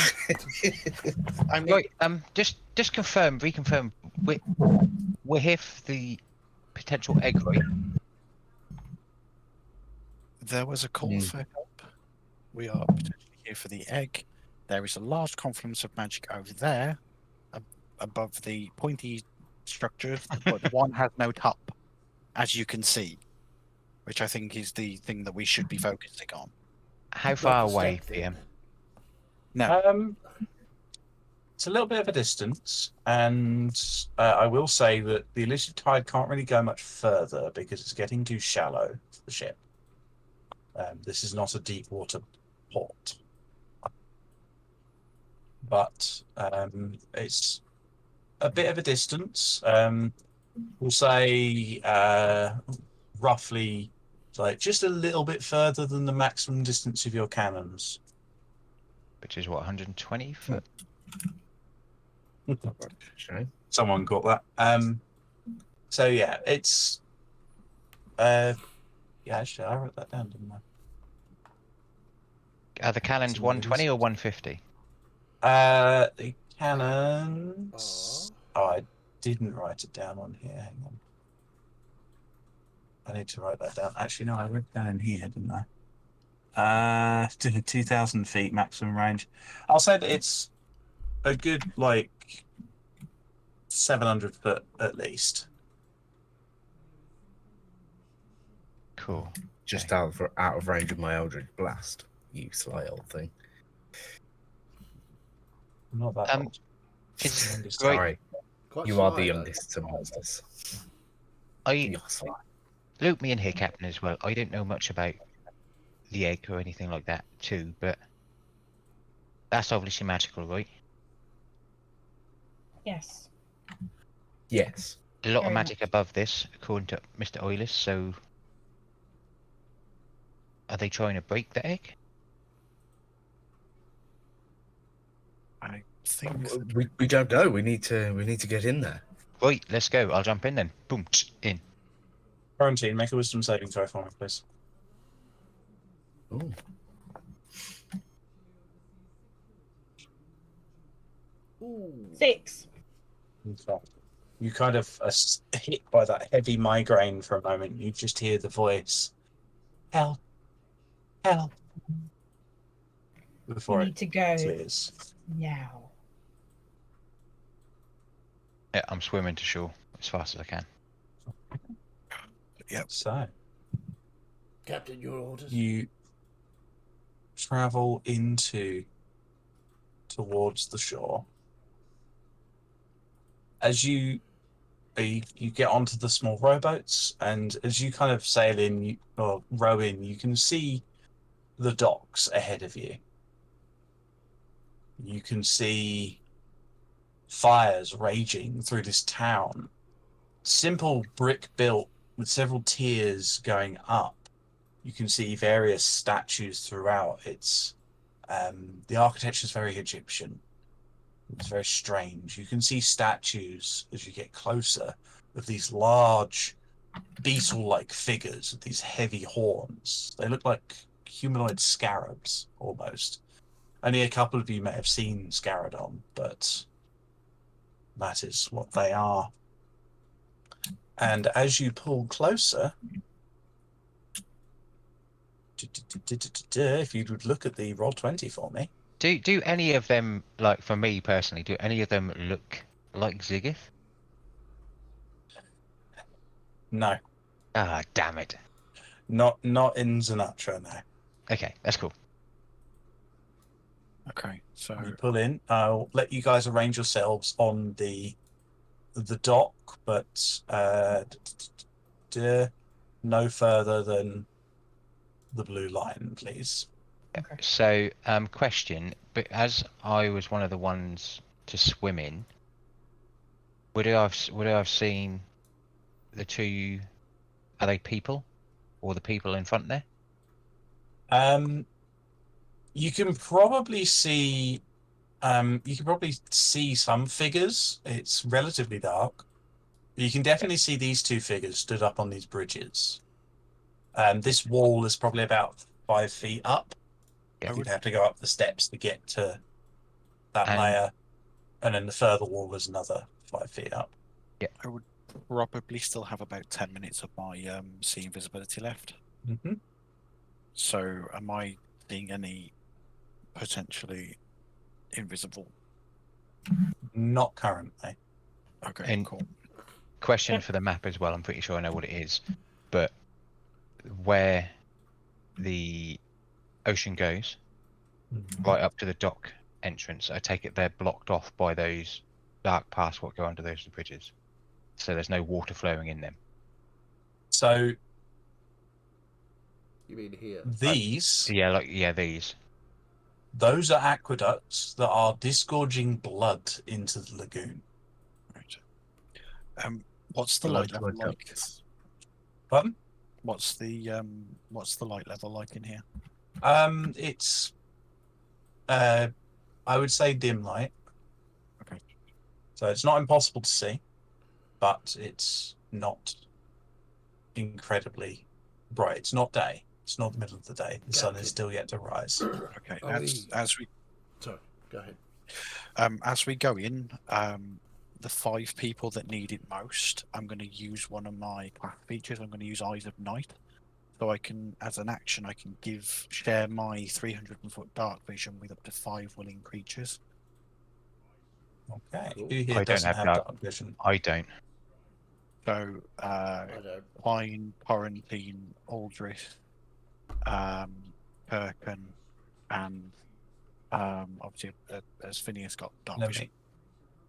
S1: mean,
S4: Right. Just reconfirm. We're here for the potential egg, right?
S1: there was a call for help. We are potentially here for the egg. There is a large confluence of magic over there, above the pointy structure, but one has no top, as you can see, which I think is the thing that we should be focusing on.
S4: How far
S2: Not the
S4: away,
S2: step thing,
S4: PM?
S2: then.
S1: No,
S3: It's a little bit of a distance, and I will say that the elusive tide can't really go much further because it's getting too shallow for the ship. This is not a deep water port, but it's a bit of a distance. We'll say roughly like just a little bit further than the maximum distance of your cannons.
S4: Which is what, 120 foot?
S3: Someone got that. So yeah, it's yeah, actually I wrote that down, didn't
S4: Are the cannons
S3: Some
S4: 120 or 150?
S3: I? The cannons. Oh, I didn't write it down on here. Hang on. I need to write that down. Actually, no, I wrote it down in here, didn't I? 2,000 feet maximum range. I'll say that it's a good, like, 700 foot at least.
S4: Cool.
S5: Just out of range of my Eldritch Blast. You sly old thing.
S3: Not that old.
S4: It's
S3: Youngest.
S4: great.
S5: Sorry,
S2: Quite
S5: you are
S2: sly,
S5: the
S2: though.
S5: youngest amongst us.
S4: I
S5: You're sly.
S4: loop me in here, Captain, as well. I don't know much about the egg or anything like that, too, but that's obviously magical, right?
S7: Yes.
S5: Yes.
S4: A lot of
S7: Very
S4: magic above this, according to Mr. Oilis, so are they trying to break the egg?
S1: I think
S5: We don't know. We need to get in there.
S4: Right, let's go. I'll jump in then. Boom, in.
S3: Quarantine, make a wisdom saving throw for me, please.
S5: Ooh.
S2: Ooh.
S7: 6.
S3: Okay. You kind of are hit by that heavy migraine for a moment. You just hear the voice, help, help,
S7: We
S3: before
S7: need
S3: it
S7: to go
S3: clears.
S7: now.
S4: Yeah, I'm swimming to shore as fast as I can.
S3: So
S2: Captain, your orders.
S3: you travel towards the shore. As you get onto the small rowboats, and as you kind of sail in or row in, you can see the docks ahead of you. You can see fires raging through this town. Simple brick built with several tiers going up. You can see various statues throughout. It's the architecture is very Egyptian. It's very strange. You can see statues as you get closer of these large beetle-like figures with these heavy horns. They look like humanoid scarabs almost. Only a couple of you may have seen Scaradon, but that is what they are. And as you pull closer, if you would look at the Roll20 for me.
S4: Do any of them, like for me personally, do any of them look like Zigith?
S3: No,
S4: Ah, damn it.
S3: not in Zanatra, no.
S4: Okay, that's cool.
S1: Okay, so
S3: You pull in. I'll let you guys arrange yourselves on the dock, but no further than the blue line, please.
S7: Okay.
S4: So, question, but as I was one of the ones to swim in, would I have seen the two? Are they people, or the people in front there?
S3: You can probably see. You can probably see some figures. It's relatively dark. You can definitely see these two figures stood up on these bridges. This wall is probably about 5 feet up.
S4: Yeah.
S3: You'd have to go up the steps to get to that
S4: And-
S3: layer, and then the further wall is another 5 feet up.
S1: I would probably still have about 10 minutes of my see invisibility left.
S3: Mm-hmm.
S1: So am I seeing any potentially invisible?
S3: Not currently.
S1: Okay,
S4: And-
S1: cool.
S4: Question for the map as well. I'm pretty sure I know what it is, but where the ocean goes, right up to the dock entrance, I take it they're blocked off by those dark paths what go under those bridges, so there's no water flowing in them.
S3: So
S2: You mean here?
S3: these,
S4: These.
S3: those are aqueducts that are disgorging blood into the lagoon.
S1: Right. What's the
S5: Blood
S1: light level like?
S5: ducts.
S3: Pardon?
S1: What's the light level like in here?
S3: It's I would say dim light.
S1: Okay.
S3: So it's not impossible to see, but it's not incredibly bright. It's not day. It's not the middle of the day. The sun is still yet to rise.
S1: Okay.
S2: Are we-
S1: As we
S2: Sorry, go ahead.
S1: as we go in, the 5 people that need it most, I'm going to use one of my class features. I'm going to use Eyes of Night, so I can, as an action, I can share my 300-foot dark vision with up to 5 willing creatures.
S3: Okay.
S2: Cool.
S3: Who here
S4: I don't
S3: doesn't
S4: have
S3: have
S4: dark-
S3: dark vision?
S4: I don't.
S1: So,
S2: I don't.
S1: Pine, Quarantine, Aldrich, Kirken, and obviously as Phineas got dark
S3: Let
S1: vision.
S3: me.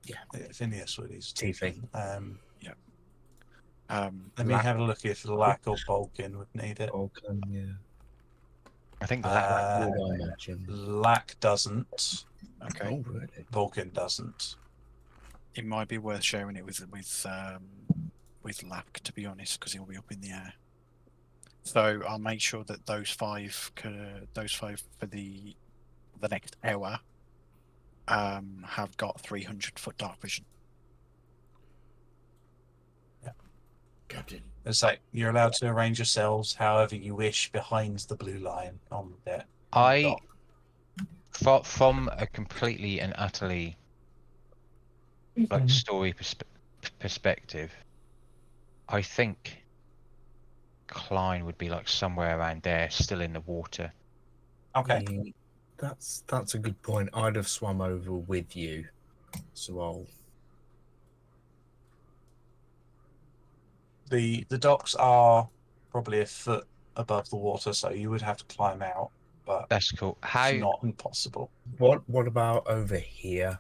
S3: Yeah, Phineas with his
S5: Tiefling.
S3: Let me have a look if Lack or Balkan would need it.
S5: Balkan, yeah.
S4: I think
S5: Would I imagine?
S3: Lack doesn't.
S1: Okay,
S5: Oh, really?
S3: Vulcan doesn't.
S1: it might be worth sharing it with Lack, to be honest, because he'll be up in the air. So I'll make sure that those five for the next hour have got 300-foot dark vision.
S2: Captain.
S3: It's like you're allowed to arrange yourselves however you wish behind the blue line on the
S4: I,
S3: dock.
S4: from a completely and utterly like story perspective, I think Klein would be like somewhere around there, still in the water.
S3: Okay.
S5: That's a good point. I'd have swum over with you, so I'll.
S3: The docks are probably a foot above the water, so you would have to climb out, but
S4: That's cool.
S3: it's
S4: How?
S3: not impossible.
S5: What about over here?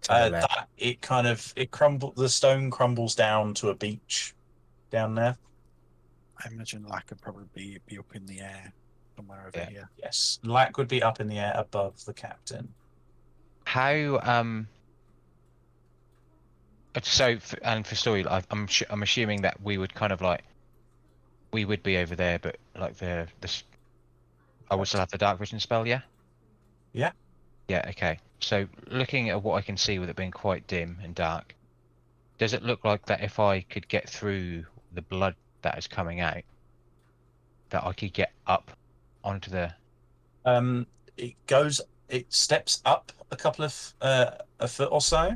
S5: To the left.
S3: That it crumbles. The stone crumbles down to a beach down there.
S1: I imagine Lack could probably be up in the air somewhere over
S4: Yeah.
S1: here.
S3: Yes, Lack would be up in the air above the captain.
S4: How? So, and for story, I'm assuming that we would kind of like we would be over there, but like I would still have the dark vision spell, yeah.
S3: Yeah.
S4: Yeah. Okay. So, looking at what I can see with it being quite dim and dark, does it look like that if I could get through the blood that is coming out, that I could get up onto the?
S3: It steps up a couple of a foot or so.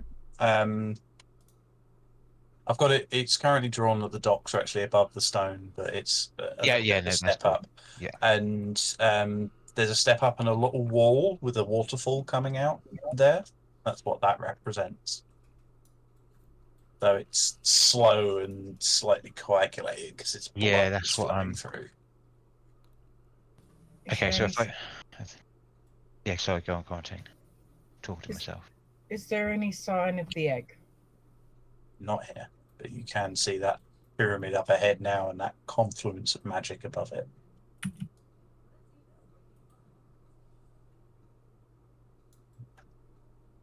S3: I've got it. It's currently drawn that the docks are actually above the stone, but it's a step up.
S4: Yeah.
S3: And there's a step up and a little wall with a waterfall coming out there. That's what that represents. Though it's slow and slightly coagulated because it's blood
S4: Yeah, that's what
S3: flowing through.
S4: Okay, so if I, yeah, sorry, go on, Tim. Talk to
S7: Is-
S4: myself.
S7: Is there any sign of the egg?
S3: Not here, but you can see that pyramid up ahead now and that confluence of magic above it.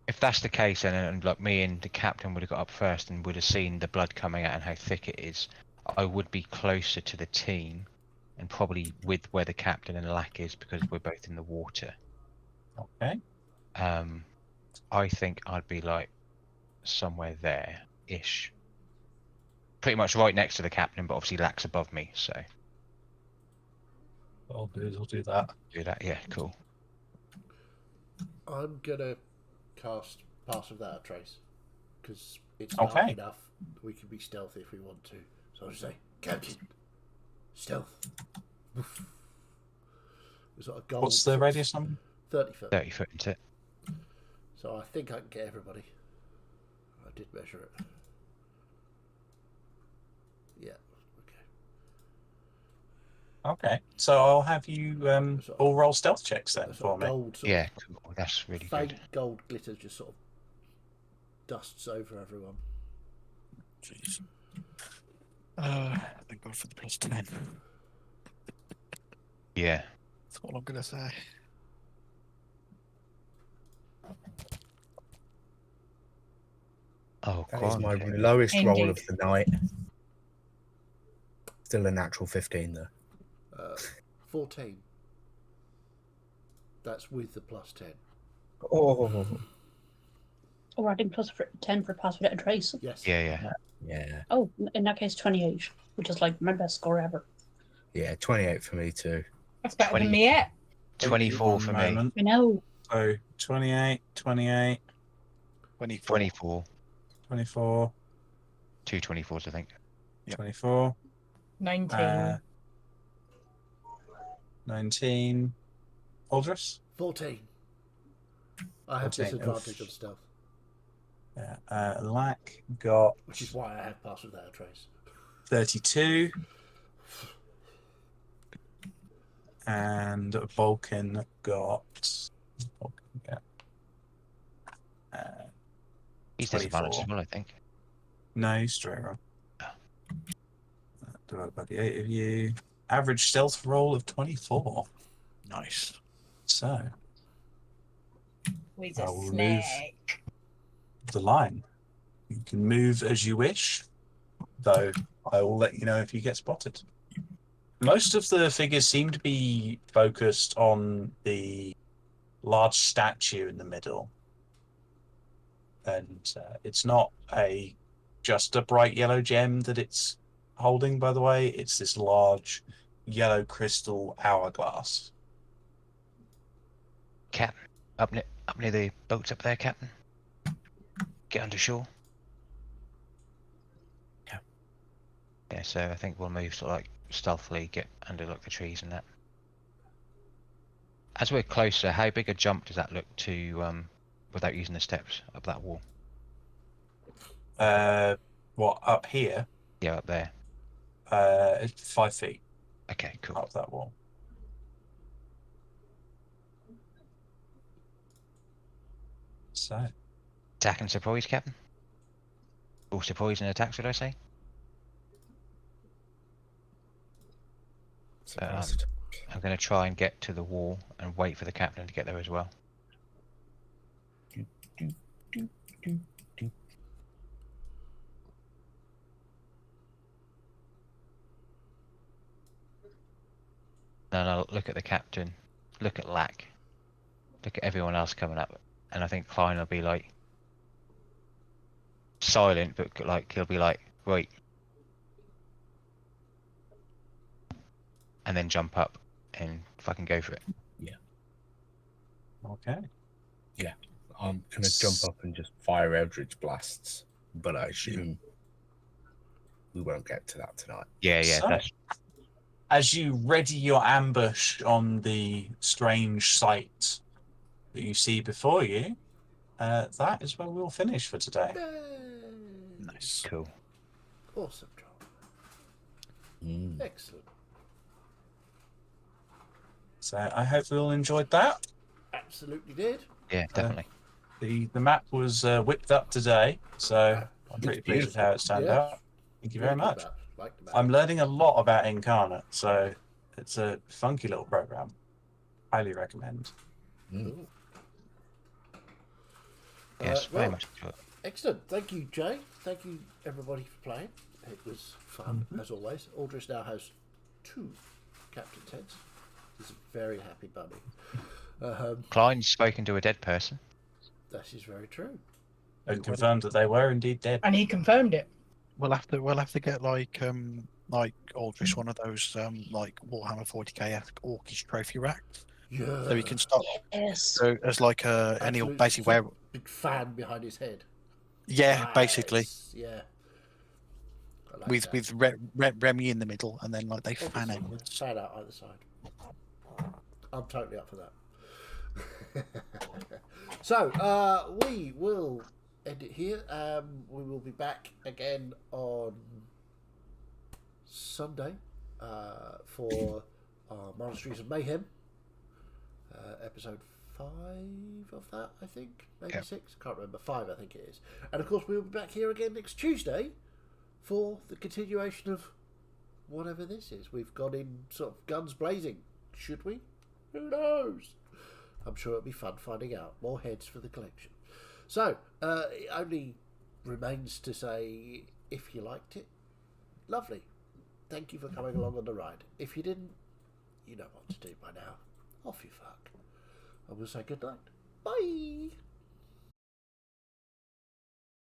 S4: If that's the case, then and like me and the captain would have got up first and would have seen the blood coming out and how thick it is, I would be closer to the team, and probably with where the captain and Lack is because we're both in the water.
S3: Okay.
S4: I think I'd be like somewhere there-ish. Pretty much right next to the captain, but obviously Lack's above me, so
S3: I'll do that.
S4: do that. Yeah, cool.
S2: I'm gonna cast Pass Without a Trace because it's dark
S3: Okay.
S2: enough. We can be stealthy if we want to. So I'll just say, Captain, stealth. Woof. There's like a gold.
S3: What's the radius on?
S2: 30 foot.
S4: 30 foot into it.
S2: So I think I can get everybody. I did measure it. Yeah. Okay.
S3: Okay, so I'll have you all roll stealth checks then
S2: That
S3: for
S2: sort of
S3: me.
S2: gold. Sort
S4: Yeah, cool. That's really
S2: of faint
S4: good.
S2: gold glitter just sort of dusts over everyone.
S1: Jeez. Thank God for the +10.
S4: Yeah.
S1: That's all I'm gonna say.
S4: Oh,
S5: That is my
S4: quality.
S5: lowest roll of
S7: Indeed.
S5: the night. Still a natural 15 though.
S2: 14. That's with the +10.
S5: Oh,
S6: Or adding +10 for Pass Without a Trace.
S2: Yes.
S4: Yeah.
S5: yeah,
S6: Oh, in that case, 28, which is like my best score ever.
S5: yeah. 28 for me too.
S7: That's better
S4: 20.
S7: than me yet.
S4: 24 for me.
S3: Moment.
S6: I know.
S3: So 28, 28,
S1: 24.
S4: 24.
S3: 24,
S4: 2 24s, I think.
S1: Yep.
S3: 24,
S7: 19.
S3: 19. Aldris?
S2: 14. I have
S3: 14.
S2: disadvantage on stealth,
S3: Yeah. Lack got
S2: which is why I have Pass Without a Trace.
S3: 32. And Vulcan got.
S4: He's
S3: 24.
S4: disadvantaged as well, I think.
S3: No, straight wrong. Divided by the 8 of you. Average stealth roll of 24.
S1: Nice.
S3: So,
S7: He's
S3: I
S7: a
S3: will move.
S7: snake.
S3: the line. You can move as you wish, though I will let you know if you get spotted. Most of the figures seem to be focused on the large statue in the middle. And it's not just a bright yellow gem that it's holding, by the way. It's this large yellow crystal hourglass.
S4: Captain, up near the boats up there, Captain. Get under shore.
S5: Yeah.
S4: Yeah, so I think we'll move sort of like stealthily, get under like the trees and that. As we're closer, how big a jump does that look to without using the steps up that wall?
S3: What, up here?
S4: Yeah, up there.
S3: It's 5 feet
S4: Okay, cool.
S3: up that wall. So,
S4: Attack and surprise, Captain. Or surprise and attack, should I say?
S5: Surprised.
S4: I'm going to try and get to the wall and wait for the captain to get there as well. And I'll look at the captain, look at Lack, look at everyone else coming up, and I think Klein will be like silent, but like he'll be like, wait, and then jump up and fucking go for it.
S3: okay.
S5: I'm gonna jump up and just fire Eldritch blasts, but I assume we won't get to that tonight.
S4: Yeah,
S3: So,
S4: that's
S3: as you ready your ambush on the strange sight that you see before you, that is where we'll finish for today.
S2: Yay!
S1: Nice.
S4: cool.
S2: Awesome job. Excellent.
S3: So I hope we all enjoyed that.
S2: Absolutely did.
S4: Yeah, definitely.
S3: The map was whipped up today, so I'm pretty
S5: It's
S3: pleased with how it's turned
S2: Yeah.
S3: out. Thank you very
S2: Really good
S3: much.
S2: map. Like the map.
S3: I'm learning a lot about Incarnate, so it's a funky little program. Highly recommend.
S2: Cool.
S4: Yes, very much.
S2: Excellent. Thank you, Jay. Thank you, everybody, for playing. It was fun, as always. Aldris now has 2 captain's heads. He's a very happy bunny.
S4: Klein's spoken to a dead person.
S2: That is very true.
S3: And confirmed that they were indeed dead.
S7: And he confirmed it.
S1: We'll have to get like Aldrich one of those like Warhammer 40k Orcish trophy racks,
S2: Yeah.
S1: so he can start
S6: Yes.
S1: so as like any
S2: Absolute
S1: basically where
S2: big fan behind his head.
S1: yeah basically
S2: Nice. Yeah. I like
S1: with
S2: that.
S1: Remy in the middle and then like they fan
S2: Obviously,
S1: out.
S2: fan out either side. I'm totally up for that. So, we will end it here. We will be back again on Sunday for our Monasteries of Mayhem. Episode 5 of that, I think. Maybe
S1: Yeah.
S2: 6. Can't remember. 5, I think it is. And of course, we will be back here again next Tuesday for the continuation of whatever this is. We've gone in sort of guns blazing. Should we? Who knows? I'm sure it'll be fun finding out. More heads for the collection. So, it only remains to say, if you liked it, lovely. Thank you for coming along on the ride. If you didn't, you know what to do by now. Off you fuck. I will say good night. Bye.